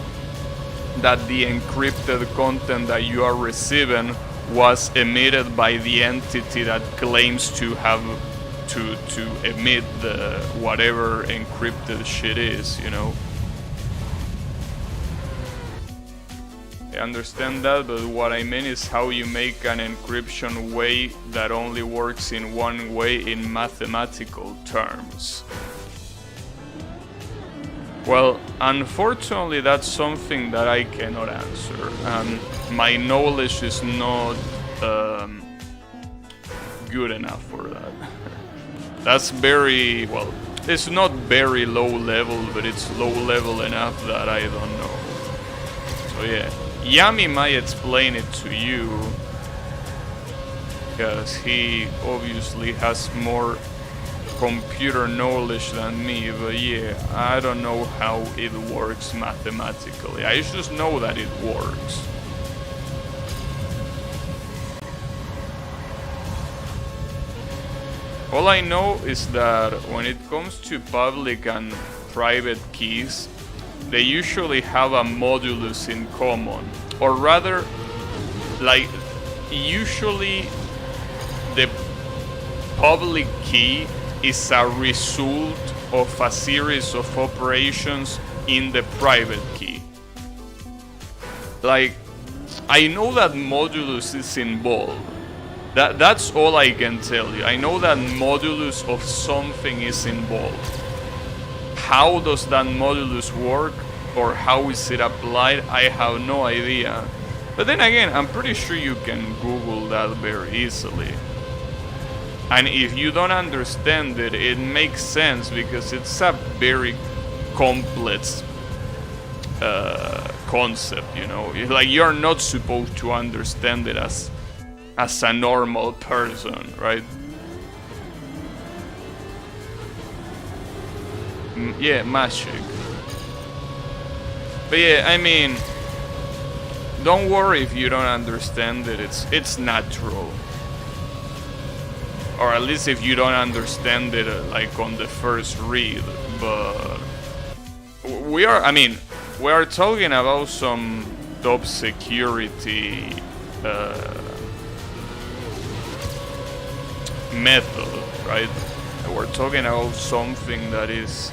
that the encrypted content that you are receiving was emitted by the entity that claims to have to emit the whatever encrypted shit is, you know. I understand that, but what I mean is how you make an encryption way that only works in one way in mathematical terms. Well, unfortunately, that's something that I cannot answer. My knowledge is not good enough for that. That's very, well, it's not very low level, but it's low level enough that I don't know. So yeah, Yami might explain it to you, because he obviously has more computer knowledge than me, but yeah, I don't know how it works mathematically. I just know that it works. All I know is that when it comes to public and private keys, they usually have a modulus in common, or rather, like, usually the public key is a result of a series of operations in the private key. Like, I know that modulus is involved. That's all I can tell you. I know that modulus of something is involved. How does that modulus work, or how is it applied? I have no idea. But then again, I'm pretty sure you can Google that very easily. And if you don't understand it, it makes sense, because it's a very complex concept, you know. Like, you're not supposed to understand it as a normal person, right? Yeah, magic. But yeah, I mean, don't worry if you don't understand it. It's natural. Or at least if you don't understand it, like, on the first read. But we are talking about some top security method, right? We're talking about something that is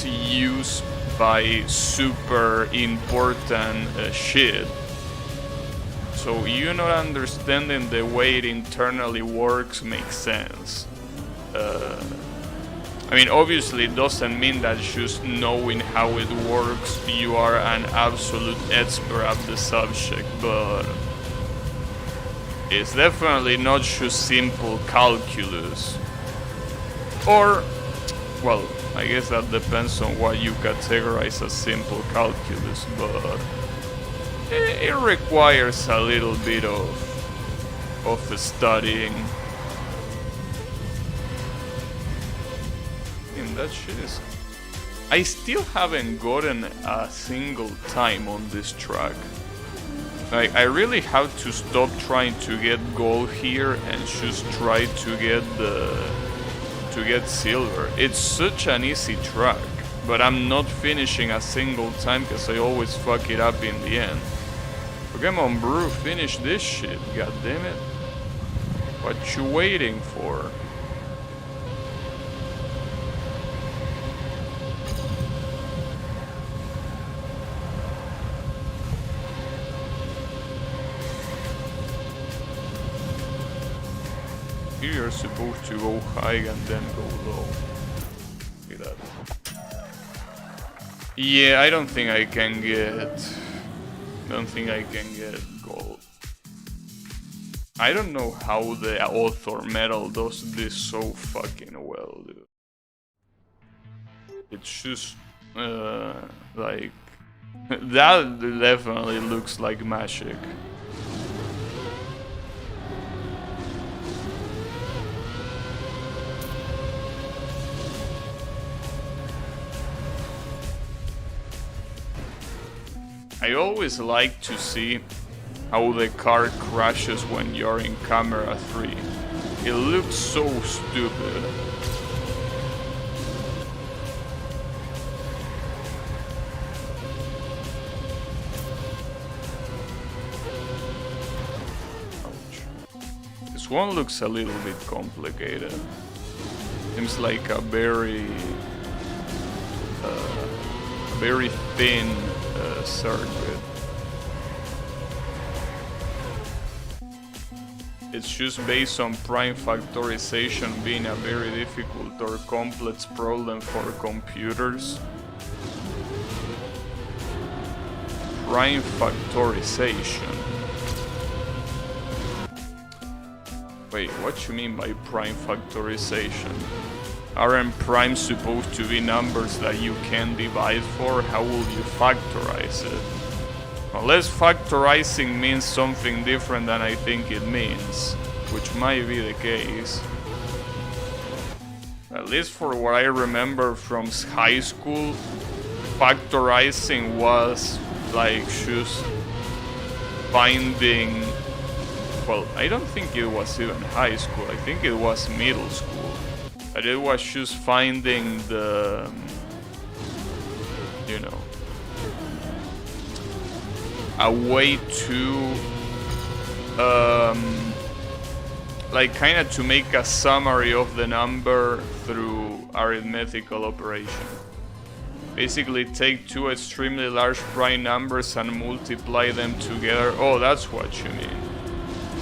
used by super important shit. So you not understanding the way it internally works makes sense. I mean, obviously it doesn't mean that just knowing how it works you are an absolute expert at the subject, but It's definitely not just simple calculus. Or, well, I guess that depends on what you categorize as simple calculus, but it requires a little bit of studying. And that shit is... I still haven't gotten a single time on this track. Like, I really have to stop trying to get gold here and just try to get silver. It's such an easy track, but I'm not finishing a single time because I always fuck it up in the end. Come on, bro, finish this shit, god damn it. What you waiting for? Here you're supposed to go high and then go low. Look at that. Yeah, I don't think I can get... gold. I don't know how the author metal does this so fucking well, dude. It's just... like... that definitely looks like magic. I always like to see how the car crashes when you're in camera 3. It looks so stupid. Ouch. This one looks a little bit complicated. Seems like a very thin circuit. It's just based on prime factorization being a very difficult or complex problem for computers. Prime factorization. Wait, what you mean by prime factorization? Aren't primes supposed to be numbers that you can divide for? How will you factorize it? Unless factorizing means something different than I think it means, which might be the case. At least for what I remember from high school, factorizing was like just finding... Well, I don't think it was even high school, I think it was middle school. But it was just finding the, you know, a way to, like kind of to make a summary of the number through arithmetical operation. Basically take two extremely large prime numbers and multiply them together. Oh, that's what you mean.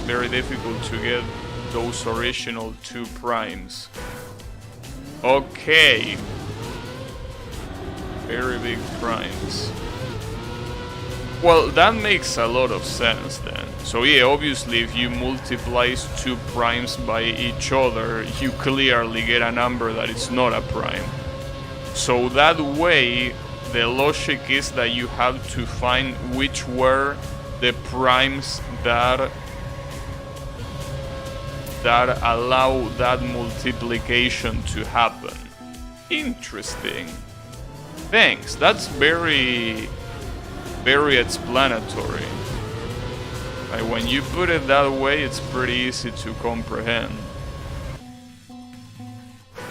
Very difficult to get those original two primes. Okay. Very big primes. Well, that makes a lot of sense then. So yeah, obviously if you multiply two primes by each other, you clearly get a number that is not a prime. So that way, the logic is that you have to find which were the primes that allow that multiplication to happen. Interesting. Thanks, that's very explanatory. Like when you put it that way, it's pretty easy to comprehend.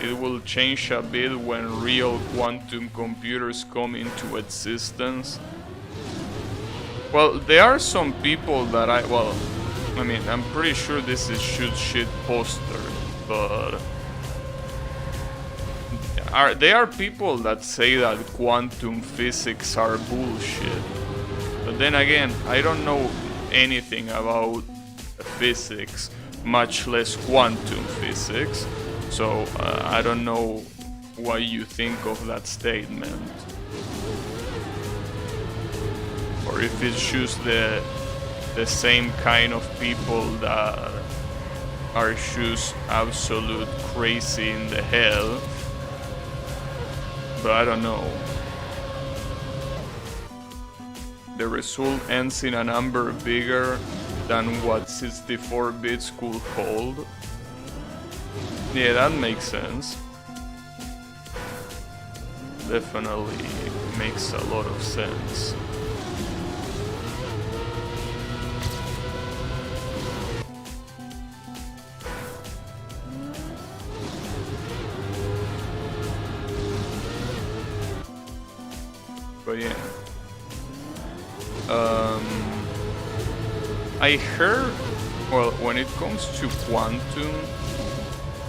It will change a bit when real quantum computers come into existence. Well, there are some people that I mean, I'm pretty sure this is shit poster, but there are people that say that quantum physics are bullshit. But then again, I don't know anything about physics, much less quantum physics, so I don't know what you think of that statement. Or if it's just the the same kind of people that are just absolute crazy in the head. But I don't know. The result ends in a number bigger than what 64 bits could hold. Yeah, that makes sense. Definitely makes a lot of sense. But yeah. I heard, well, when it comes to quantum,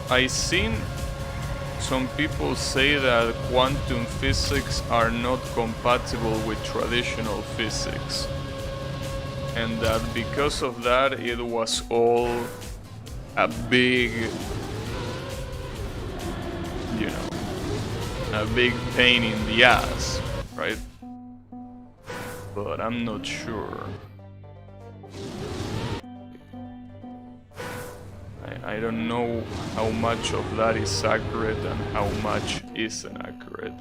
I seen some people say that quantum physics are not compatible with traditional physics. And that because of that, it was all a big, you know, a big pain in the ass, right? But I'm not sure. I don't know how much of that is accurate and how much isn't accurate.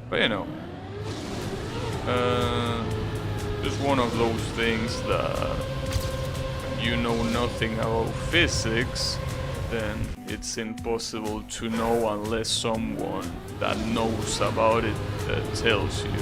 But you know, just one of those things that you know nothing about physics, then it's impossible to know unless someone that knows about it tells you.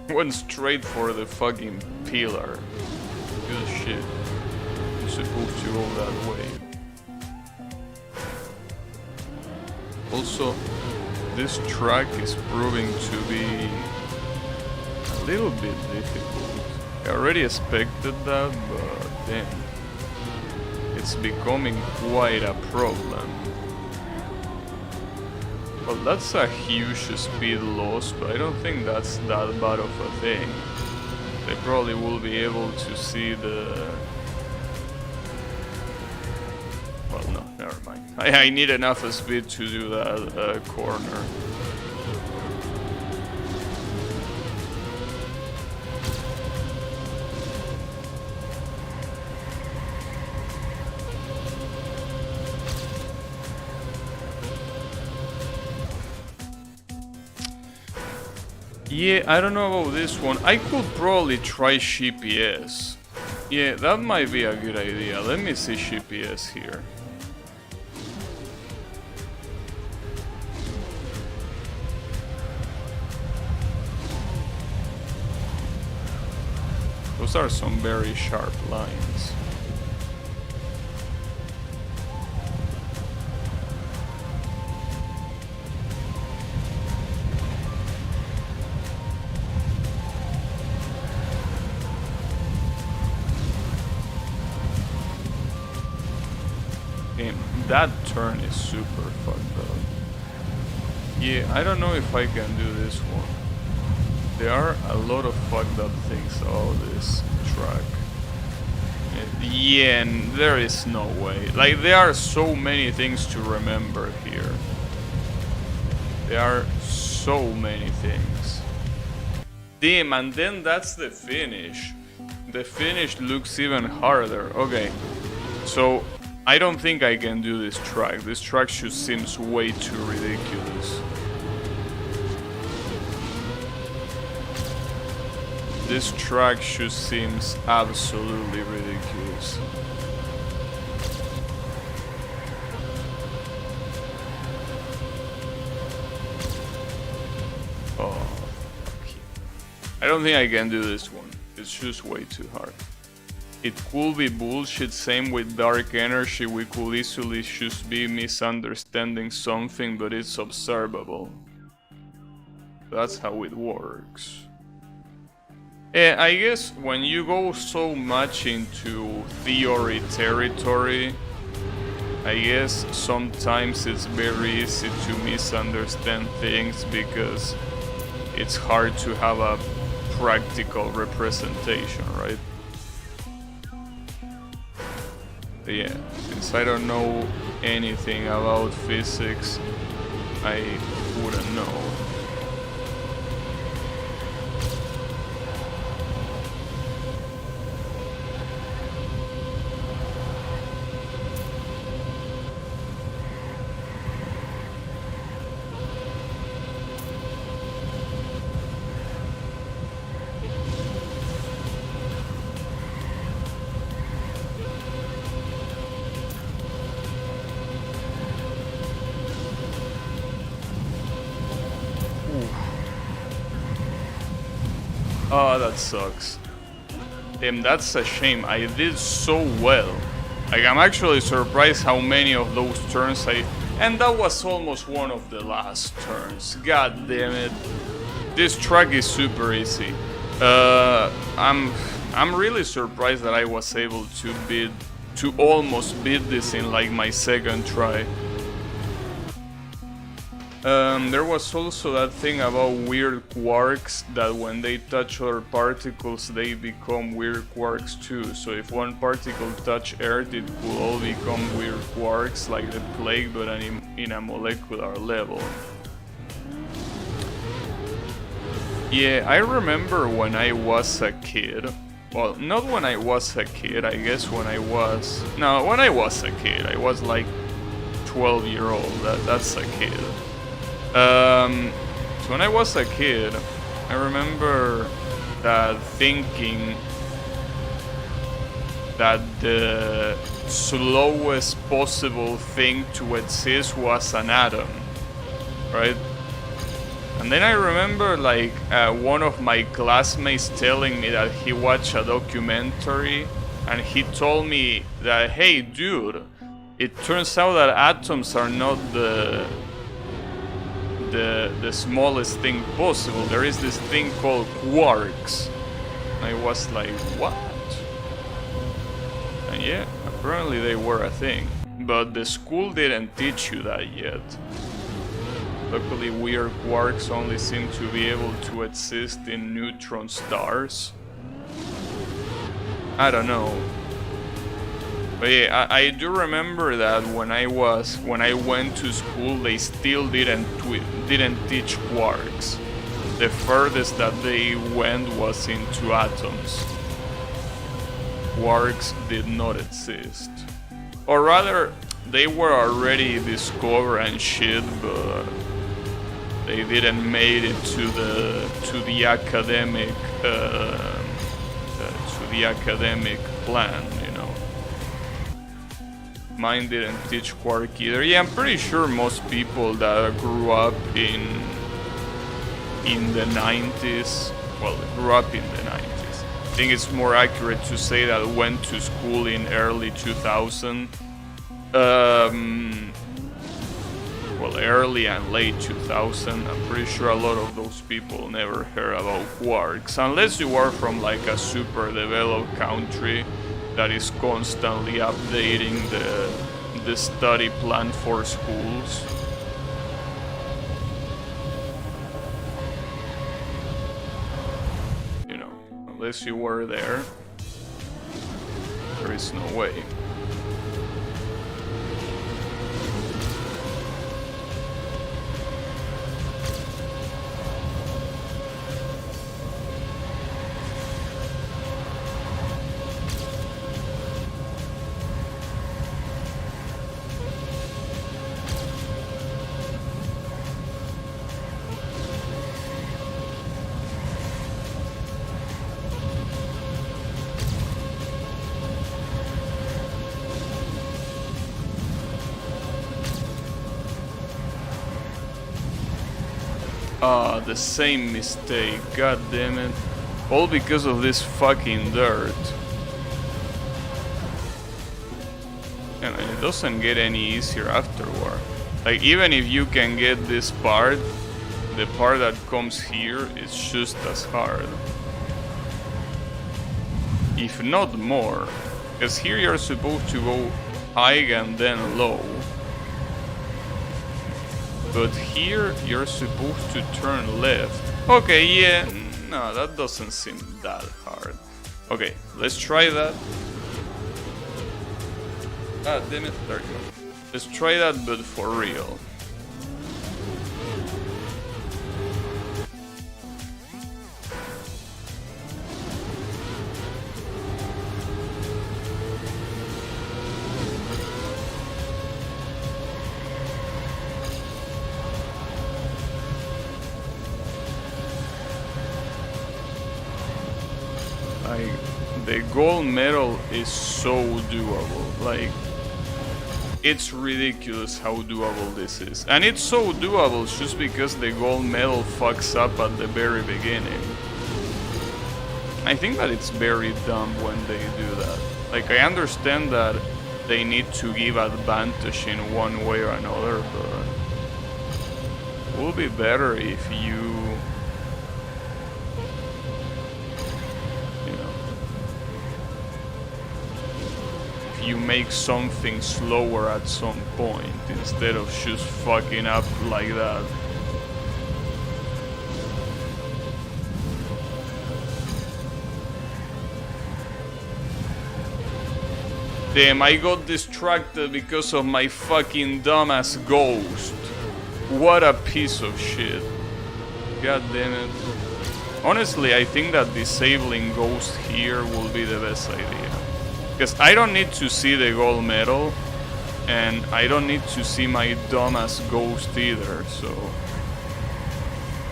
Went straight for the fucking pillar. Good shit. You're supposed to go that way. Also, this track is proving to be a little bit difficult. I already expected that, but damn. It's becoming quite a problem. Well, that's a huge speed loss, but I don't think that's that bad of a thing. They probably will be able to see the... Well, no, never mind. I need enough speed to do that corner. Yeah, I don't know about this one. I could probably try GPS. Yeah, that might be a good idea. Let me see GPS here. Those are some very sharp lines. That turn is super fucked up. Yeah, I don't know if I can do this one. There are a lot of fucked up things about this track. Yeah, and there is no way. Like, there are so many things to remember here. There are so many things. Damn, and then that's the finish. The finish looks even harder. Okay, so I don't think I can do this track. This track just seems way too ridiculous. This track just seems absolutely ridiculous. Oh, okay. I don't think I can do this one. It's just way too hard. It could be bullshit, same with dark energy, we could easily just be misunderstanding something, but it's observable. That's how it works. I guess when you go so much into theory territory, I guess sometimes it's very easy to misunderstand things because it's hard to have a practical representation, right? But yeah, since I don't know anything about physics, I wouldn't know. Oh, that sucks. Damn, that's a shame. I did so well. Like, I'm actually surprised how many of those turns I... And that was almost one of the last turns. God damn it. This track is super easy. I'm really surprised that I was able to almost beat this in like my second try. There was also that thing about weird quarks, that when they touch other particles they become weird quarks too. So if one particle touch Earth, it could all become weird quarks like the plague, but in a molecular level. Yeah, I remember when I was a kid. Well, not when I was a kid, I guess when I was... No, when I was a kid, I was like 12-year-old, that's a kid. So when I was a kid, I remember that thinking that the slowest possible thing to exist was an atom, right? And then I remember like one of my classmates telling me that he watched a documentary and he told me that, hey dude, it turns out that atoms are not the smallest thing possible. There is this thing called quarks. And I was like, what? And yeah, apparently they were a thing. But the school didn't teach you that yet. Luckily, weird quarks only seem to be able to exist in neutron stars. I don't know. But yeah, I do remember that when I went to school, they still didn't teach quarks. The furthest that they went was into atoms. Quarks did not exist, or rather, they were already discovered and shit, but they didn't made it to the academic plan. Mine didn't teach quark either. Yeah, I'm pretty sure most people that grew up in the 90s, well, grew up in the 90s. I think it's more accurate to say that went to school in early 2000. Well, early and late 2000. I'm pretty sure a lot of those people never heard about quarks, unless you are from like a super developed country that is constantly updating the study plan for schools. You know, unless you were there is no way. The same mistake, god damn it. All because of this fucking dirt. And it doesn't get any easier afterward. Like, even if you can get this part, the part that comes here is just as hard. If not more. Because here you're supposed to go high and then low. But here you're supposed to turn left. Okay, yeah, no, that doesn't seem that hard. Okay, let's try that. Ah, damn it, there you go. Let's try that, but for real. The gold medal is so doable, like, it's ridiculous how doable this is. And it's so doable just because the gold medal fucks up at the very beginning. I think that it's very dumb when they do that. Like, I understand that they need to give advantage in one way or another, but it would be better if you make something slower at some point instead of just fucking up like that. Damn, I got distracted because of my fucking dumbass ghost. What a piece of shit. God damn it. Honestly, I think that disabling ghost here will be the best idea. Because I don't need to see the gold medal, and I don't need to see my dumbass ghost either, so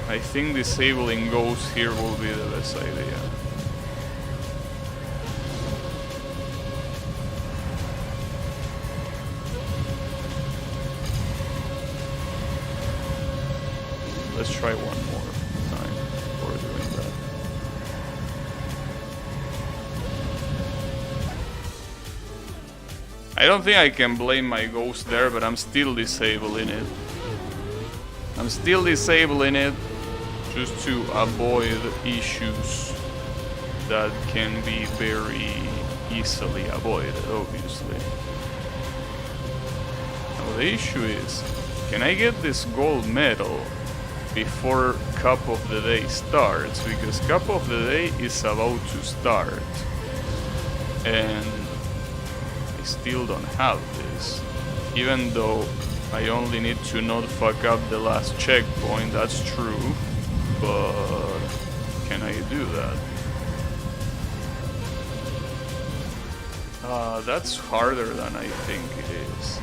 I think disabling ghost here will be the best idea. Let's try one more time before doing that. I don't think I can blame my ghost there, but I'm still disabling it. I'm still disabling it just to avoid issues that can be very easily avoided, obviously. Now the issue is, can I get this gold medal before Cup of the Day starts? Because Cup of the Day is about to start. And still don't have this, even though I only need to not fuck up the last checkpoint. That's true, but can I do that? That's harder than I think it is.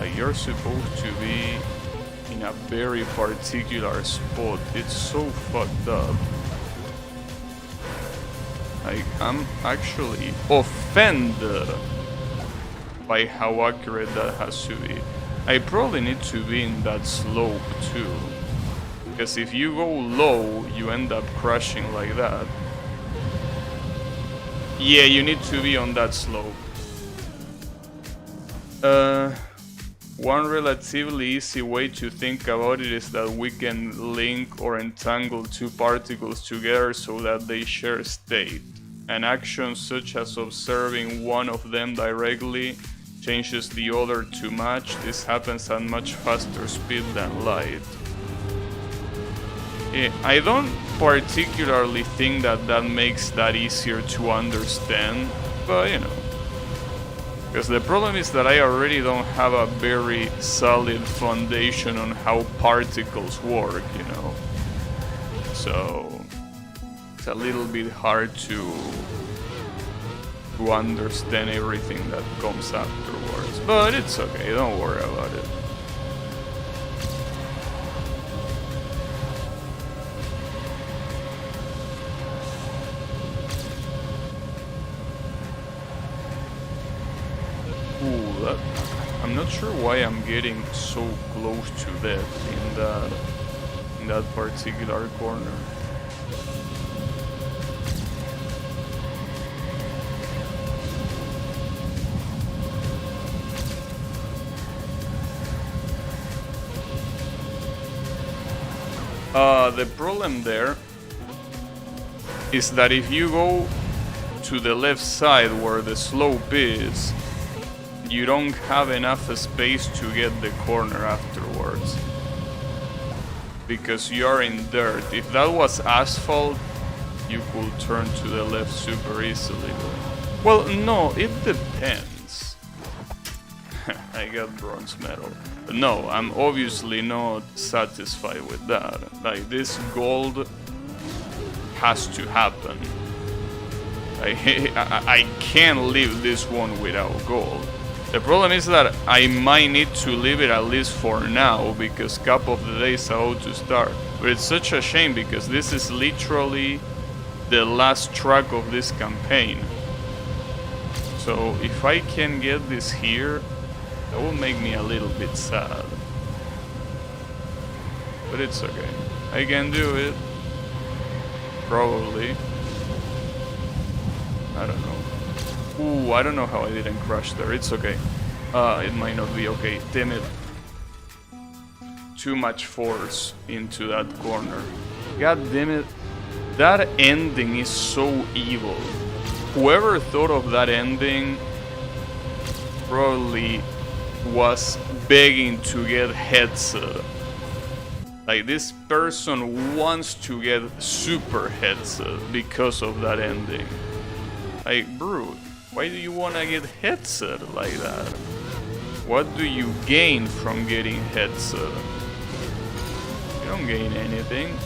Like, you're supposed to be in a very particular spot. It's so fucked up. I'm actually offended by how accurate that has to be. I probably need to be in that slope too, because if you go low, you end up crashing like that. Yeah, you need to be on that slope. One relatively easy way to think about it is that we can link or entangle two particles together so that they share state. An action such as observing one of them directly changes the other to match. This happens at much faster speed than light. I don't particularly think that that makes that easier to understand, but you know. Because the problem is that I already don't have a very solid foundation on how particles work, you know. So a little bit hard to understand everything that comes afterwards, but it's okay, don't worry about it. Ooh, that, I'm not sure why I'm getting so close to death in that particular corner. The problem there is that if you go to the left side where the slope is, you don't have enough space to get the corner afterwards. Because you're in dirt. If that was asphalt, you could turn to the left super easily. Well, no, it depends. I got bronze medal. But no, I'm obviously not satisfied with that. Like, this gold has to happen. I can't leave this one without gold. The problem is that I might need to leave it at least for now, because Cup of the Day is about to start. But it's such a shame because this is literally the last track of this campaign. So if I can get this here, that will make me a little bit sad. But it's okay. I can do it. Probably. I don't know. Ooh, I don't know how I didn't crash there. It's okay. It might not be okay. Damn it. Too much force into that corner. God damn it. That ending is so evil. Whoever thought of that ending probably was begging to get headset. Like, this person wants to get super headset because of that ending. Like, bro, why do you wanna get headset like that? What do you gain from getting headset? You don't gain anything.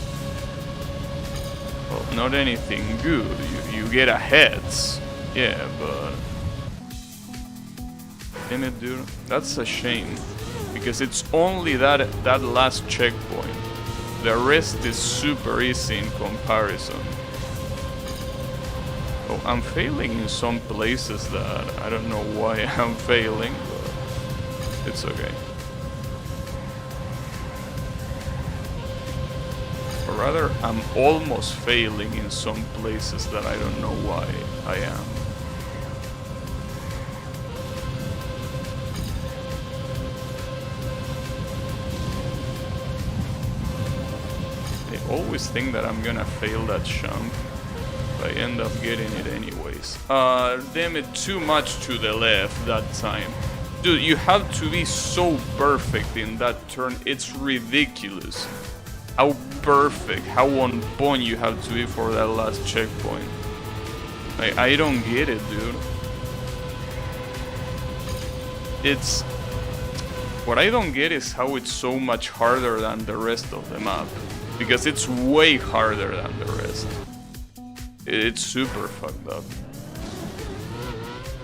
Well, not anything good. You get a heads. Yeah, but... Damn it, dude. That's a shame. Because it's only that last checkpoint. The rest is super easy in comparison. Oh, I'm failing in some places that I don't know why I'm failing, but it's okay. Or rather, I'm almost failing in some places that I don't know why I am. I always think that I'm gonna fail that jump. I end up getting it anyways. Damn it, too much to the left that time. Dude, you have to be so perfect in that turn. It's ridiculous. How perfect, how on point you have to be for that last checkpoint. I don't get it, dude. It's... What I don't get is how it's so much harder than the rest of the map. Because it's way harder than the rest. It's super fucked up.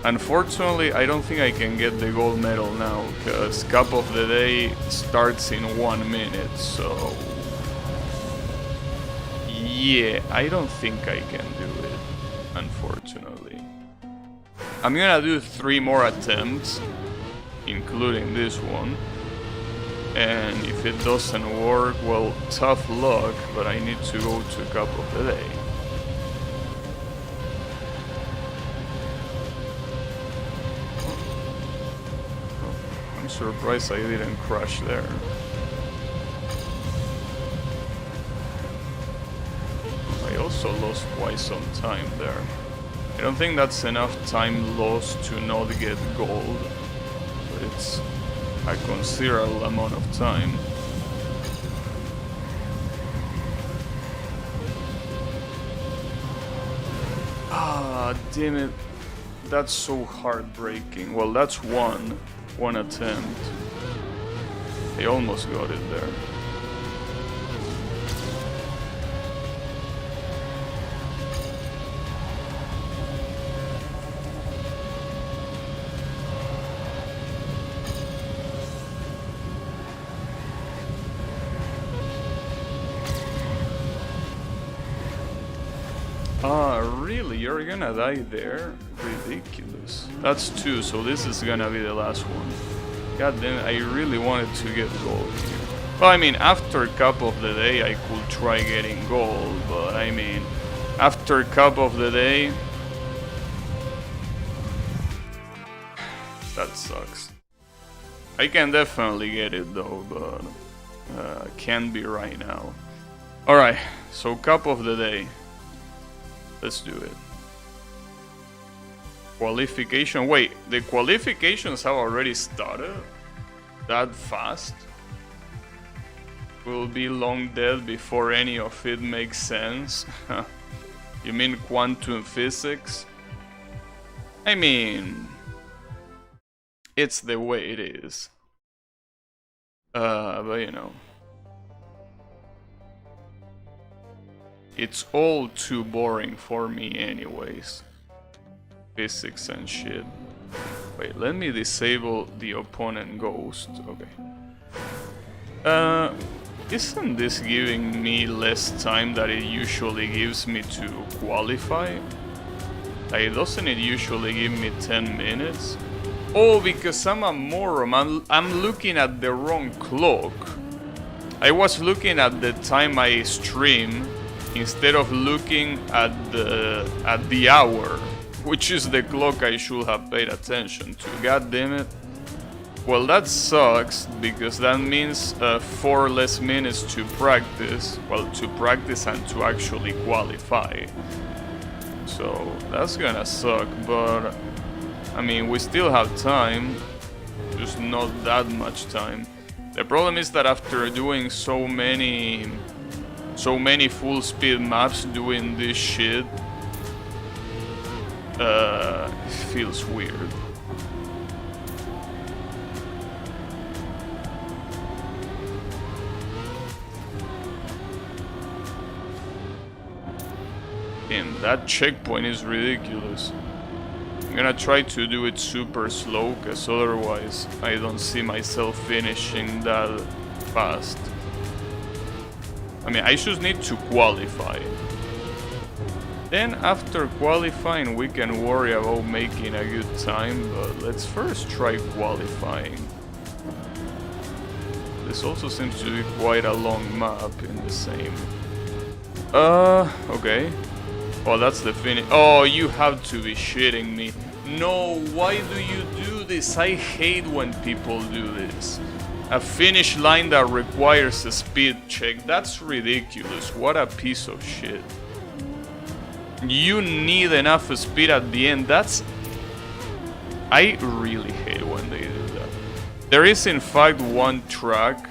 Unfortunately, I don't think I can get the gold medal now, because Cup of the Day starts in 1 minute, so... Yeah, I don't think I can do it, unfortunately. I'm gonna do 3 more attempts, including this one. And if it doesn't work, well, tough luck, but I need to go to Cup of the Day. I'm surprised I didn't crash there. I also lost quite some time there. I don't think that's enough time lost to not get gold, but it's a considerable amount of time. Ah, damn it. That's so heartbreaking. Well, that's one attempt. I almost got it there. Ah, really? You're gonna die there? Ridiculous. That's 2, so this is gonna be the last one. God damn it, I really wanted to get gold here. Well, I mean, after Cup of the Day, I could try getting gold, but I mean, after Cup of the Day... That sucks. I can definitely get it though, but can't be right now. Alright, so Cup of the Day. Let's do it. Qualification. Wait, the qualifications have already started? That fast? We'll be long dead before any of it makes sense. You mean quantum physics? I mean, it's the way it is. But you know, it's all too boring for me anyways. Physics and shit. Wait, let me disable the opponent ghost. Okay. Isn't this giving me less time that it usually gives me to qualify? Like, doesn't it usually give me 10 minutes? Oh, because I'm a moron. I'm looking at the wrong clock. I was looking at the time I stream instead of looking at the hour, which is the clock I should have paid attention to. God damn it. Well, that sucks, because that means 4 less minutes to practice. Well, to practice and to actually qualify. So, that's gonna suck, but I mean, we still have time. Just not that much time. The problem is that after doing so many full speed maps doing this shit, it feels weird. And that checkpoint is ridiculous. I'm gonna try to do it super slow, cause otherwise I don't see myself finishing that fast. I mean, I just need to qualify. Then after qualifying we can worry about making a good time, but let's first try qualifying. This also seems to be quite a long map in the same. Okay. Oh, that's the finish. Oh, you have to be shitting me. No, why do you do this? I hate when people do this. A finish line that requires a speed check. That's ridiculous. What a piece of shit. You need enough speed at the end. That's... I really hate when they do that. There is in fact one track.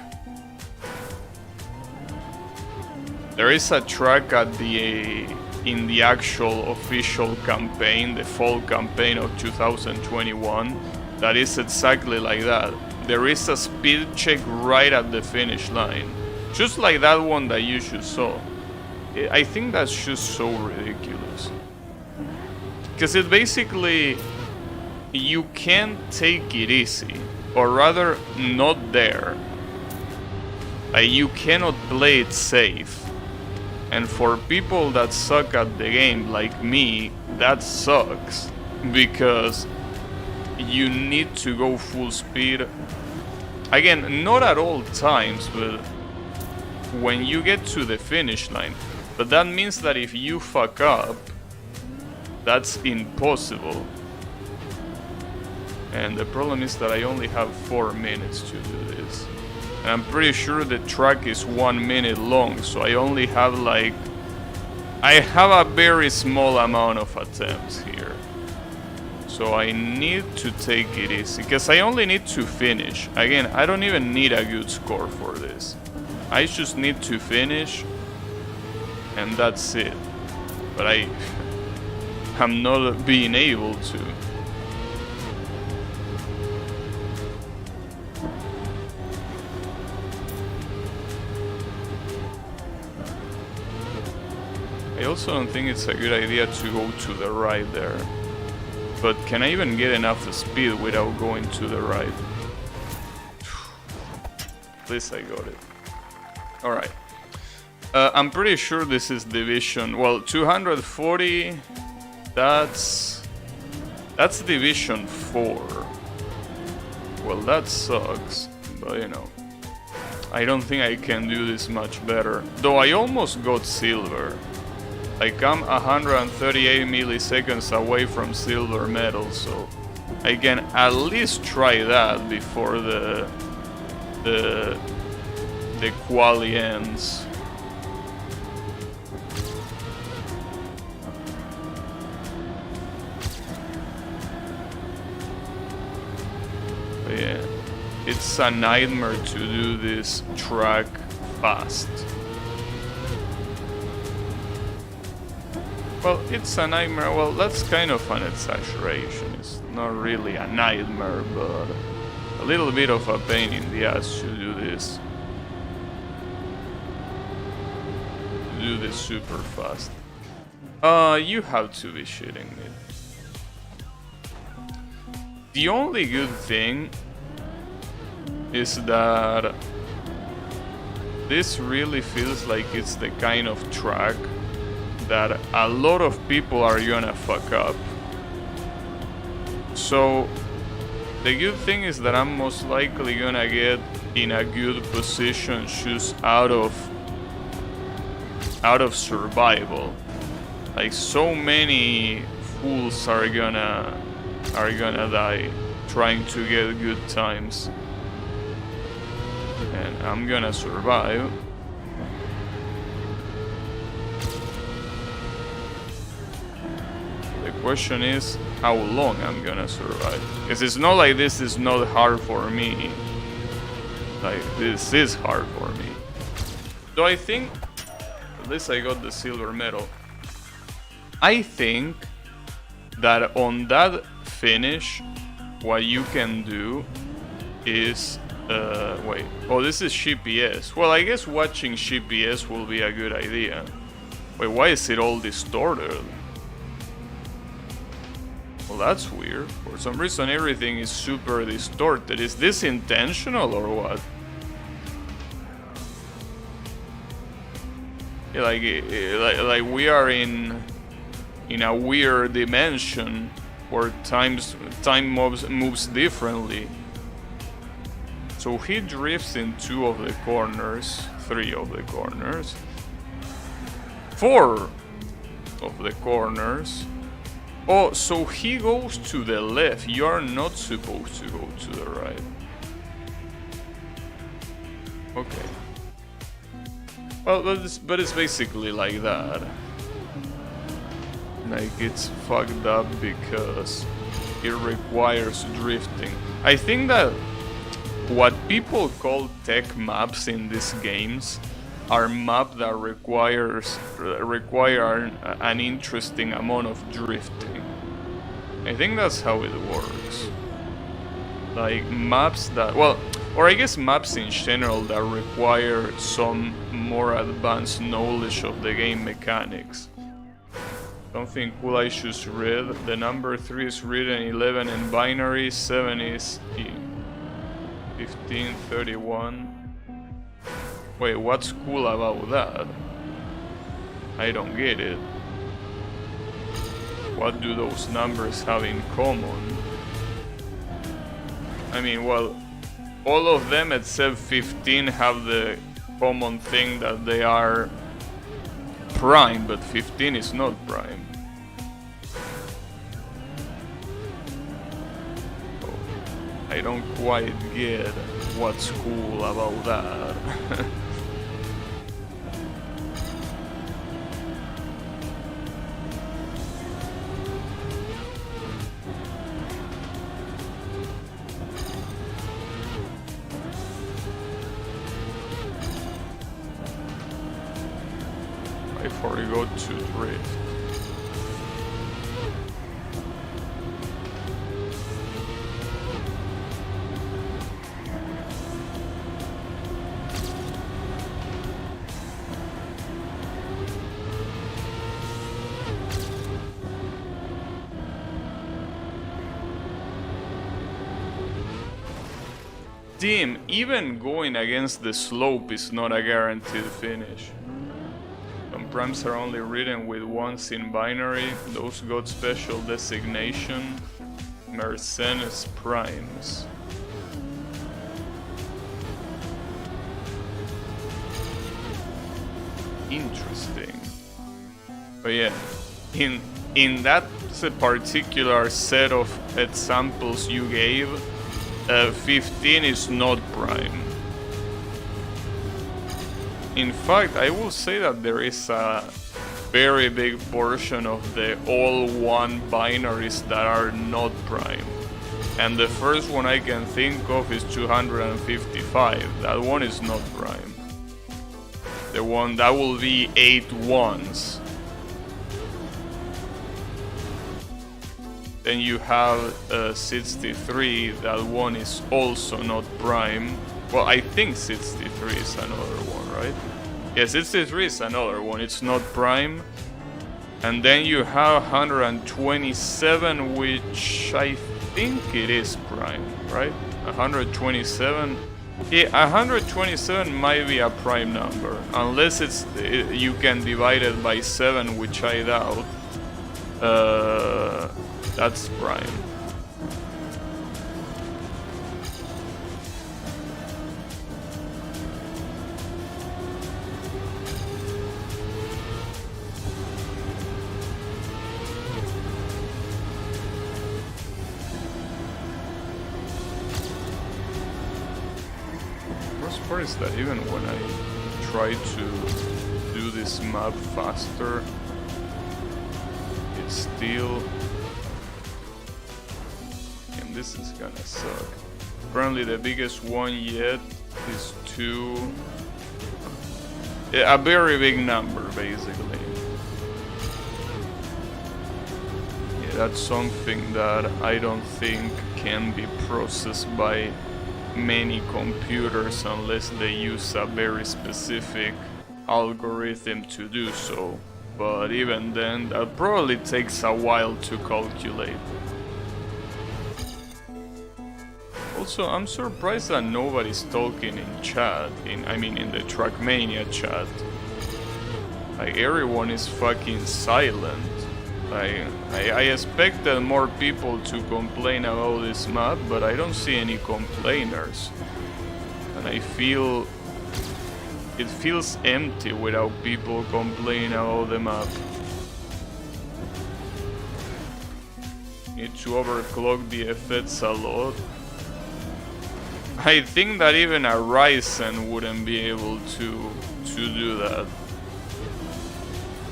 There is a track at the... in the actual official campaign, the fall campaign of 2021, that is exactly like that. There is a speed check right at the finish line. Just like that one that you just saw. I think that's just so ridiculous. Because it basically... you can't take it easy. Or rather, not there. You cannot play it safe. And for people that suck at the game, like me, that sucks. Because you need to go full speed. Again, not at all times, but when you get to the finish line. But that means that if you fuck up, that's impossible. And the problem is that I only have 4 minutes to do this. And I'm pretty sure the track is 1 minute long, so I only have like... I have a very small amount of attempts here. So I need to take it easy, because I only need to finish. Again, I don't even need a good score for this. I just need to finish, and that's it. But I'm not being able to. I also don't think it's a good idea to go to the right there. But can I even get enough speed without going to the right? At least I got it. Alright. I'm pretty sure this is division... Well, 240... That's division 4. Well, that sucks. But, you know. I don't think I can do this much better. Though I almost got silver. Like, I'm 138 milliseconds away from silver medal, so I can at least try that before the quali ends. it's a nightmare to do this track fast. Well, it's a nightmare. Well, that's kind of an exaggeration. It's not really a nightmare, but a little bit of a pain in the ass to do this. To do this super fast. You have to be shitting me. The only good thing is that this really feels like it's the kind of track that a lot of people are gonna fuck up. So the good thing is that I'm most likely gonna get in a good position just out of survival. Like, so many fools are gonna die trying to get good times, and I'm gonna survive. The question is how long I'm gonna survive. Because it's not like this is not hard for me. Like, this is hard for me. Though I think, at least I got the silver medal. I think that on that finish, what you can do is... wait. Oh, this is GPS. Well, I guess watching GPS will be a good idea. Wait, why is it all distorted? Well, that's weird. For some reason, everything is super distorted. Is this intentional or what? Yeah, like we are in a weird dimension where time moves differently. So he drifts in 2 of the corners, 3 of the corners, 4 of the corners. Oh, so he goes to the left. You are not supposed to go to the right. Okay. Well, but it's basically like that. Like, it's fucked up because it requires drifting. I think that what people call tech maps in these games are maps that require an interesting amount of drifting. I think that's how it works. Like, maps that, well, or I guess maps in general that require some more advanced knowledge of the game mechanics. Something cool I just read. The number 3 is written 11 in binary, 7 is in 1531. Wait, what's cool about that? I don't get it. What do those numbers have in common? I mean, well, all of them except 15 have the common thing that they are prime, but 15 is not prime. So, I don't quite get what's cool about that. I forgot to drift. Damn, even going against the slope is not a guaranteed finish. Some primes are only written with 1s in binary, those got special designation, Mercedes primes. Interesting. But yeah, in that particular set of examples you gave, 15 is not prime. In fact, I will say that there is a very big portion of the all 1 binaries that are not prime. And the first one I can think of is 255. That one is not prime. The one that will be 8 ones. Then you have 63. That one is also not prime. Well, I think 63 is another one, right? Yeah, 63 is another one. It's not prime. And then you have 127, which I think it is prime, right? 127. Yeah, 127 might be a prime number, unless you can divide it by 7, which I doubt. That's prime. Worst part is that even when I try to do this map faster, it's still... And this is gonna suck. Apparently the biggest one yet is 2... a very big number, basically. Yeah, that's something that I don't think can be processed by many computers unless they use a very specific algorithm to do so. But even then, that probably takes a while to calculate. Also, I'm surprised that nobody's talking in chat, in the Trackmania chat. Like, everyone is fucking silent. I expected more people to complain about this map, but I don't see any complainers. And I feel... it feels empty without people complaining about the map. Need to overclock the effects a lot. I think that even a Ryzen wouldn't be able to do that.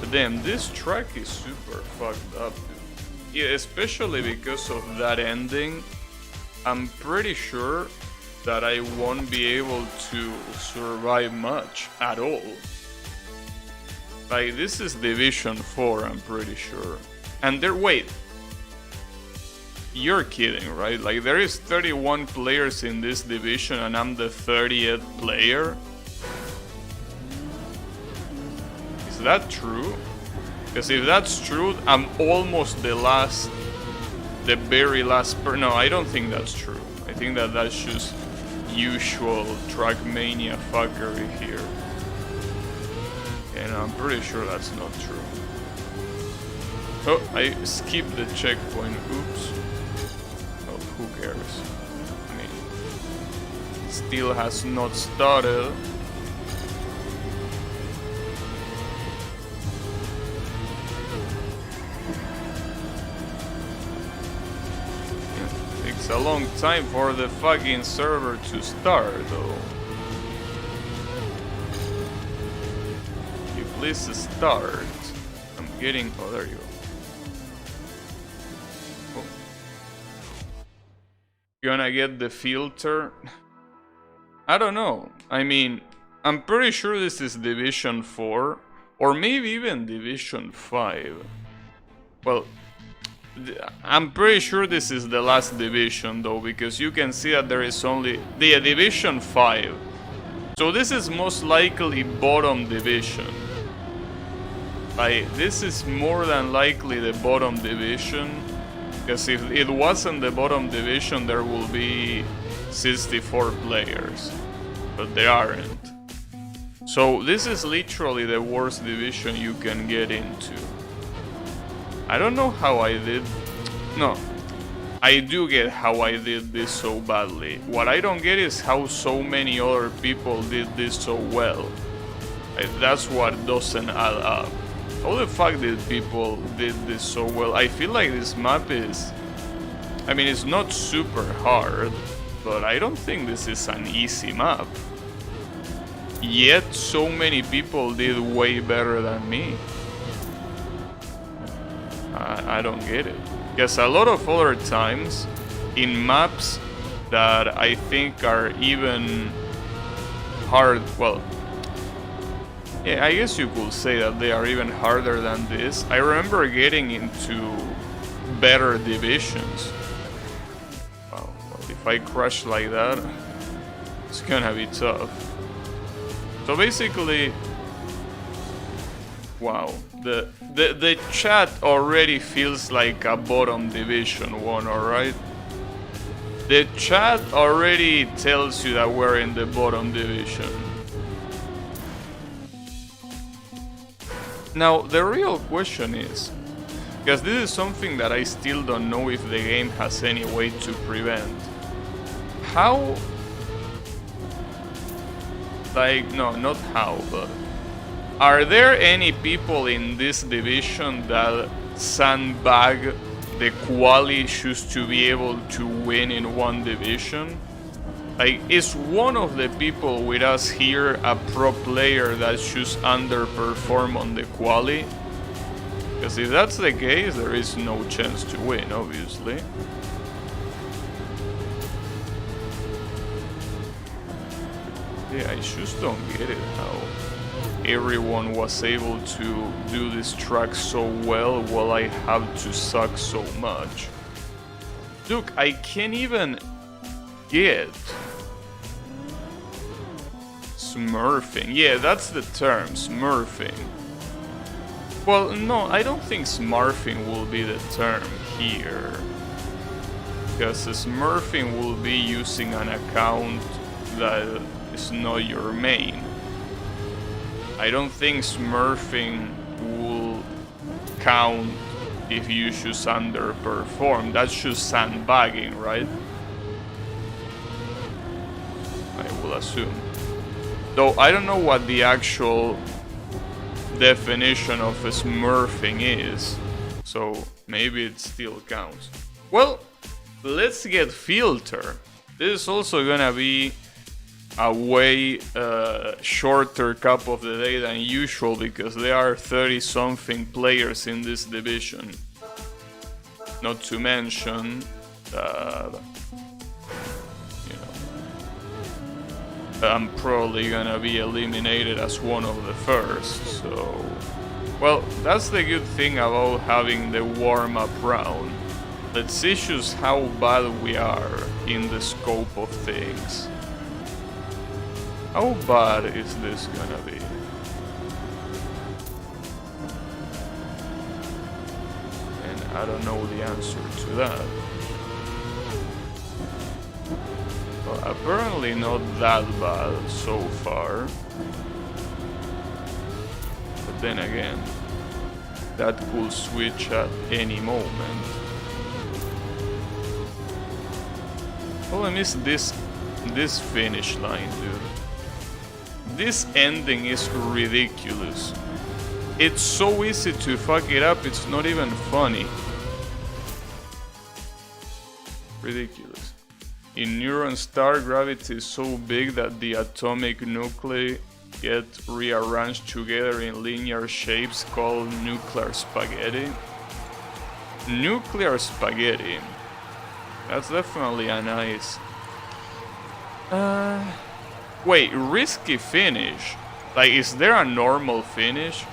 But damn, this track is super fucked up, dude. Yeah, especially because of that ending. I'm pretty sure that I won't be able to survive much at all. Like, this is Division 4, I'm pretty sure. And wait. You're kidding, right? Like, there is 31 players in this division and I'm the 30th player? Is that true? Because if that's true, I'm almost the very last no, I don't think that's true. I think that that's just usual Trackmania fuckery here. And I'm pretty sure that's not true. Oh, I skipped the checkpoint. Oops. Oh, who cares? I mean, it still has not started. Takes a long time for the fucking server to start, though. You please start. I'm getting... oh, there you go. Oh. You gonna get the filter? I don't know. I mean, I'm pretty sure this is Division 4, or maybe even Division 5. Well, I'm pretty sure this is the last division though, because you can see that there is only the Division 5. So this is most likely bottom division. Like, this is more than likely the bottom division, because if it wasn't the bottom division there will be 64 players, but there aren't. So this is literally the worst division you can get into. I don't know how I did... no, I do get how I did this so badly. What I don't get is how so many other people did this so well. That's what doesn't add up. How the fuck did people did this so well? I feel like this map is... I mean, it's not super hard, but I don't think this is an easy map. Yet so many people did way better than me. I don't get it. Because a lot of other times, in maps that I think are even hard. Well, yeah, I guess you could say that they are even harder than this. I remember getting into better divisions. Wow, well, if I crash like that, it's gonna be tough. So basically, wow, the chat already feels like a bottom division one, alright? The chat already tells you that we're in the bottom division. Now, the real question is, because this is something that I still don't know if the game has any way to prevent. How... Like, no, not how, but... Are there any people in this division that sandbag the quali just to be able to win in one division? Like, is one of the people with us here a pro player that just underperform on the quali? Because if that's the case, there is no chance to win, obviously. Yeah, I just don't get it how everyone was able to do this track so well while I have to suck so much. Look, I can't even get smurfing. Yeah, that's the term, smurfing. Well, no, I don't think smurfing will be the term here. Because smurfing will be using an account that is not your main. I don't think smurfing will count if you just underperform. That's just sandbagging, right? I will assume. Though I don't know what the actual definition of smurfing is, so maybe it still counts. Well, let's get filter. This is also gonna be a way shorter cup of the day than usual because there are 30-something players in this division. Not to mention that, you know, I'm probably gonna be eliminated as one of the first, so... Well, that's the good thing about having the warm-up round. Let's see just how bad we are in the scope of things. How bad is this gonna be? And I don't know the answer to that. Well, apparently not that bad so far. But then again, that could switch at any moment. Well, I miss this finish line, dude. This ending is ridiculous. It's so easy to fuck it up, it's not even funny. Ridiculous. In Neuron Star, gravity is so big that the atomic nuclei get rearranged together in linear shapes called nuclear spaghetti. Nuclear spaghetti. That's definitely a nice... Wait, risky finish? Like, is there a normal finish?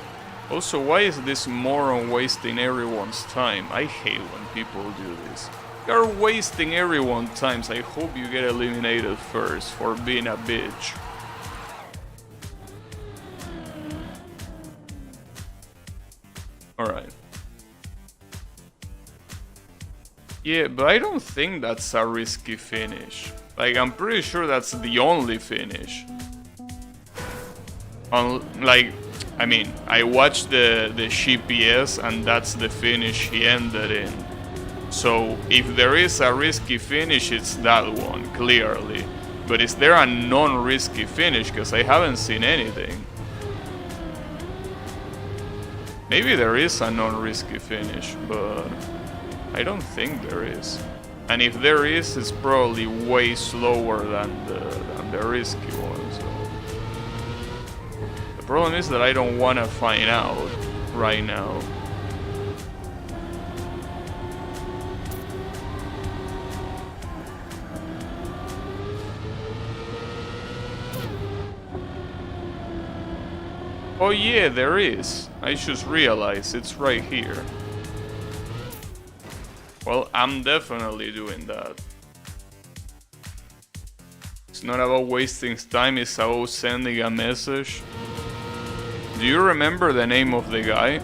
Also, why is this moron wasting everyone's time? I hate when people do this. You're wasting everyone's time. I hope you get eliminated first for being a bitch. Alright. Yeah, but I don't think that's a risky finish. Like, I'm pretty sure that's the only finish. Like, I mean, I watched the GPS and that's the finish he ended in. So, if there is a risky finish, it's that one, clearly. But is there a non-risky finish? Because I haven't seen anything. Maybe there is a non-risky finish, but I don't think there is. And if there is, it's probably way slower than the risky one. So the problem is that I don't want to find out right now. Oh yeah, there is. I just realized it's right here. Well, I'm definitely doing that. It's not about wasting time, it's about sending a message. Do you remember the name of the guy?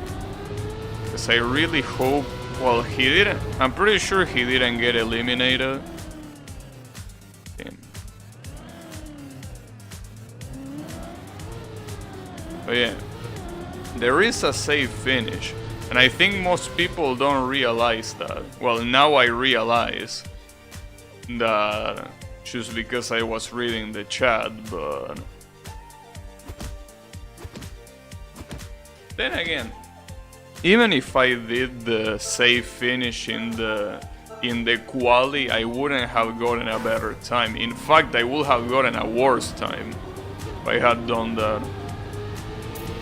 Because I really hope... Well, he didn't... I'm pretty sure he didn't get eliminated. Damn. Oh yeah. There is a safe finish. And I think most people don't realize that. Well, now I realize that just because I was reading the chat, but... Then again, even if I did the safe finish in the quali, I wouldn't have gotten a better time. In fact, I would have gotten a worse time if I had done that.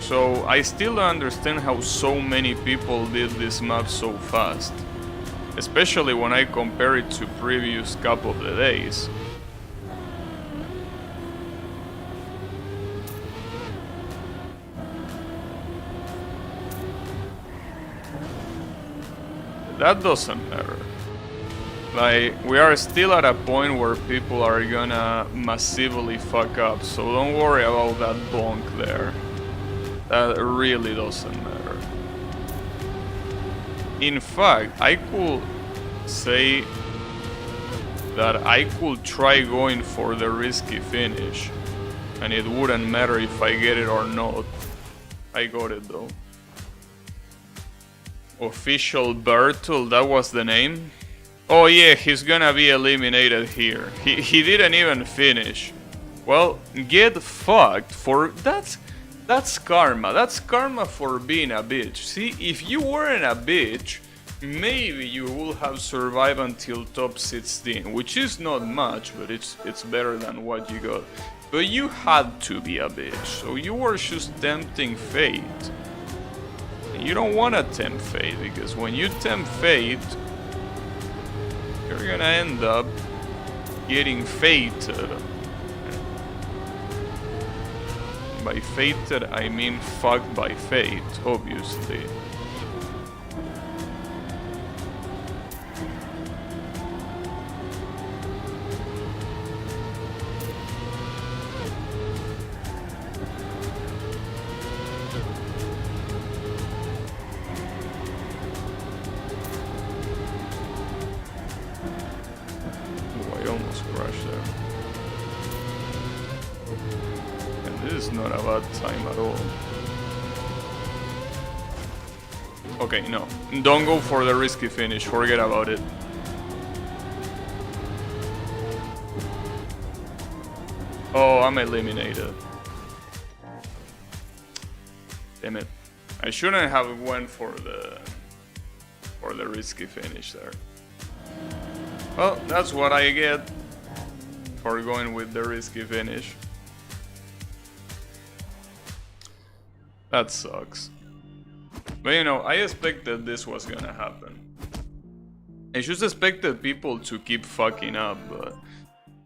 So I still don't understand how so many people did this map so fast. Especially when I compare it to previous couple of the days. That doesn't matter. Like, we are still at a point where people are gonna massively fuck up, so don't worry about that bonk there. That really doesn't matter. In fact, I could say that I could try going for the risky finish, and it wouldn't matter if I get it or not. I got it though. Official Bertul, that was the name? Oh yeah, he's gonna be eliminated here. He didn't even finish. Well, get fucked for... That's karma. That's karma for being a bitch. See, if you weren't a bitch, maybe you would have survived until top 16, which is not much, but it's better than what you got. But you had to be a bitch, so you were just tempting fate. You don't want to tempt fate, because when you tempt fate, you're gonna end up getting fated. By fated, I mean fucked by fate, obviously. Not a bad time at all. Okay, no. Don't go for the risky finish. Forget about it. Oh, I'm eliminated. Damn it. I shouldn't have went for the risky finish there. Well, that's what I get for going with the risky finish. That sucks. But you know, I expected this was gonna happen. I just expected people to keep fucking up, but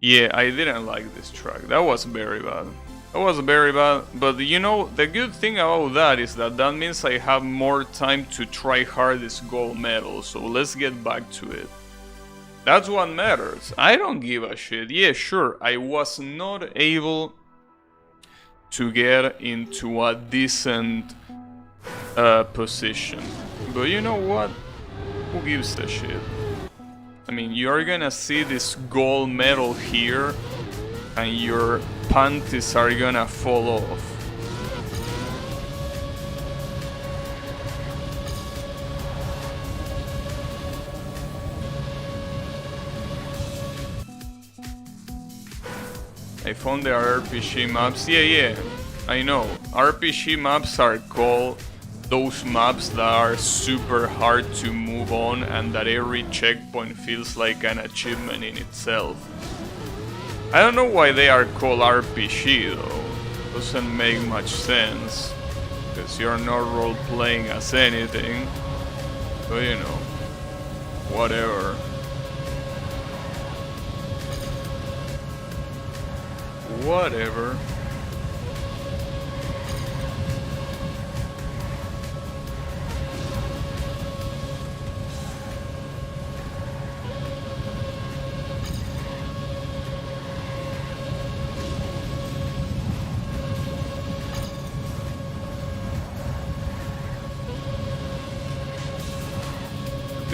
yeah, I didn't like this track. That was very bad. That was very bad, but you know, the good thing about that is that means I have more time to try hard this gold medal, so let's get back to it. That's what matters. I don't give a shit. Yeah, sure, I was not able to get into a decent position. But you know what? Who gives a shit? I mean, you're gonna see this gold medal here and your panties are gonna fall off. I found the RPG maps. Yeah, I know. RPG maps are called those maps that are super hard to move on and that every checkpoint feels like an achievement in itself. I don't know why they are called RPG though. Doesn't make much sense, because you're not role-playing as anything. But you know, whatever. Whatever.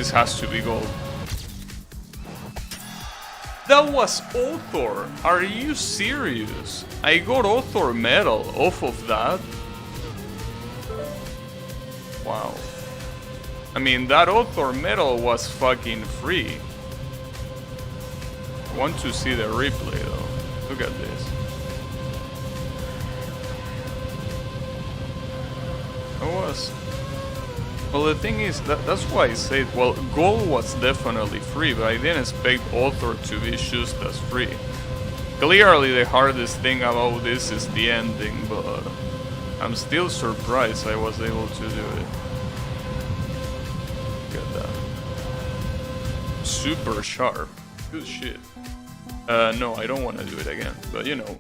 This has to be gold. That was Author. Are you serious? I got Author medal off of that. Wow. I mean, that Author medal was fucking free. I want to see the replay though. Look at this. It was. Well, the thing is, that's why I said, well, gold was definitely free, but I didn't expect Author to be just as free. Clearly the hardest thing about this is the ending, but I'm still surprised I was able to do it. Look at that. Super sharp. Good shit. No, I don't want to do it again, but you know.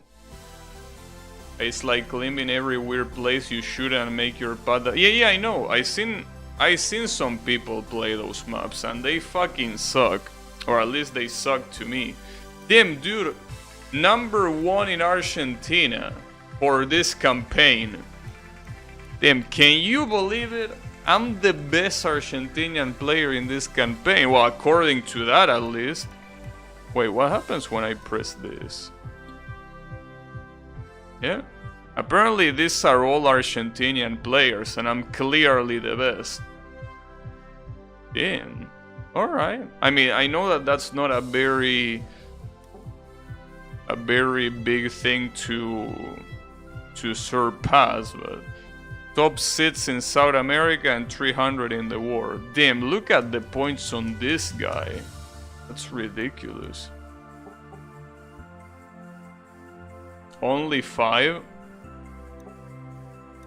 It's like climbing every weird place you shoot and make your path. Yeah, I know. I seen some people play those maps and they fucking suck. Or at least they suck to me. Damn, dude. #1 in Argentina for this campaign. Damn, can you believe it? I'm the best Argentinian player in this campaign. Well, according to that at least. Wait, what happens when I press this? Yeah. Apparently these are all Argentinian players and I'm clearly the best. Damn. Alright. I mean, I know that that's not a very big thing to surpass, but top 6 in South America and 300 in the world. Damn, look at the points on this guy. That's ridiculous. Only 5?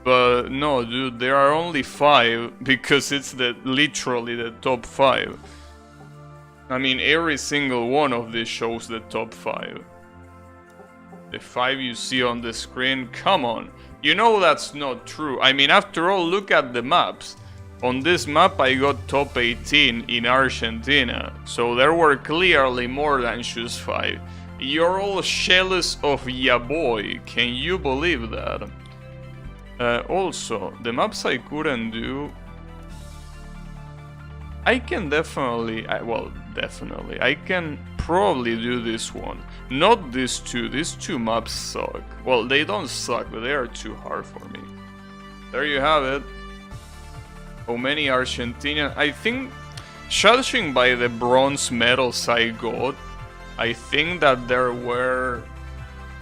But no, dude, there are only 5 because it's literally the top 5. I mean, every single one of these shows the top 5. The 5 you see on the screen, come on. You know that's not true. I mean, after all, look at the maps. On this map I got top 18 in Argentina, so there were clearly more than just 5. You're all jealous of ya boy, can you believe that? Also, the maps I couldn't do... I can definitely, I can probably do this one. Not these two maps suck. Well, they don't suck, but they are too hard for me. There you have it. So many Argentinian... I think, judging by the bronze medals I got, I think that there were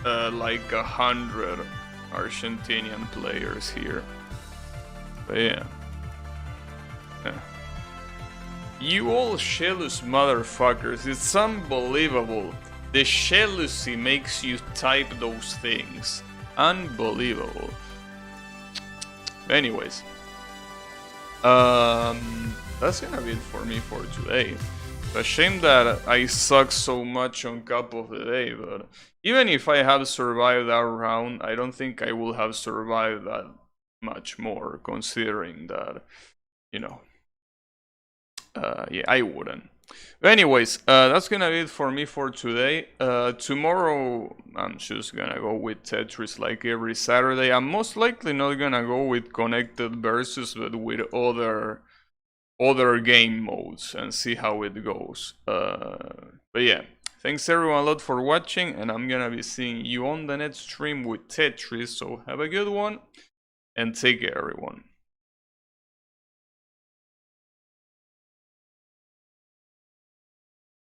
like 100 Argentinian players here. But yeah. You all jealous motherfuckers, it's unbelievable. The jealousy makes you type those things. Unbelievable. Anyways. That's gonna be it for me for today. It's a shame that I suck so much on Cup of the Day, but even if I have survived that round, I don't think I will have survived that much more, considering that, you know, yeah, I wouldn't. But anyways, that's gonna be it for me for today. Tomorrow, I'm just gonna go with Tetris like every Saturday. I'm most likely not gonna go with Connected Versus, but with other game modes and see how it goes. But yeah, thanks everyone a lot for watching, and I'm gonna be seeing you on the next stream with Tetris. So have a good one, and take care, everyone.